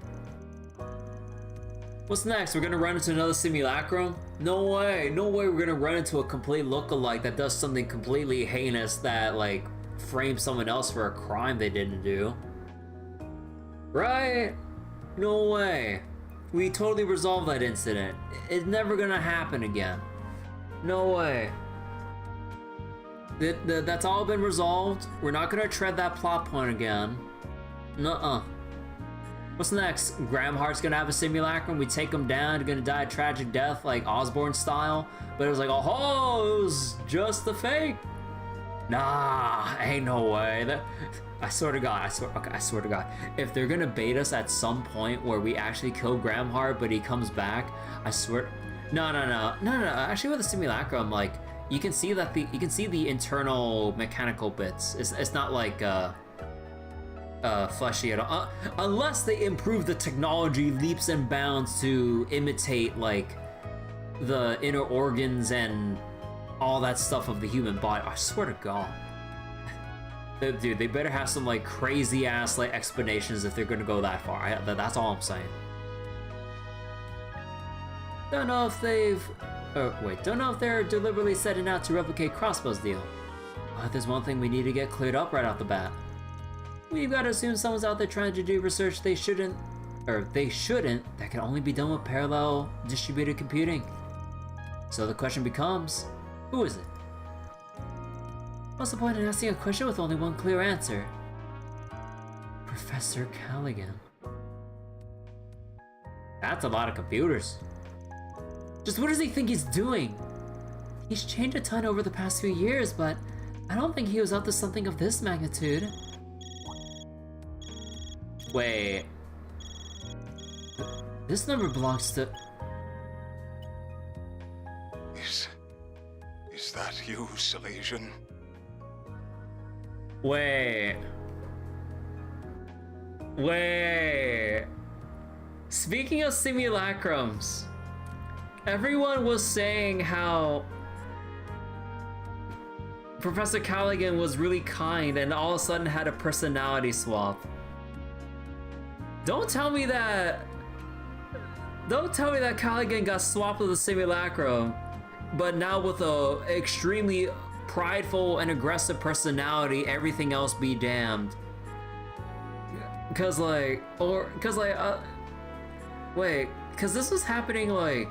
What's next? We're gonna run into another simulacrum? No way we're gonna run into a complete lookalike that does something completely heinous that, like, frames someone else for a crime they didn't do. Right? No way. We totally resolved that incident. It's never gonna happen again. No way. That's all been resolved. We're not gonna tread that plot point again. Nuh-uh. What's next? Gramhart's gonna have a simulacrum. We take him down. He's gonna die a tragic death, like Osborne style. But it was like, oh, it was just a fake. Nah, ain't no way. I swear to God. I swear to God. If they're gonna bait us at some point where we actually kill Gramhart, but he comes back, I swear. No. Actually, with the simulacrum, like, you can see the internal mechanical bits. It's not like fleshy at all, unless they improve the technology leaps and bounds to imitate, like, the inner organs and all that stuff of the human body. I swear to God. Dude, they better have some, like, crazy ass, like, explanations if they're gonna go that far. That's all I'm saying. Don't know if they're deliberately setting out to replicate Crossbow's deal. But there's one thing we need to get cleared up right off the bat. We've got to assume someone's out there trying to do research that can only be done with parallel distributed computing. So the question becomes, who is it? What's the point in asking a question with only one clear answer? Professor Callaghan. That's a lot of computers. Just what does he think he's doing? He's changed a ton over the past few years, but I don't think he was up to something of this magnitude. Wait. This number belongs to... Is that you, Salesian? Wait. Speaking of simulacrums, everyone was saying how Professor Callaghan was really kind and all of a sudden had a personality swap. Don't tell me that Callaghan got swapped with a simulacrum, but now with a extremely prideful and aggressive personality, everything else be damned. Cause like, wait, cause this was happening like,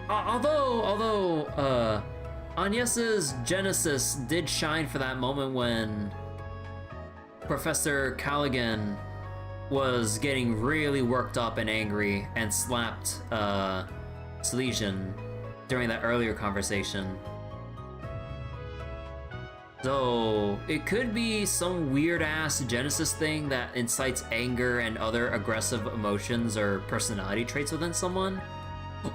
although Agnes's genesis did shine for that moment when Professor Callaghan was getting really worked up and angry and slapped Silesian during that earlier conversation. So it could be some weird ass Genesis thing that incites anger and other aggressive emotions or personality traits within someone.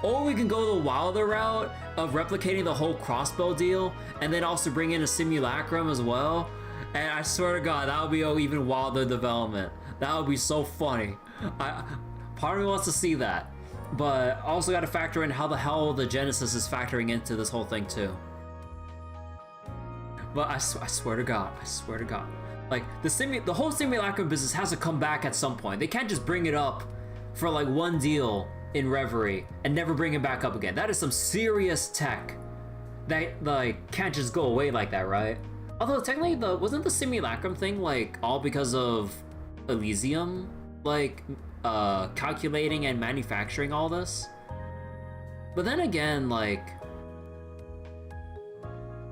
Or we can go the wilder route of replicating the whole crossbow deal and then also bring in a simulacrum as well. And I swear to God, that would be an even wilder development. That would be so funny. Part of me wants to see that, but also got to factor in how the hell the Genesis is factoring into this whole thing too. But I swear to God, like the whole simulacrum business has to come back at some point. They can't just bring it up for like one deal in Reverie and never bring it back up again. That is some serious tech that like can't just go away like that, right? Although technically, wasn't the simulacrum thing like all because of Elysium, like calculating and manufacturing all this? But then again, like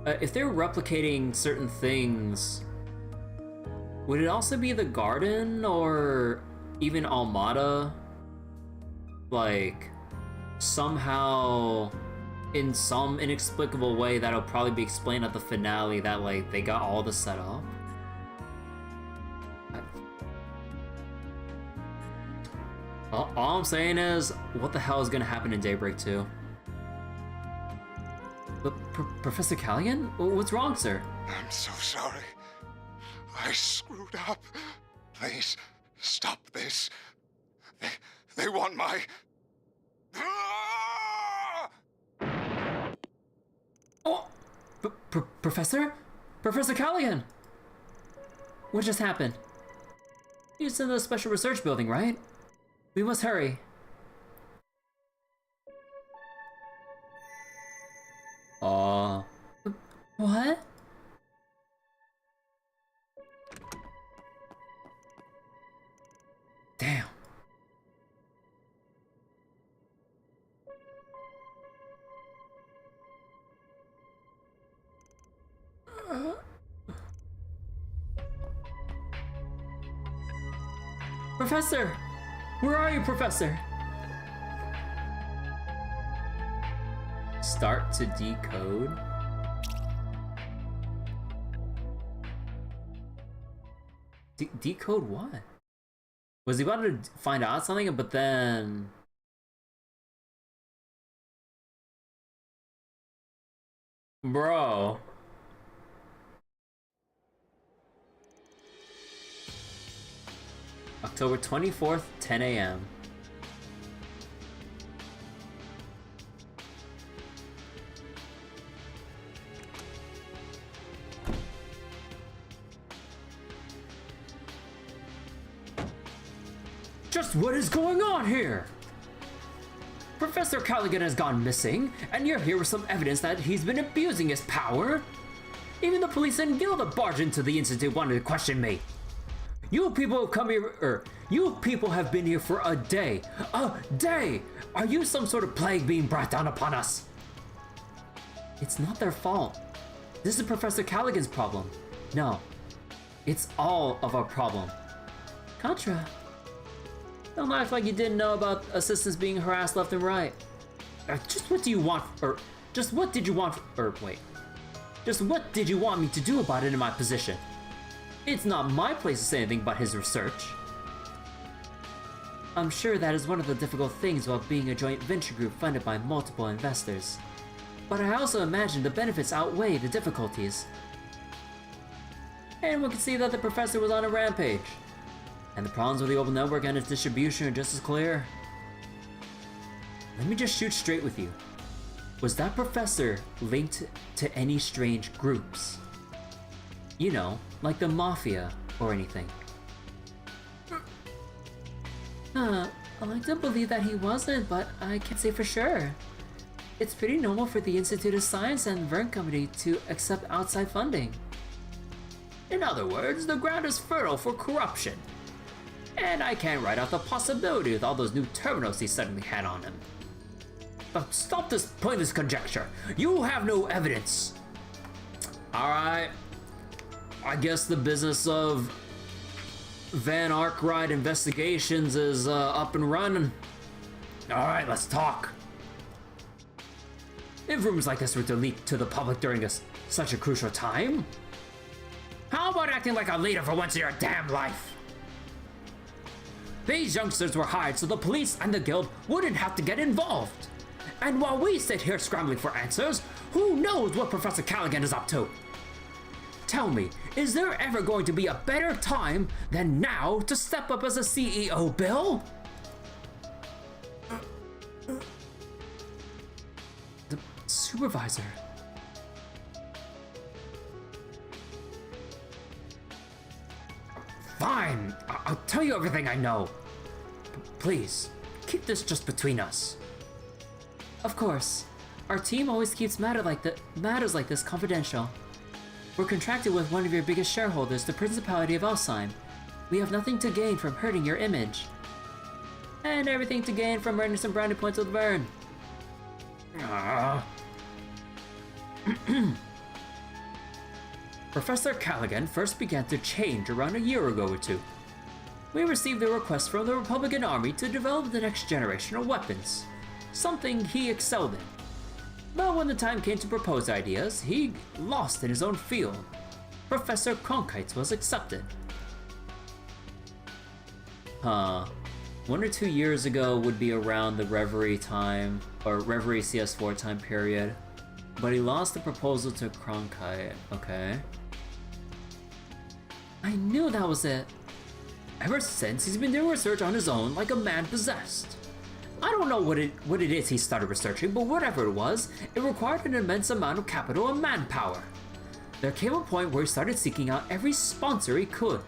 if they're replicating certain things, would it also be the Garden or even Almada? Like somehow in some inexplicable way that'll probably be explained at the finale that like they got all this set up. All I'm saying is, what the hell is gonna happen in Daybreak 2? But Professor Callaghan? What's wrong, sir? I'm so sorry. I screwed up. Please, stop this. They want my... Oh! Professor? Professor Callaghan! What just happened? He's in the special research building, right? We must hurry. What? Damn. Professor! Where are you, Professor? Start to decode? Decode what? Was he about to find out something, but then... Bro. October 24th, 10 a.m. Just what is going on here? Professor Callaghan has gone missing, and you're here with some evidence that he's been abusing his power? Even the police and guild that barged into the Institute wanted to question me. You people have come here, you people have been here for a day. A day! Are you some sort of plague being brought down upon us? It's not their fault. This is Professor Callaghan's problem. No, it's all of our problem. Contra. Don't act like you didn't know about assistants being harassed left and right. Just what do you want, just what did you want, just what did you want me to do about it in my position? It's not my place to say anything about his research. I'm sure that is one of the difficult things about being a joint venture group funded by multiple investors. But I also imagine the benefits outweigh the difficulties. Anyone can see that the professor was on a rampage. And the problems with the open network and its distribution are just as clear. Let me just shoot straight with you. Was that professor linked to any strange groups? You know, like the Mafia or anything. I like to believe that he wasn't, but I can't say for sure. it's pretty normal for the Institute of Science and Vern Company to accept outside funding. In other words, the ground is fertile for corruption. And I can't write out the possibility with all those new terminals he suddenly had on him. But stop this pointless conjecture. You have no evidence. Alright. I guess the business of Van Arkwright Investigations is up and running. Alright, let's talk. If rumors like this were to leak to the public during such a crucial time, how about acting like a leader for once in your damn life? These youngsters were hired so the police and the guild wouldn't have to get involved. And while we sit here scrambling for answers, who knows what Professor Callaghan is up to? Tell me, is there ever going to be a better time than now to step up as a CEO, Bill? The supervisor. Fine, I'll tell you everything I know. Please, keep this just between us. Of course. Our team always keeps matters like this confidential. We're contracted with one of your biggest shareholders, the Principality of Alzheim. We have nothing to gain from hurting your image. And everything to gain from earning some brownie points with Vern. Professor Callaghan first began to change around a year ago or two. We received a request from the Republican Army to develop the next generation of weapons, something he excelled in. But when the time came to propose ideas, he lost in his own field. Professor Cronkite's was accepted. 1 or 2 years ago would be around the Reverie time, or Reverie CS4 time period. But he lost the proposal to Cronkite, okay. I knew that was it. Ever since, he's been doing research on his own like a man possessed. I don't know what it is he started researching, but whatever it was, it required an immense amount of capital and manpower. There came a point where he started seeking out every sponsor he could.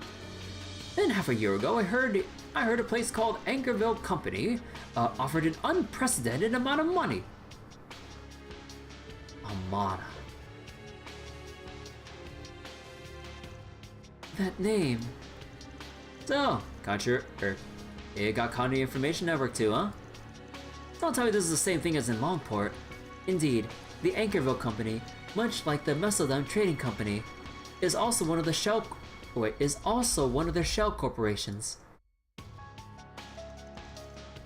Then half a year ago, I heard a place called Anchorville Company offered an unprecedented amount of money. Amada. That name. So, it got Conde Information Network too, huh? Don't tell me this is the same thing as in Longport. Indeed, the Anchorville Company, much like the Mesodome Trading Company, is also one of their shell corporations.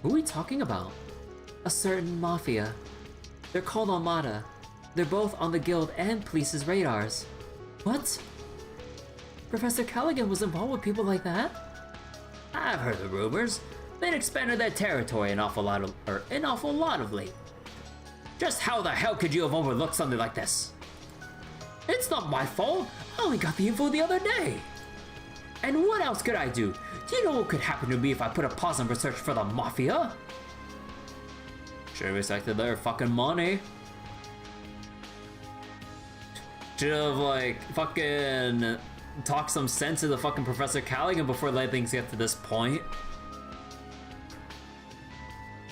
Who are we talking about? A certain mafia. They're called Armada. They're both on the guild and police's radars. What? Professor Callaghan was involved with people like that? I've heard the rumors. They'd expanded their territory an awful lot of late. Just how the hell could you have overlooked something like this? It's not my fault. I only got the info the other day. And what else could I do? Do you know what could happen to me if I put a pause on research for the Mafia? Should've respected their fucking money. Should've, like, fucking talked some sense to the fucking Professor Callaghan before letting things get to this point.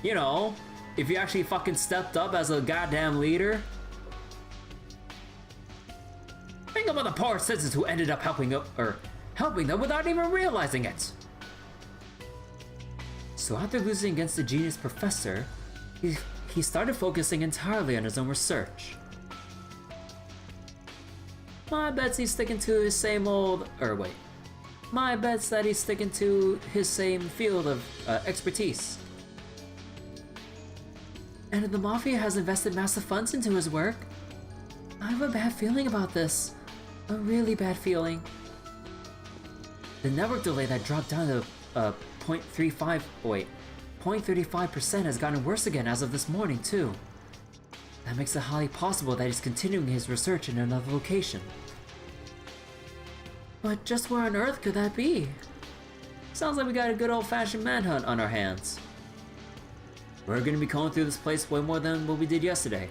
You know, if you actually fucking stepped up as a goddamn leader. Think about the poor citizens who ended up helping them without even realizing it. So after losing against the genius professor, he started focusing entirely on his own research. My bet's he's sticking to his same old, my bet's that he's sticking to his same field of expertise. And if the Mafia has invested massive funds into his work, I have a bad feeling about this. A really bad feeling. The network delay that dropped down to 0.35% has gotten worse again as of this morning too. That makes it highly possible that he's continuing his research in another location. But just where on earth could that be? Sounds like we got a good old-fashioned manhunt on our hands. We're gonna be going through this place way more than what we did yesterday.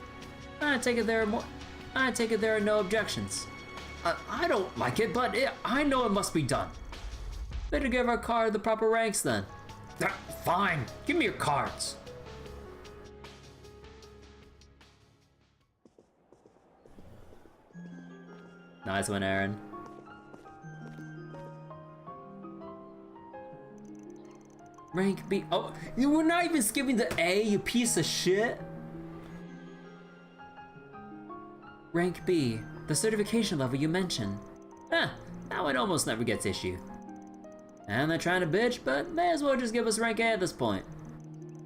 I take it there are no objections. I don't like it, but I know it must be done. Better give our card the proper ranks then. Fine, give me your cards. Nice one, Aaron. Rank B. Oh, you were not even skipping the A, you piece of shit. Rank B, the certification level you mentioned. Huh, that one almost never gets issued. And they're trying to bitch, but may as well just give us rank A at this point.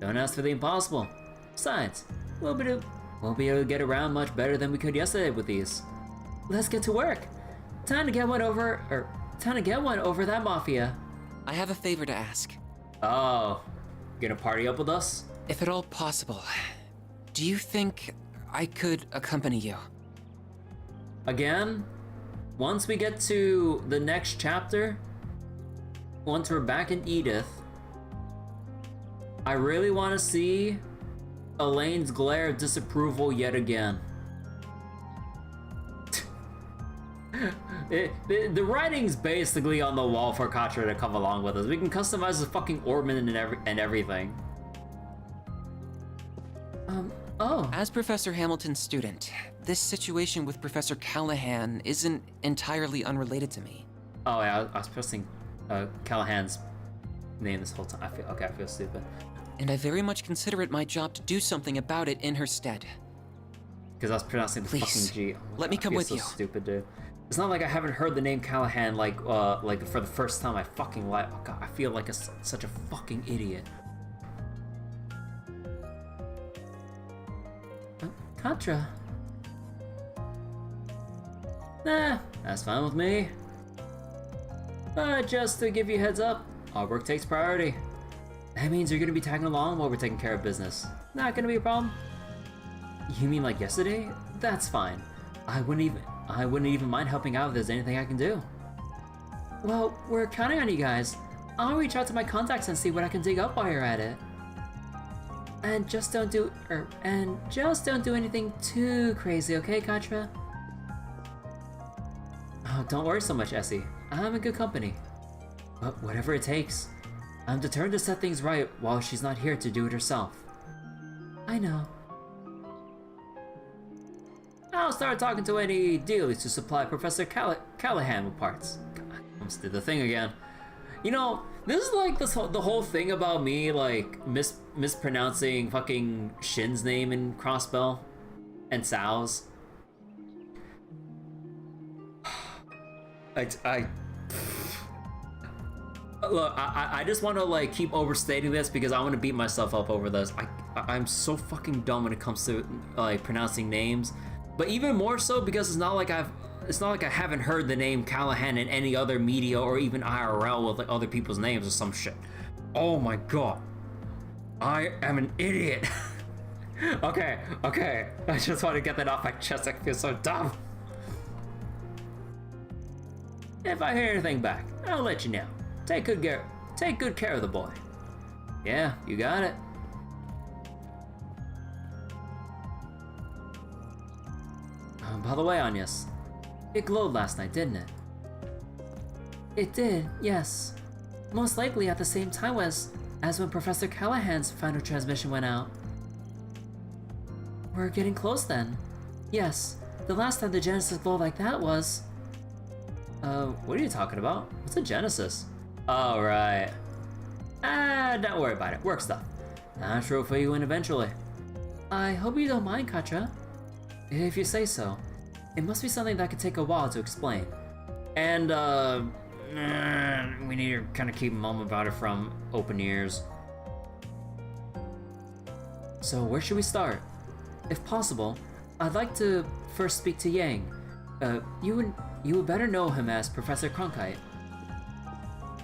Don't ask for the impossible. Besides, we'll be able to get around much better than we could yesterday with these. Let's get to work. Time to get one over that mafia. I have a favor to ask. Oh, you gonna party up with us? If at all possible, do you think I could accompany you? Again? Once we get to the next chapter, once we're back in Edith, I really want to see Elaine's glare of disapproval yet again. The writing's basically on the wall for Katra to come along with us. We can customize the fucking ornament and everything. Oh. As Professor Hamilton's student, this situation with Professor Callahan isn't entirely unrelated to me. Oh yeah, I was pressing Callahan's name this whole time. I feel stupid. And I very much consider it my job to do something about it in her stead. Because I was pronouncing the fucking G. Let me come with so you. Stupid, dude. It's not like I haven't heard the name Callahan like for the first time in my fucking life. Oh god, I feel like such a fucking idiot. Contra. Nah, that's fine with me. But just to give you a heads up, our work takes priority. That means you're gonna be tagging along while we're taking care of business. Not gonna be a problem. You mean like yesterday? That's fine. I wouldn't even mind helping out if there's anything I can do. Well, we're counting on you guys. I'll reach out to my contacts and see what I can dig up while you're at it. And just don't do anything too crazy, okay, Katra? Oh, don't worry so much, Essie. I'm in good company. But whatever it takes, I'm determined to set things right while she's not here to do it herself. I know. I'll start talking to any dealers to supply Professor Callahan with parts. God, I almost did the thing again. You know, this is like the whole thing about me like mispronouncing fucking Shin's name in Crossbell and Sal's. Look, I just want to like keep overstating this because I want to beat myself up over this. I'm so fucking dumb when it comes to like pronouncing names, but even more so because it's not like I haven't heard the name Callahan in any other media or even IRL with like other people's names or some shit. Oh my god, I am an idiot. Okay, I just want to get that off my chest. I feel so dumb. If I hear anything back, I'll let you know. Take good care of the boy. Yeah, you got it. By the way, Agnes, it glowed last night, didn't it? It did, yes. Most likely at the same time as when Professor Callahan's final transmission went out. We're getting close then. Yes, the last time the Genesis glowed like that was... what are you talking about? What's a Genesis? Oh, right. Don't worry about it. Work stuff. I'm sure we'll fill you in eventually. I hope you don't mind, Katra. If you say so. It must be something that could take a while to explain. And, we need to kind of keep mum about it from open ears. So, where should we start? If possible, I'd like to first speak to Yang. You would better know him as Professor Cronkite.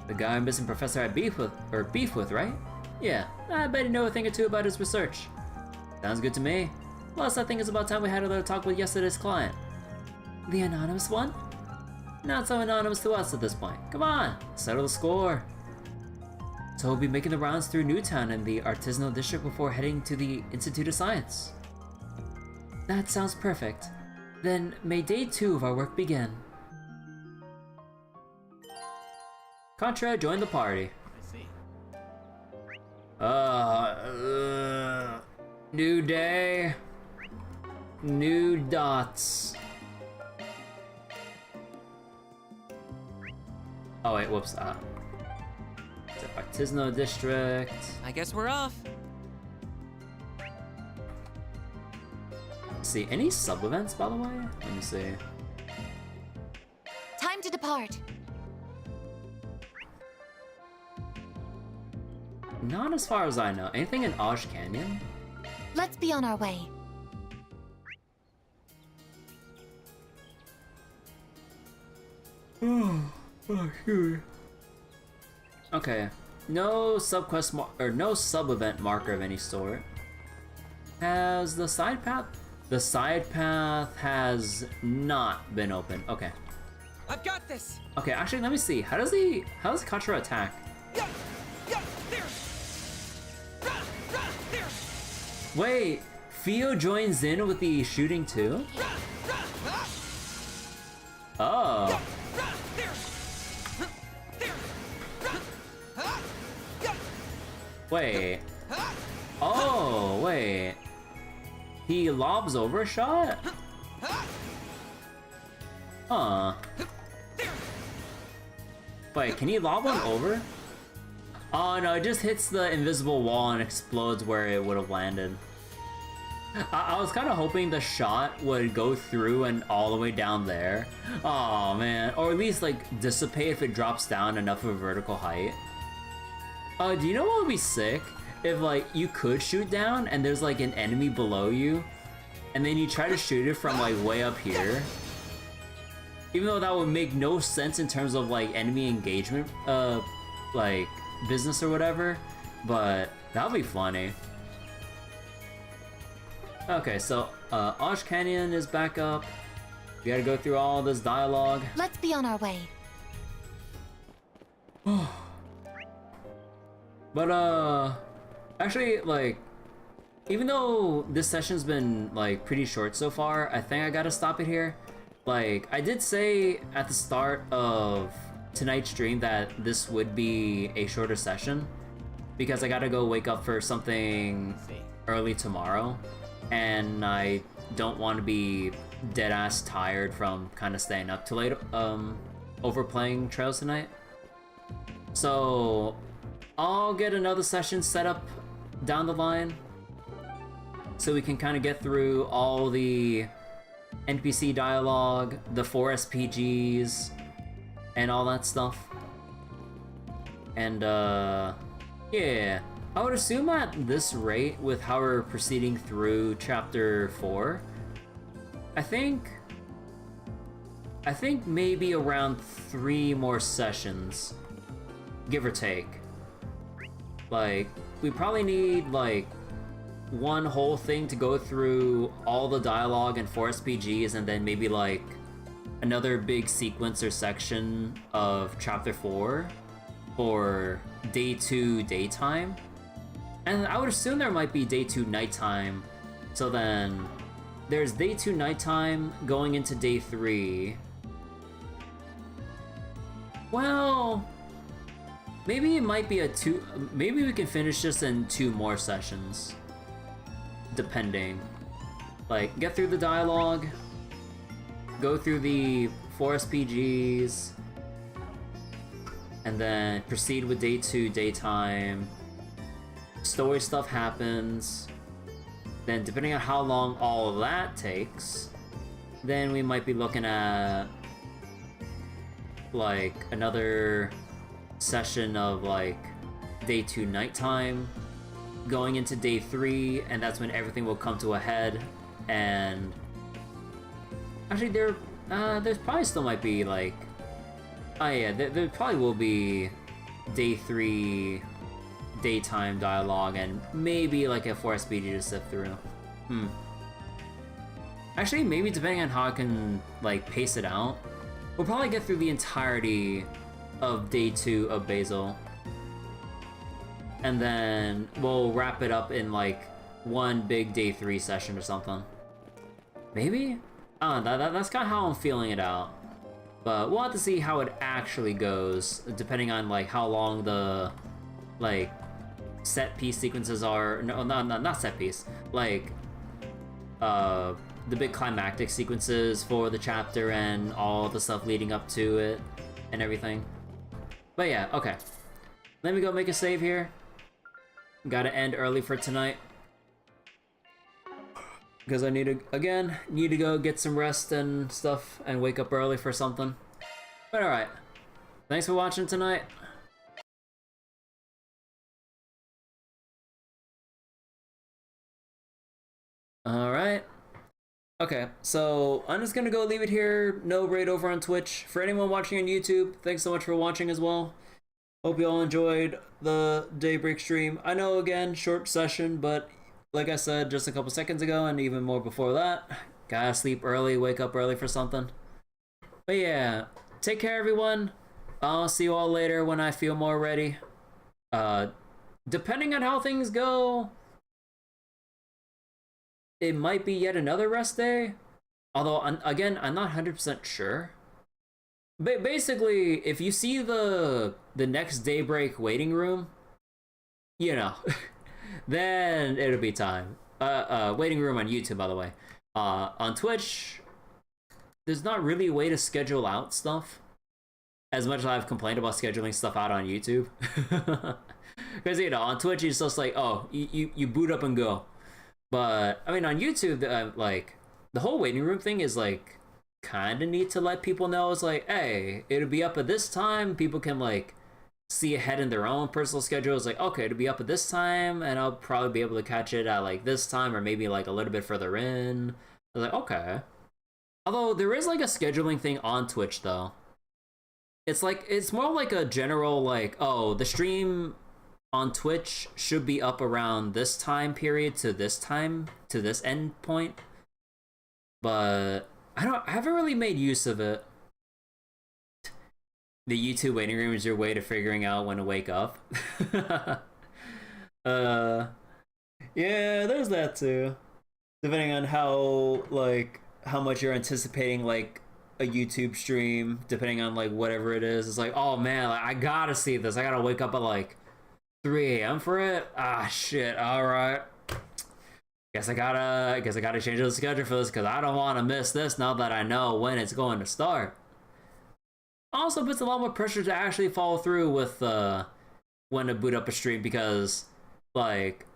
The guy I'm missing Professor had beef with, right? Yeah, I bet you know a thing or two about his research. Sounds good to me. Plus, I think it's about time we had a little talk with yesterday's client. The anonymous one? Not so anonymous to us at this point. Come on, settle the score. So we'll be making the rounds through Newtown and the Artisanal District before heading to the Institute of Science. That sounds perfect. Then may day 2 of our work begin. Contra, join the party. New day. New dots. Oh wait, whoops. Artisanal district. I guess we're off. Let's see, any sub events by the way? Let me see. Time to depart. Not as far as I know. Anything in Osh Canyon? Let's be on our way. Okay. No subquest or no sub event marker of any sort. Has the side path? The side path has not been open. Okay. I've got this. Okay, actually, let me see. How does Katra attack? Yeah, there. There. Wait, Fio joins in with the shooting too? Oh. Wait. Oh, wait. He lobs over a shot? Huh. Wait, can he lob one over? Oh no, it just hits the invisible wall and explodes where it would have landed. I was kind of hoping the shot would go through and all the way down there. Oh man, or at least like dissipate if it drops down enough of a vertical height. Do you know what would be sick? If like you could shoot down and there's like an enemy below you, and then you try to shoot it from like way up here. Even though that would make no sense in terms of like enemy engagement, like business or whatever, but that would be funny. Okay, so Osh Canyon is back up. We gotta go through all this dialogue. Let's be on our way. But actually, like, even though this session's been like pretty short so far, I think I gotta stop it here. Like, I did say at the start of tonight's stream that this would be a shorter session because I gotta go wake up for something early tomorrow, and I don't want to be dead ass tired from kind of staying up till late overplaying Trails tonight. So I'll get another session set up down the line so we can kind of get through all the NPC dialogue, the 4 SPGs, and all that stuff. And yeah, I would assume at this rate, with how we're proceeding through chapter 4, I think maybe around 3 more sessions, give or take. Like, we probably need like one whole thing to go through all the dialogue and 4 SPGs, and then maybe like another big sequence or section of chapter 4 for day 2 daytime. And I would assume there might be day 2 nighttime. So then there's day 2 nighttime going into day 3. Well, maybe it might be maybe we can finish this in 2 more sessions. Depending. Like, get through the dialogue, go through the 4 SPGs, and then proceed with day 2 daytime. Story stuff happens. Then depending on how long all of that takes, then we might be looking at like another session of like day 2 nighttime going into day 3, and that's when everything will come to a head. And actually there's probably still might be like, oh yeah, there probably will be day 3 daytime dialogue and maybe like a 4 SPG to sift through. Actually, maybe depending on how I can like pace it out, we'll probably get through the entirety of day 2 of Basel, and then we'll wrap it up in like one big day 3 session or something. Maybe? That's kind of how I'm feeling it out. But we'll have to see how it actually goes, depending on like how long the like set piece sequences are. No, not set piece. Like the big climactic sequences for the chapter and all the stuff leading up to it and everything. But yeah, okay. Let me go make a save here. Gotta end early for tonight. Because I need to go get some rest and stuff and wake up early for something. But alright. Thanks for watching tonight. Alright. Okay, so I'm just gonna go leave it here. No raid over on Twitch. For anyone watching on YouTube, thanks so much for watching as well. Hope you all enjoyed the Daybreak stream. I know, again, short session, but like I said just a couple seconds ago, and even more before that, gotta sleep early, wake up early for something. But yeah, take care, everyone. I'll see you all later when I feel more ready. Depending on how things go, it might be yet another rest day. Although, again, I'm not 100% sure. But basically, if you see the next Daybreak waiting room, you know, then it'll be time. Waiting room on YouTube, by the way. On Twitch, there's not really a way to schedule out stuff. As much as I've complained about scheduling stuff out on YouTube. Because, you know, on Twitch, it's just like, oh, you boot up and go. But, I mean, on YouTube, like, the whole waiting room thing is, like, kind of neat to let people know. It's like, hey, it'll be up at this time. People can, like, see ahead in their own personal schedule. It's like, okay, it'll be up at this time, and I'll probably be able to catch it at, like, this time, or maybe, like, a little bit further in. I was like, okay. Although, there is, like, a scheduling thing on Twitch, though. It's, like, it's more like a general, like, oh, the stream on Twitch should be up around this time period to this time, to this end point. But I haven't really made use of it. The YouTube waiting room is your way to figuring out when to wake up. Yeah, there's that too. Depending on how much you're anticipating, like, a YouTube stream, depending on, like, whatever it is. It's like, oh man, like, I gotta see this. I gotta wake up at, like, 3 a.m. for it? Ah, shit, alright. Guess I gotta change the schedule for this, because I don't want to miss this now that I know when it's going to start. Also puts a lot more pressure to actually follow through with when to boot up a stream, because, like,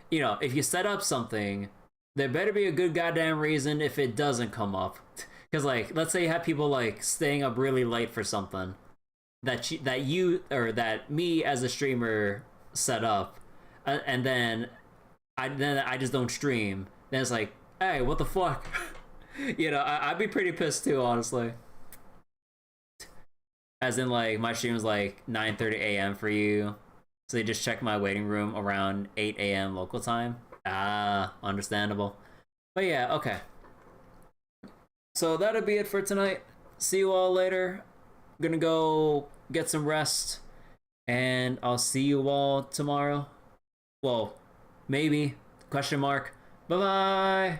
you know, if you set up something, there better be a good goddamn reason if it doesn't come up. Because, like, let's say you have people, like, staying up really late for something that me as a streamer set up, and then I just don't stream. Then it's like, hey, what the fuck? You know, I'd be pretty pissed too, honestly. As in, like, my stream is like 9:30 a.m. for you, so they just check my waiting room around 8 a.m. local time. Ah, understandable. But yeah, okay. So that'll be it for tonight. See you all later. I'm gonna go get some rest, and I'll see you all tomorrow. Well, maybe, question mark. Bye-bye!